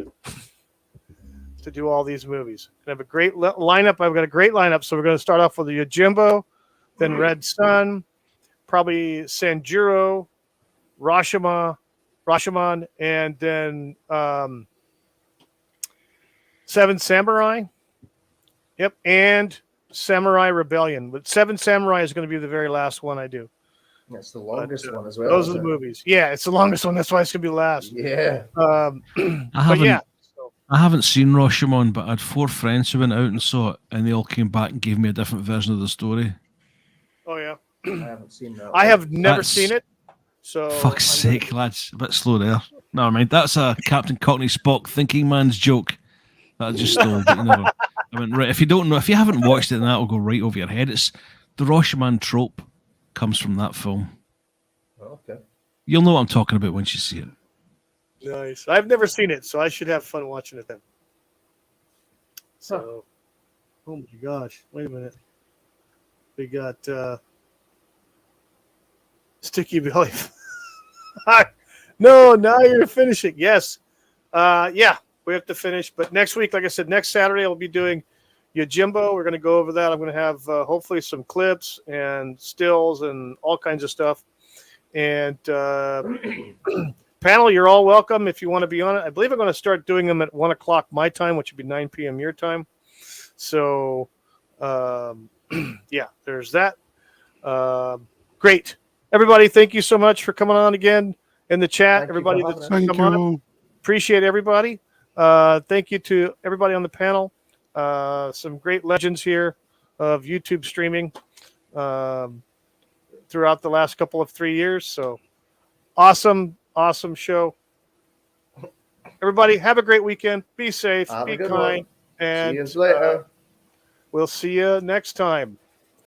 to do all these movies. I have a great lineup. I've got a great lineup. So we're going to start off with the Yojimbo, then Red Sun, probably Sanjuro, Rashomon, and then Seven Samurai. Yep, and Samurai Rebellion. But Seven Samurai is going to be the very last one I do. that's the longest one as well. Those are isn't the it? movies. Yeah, it's the longest one. That's why it's going to be the last. Yeah. I haven't seen Rashomon, but I had 4 friends who went out and saw it, and they all came back and gave me a different version of the story. Oh yeah. I haven't seen that. I have never That's- seen it. So Fuck's I'm gonna- sake, lads. A bit slow there. Never mind. That's a Captain Cockney Spock thinking man's joke that I just stole. But you never. I mean, right. If you don't know, if you haven't watched it, then that will go right over your head. It's the Rashomon trope comes from that film. Okay. You'll know what I'm talking about once you see it. Nice. I've never seen it, so I should have fun watching it then. So, oh my gosh! Wait a minute. We got Sticky Belly. No, now you're finishing. Yes. Yeah, we have to finish. But next week, like I said, next Saturday, I'll be doing Yojimbo. We're going to go over that. I'm going to have hopefully some clips and stills and all kinds of stuff. And panel, you're all welcome if you want to be on it. I believe I'm going to start doing them at 1 o'clock my time, which would be 9 p.m. your time. So, yeah, there's that. Great. Everybody, thank you so much for coming on again in the chat. Thank you Everybody for that's having Thank come on. you. Appreciate everybody. Thank you to everybody on the panel. Some great legends here of YouTube streaming throughout the last couple of 3 years. So awesome show. Everybody, have a great weekend. Be safe, Have a be good kind, one. See and you later. we'll see you next time.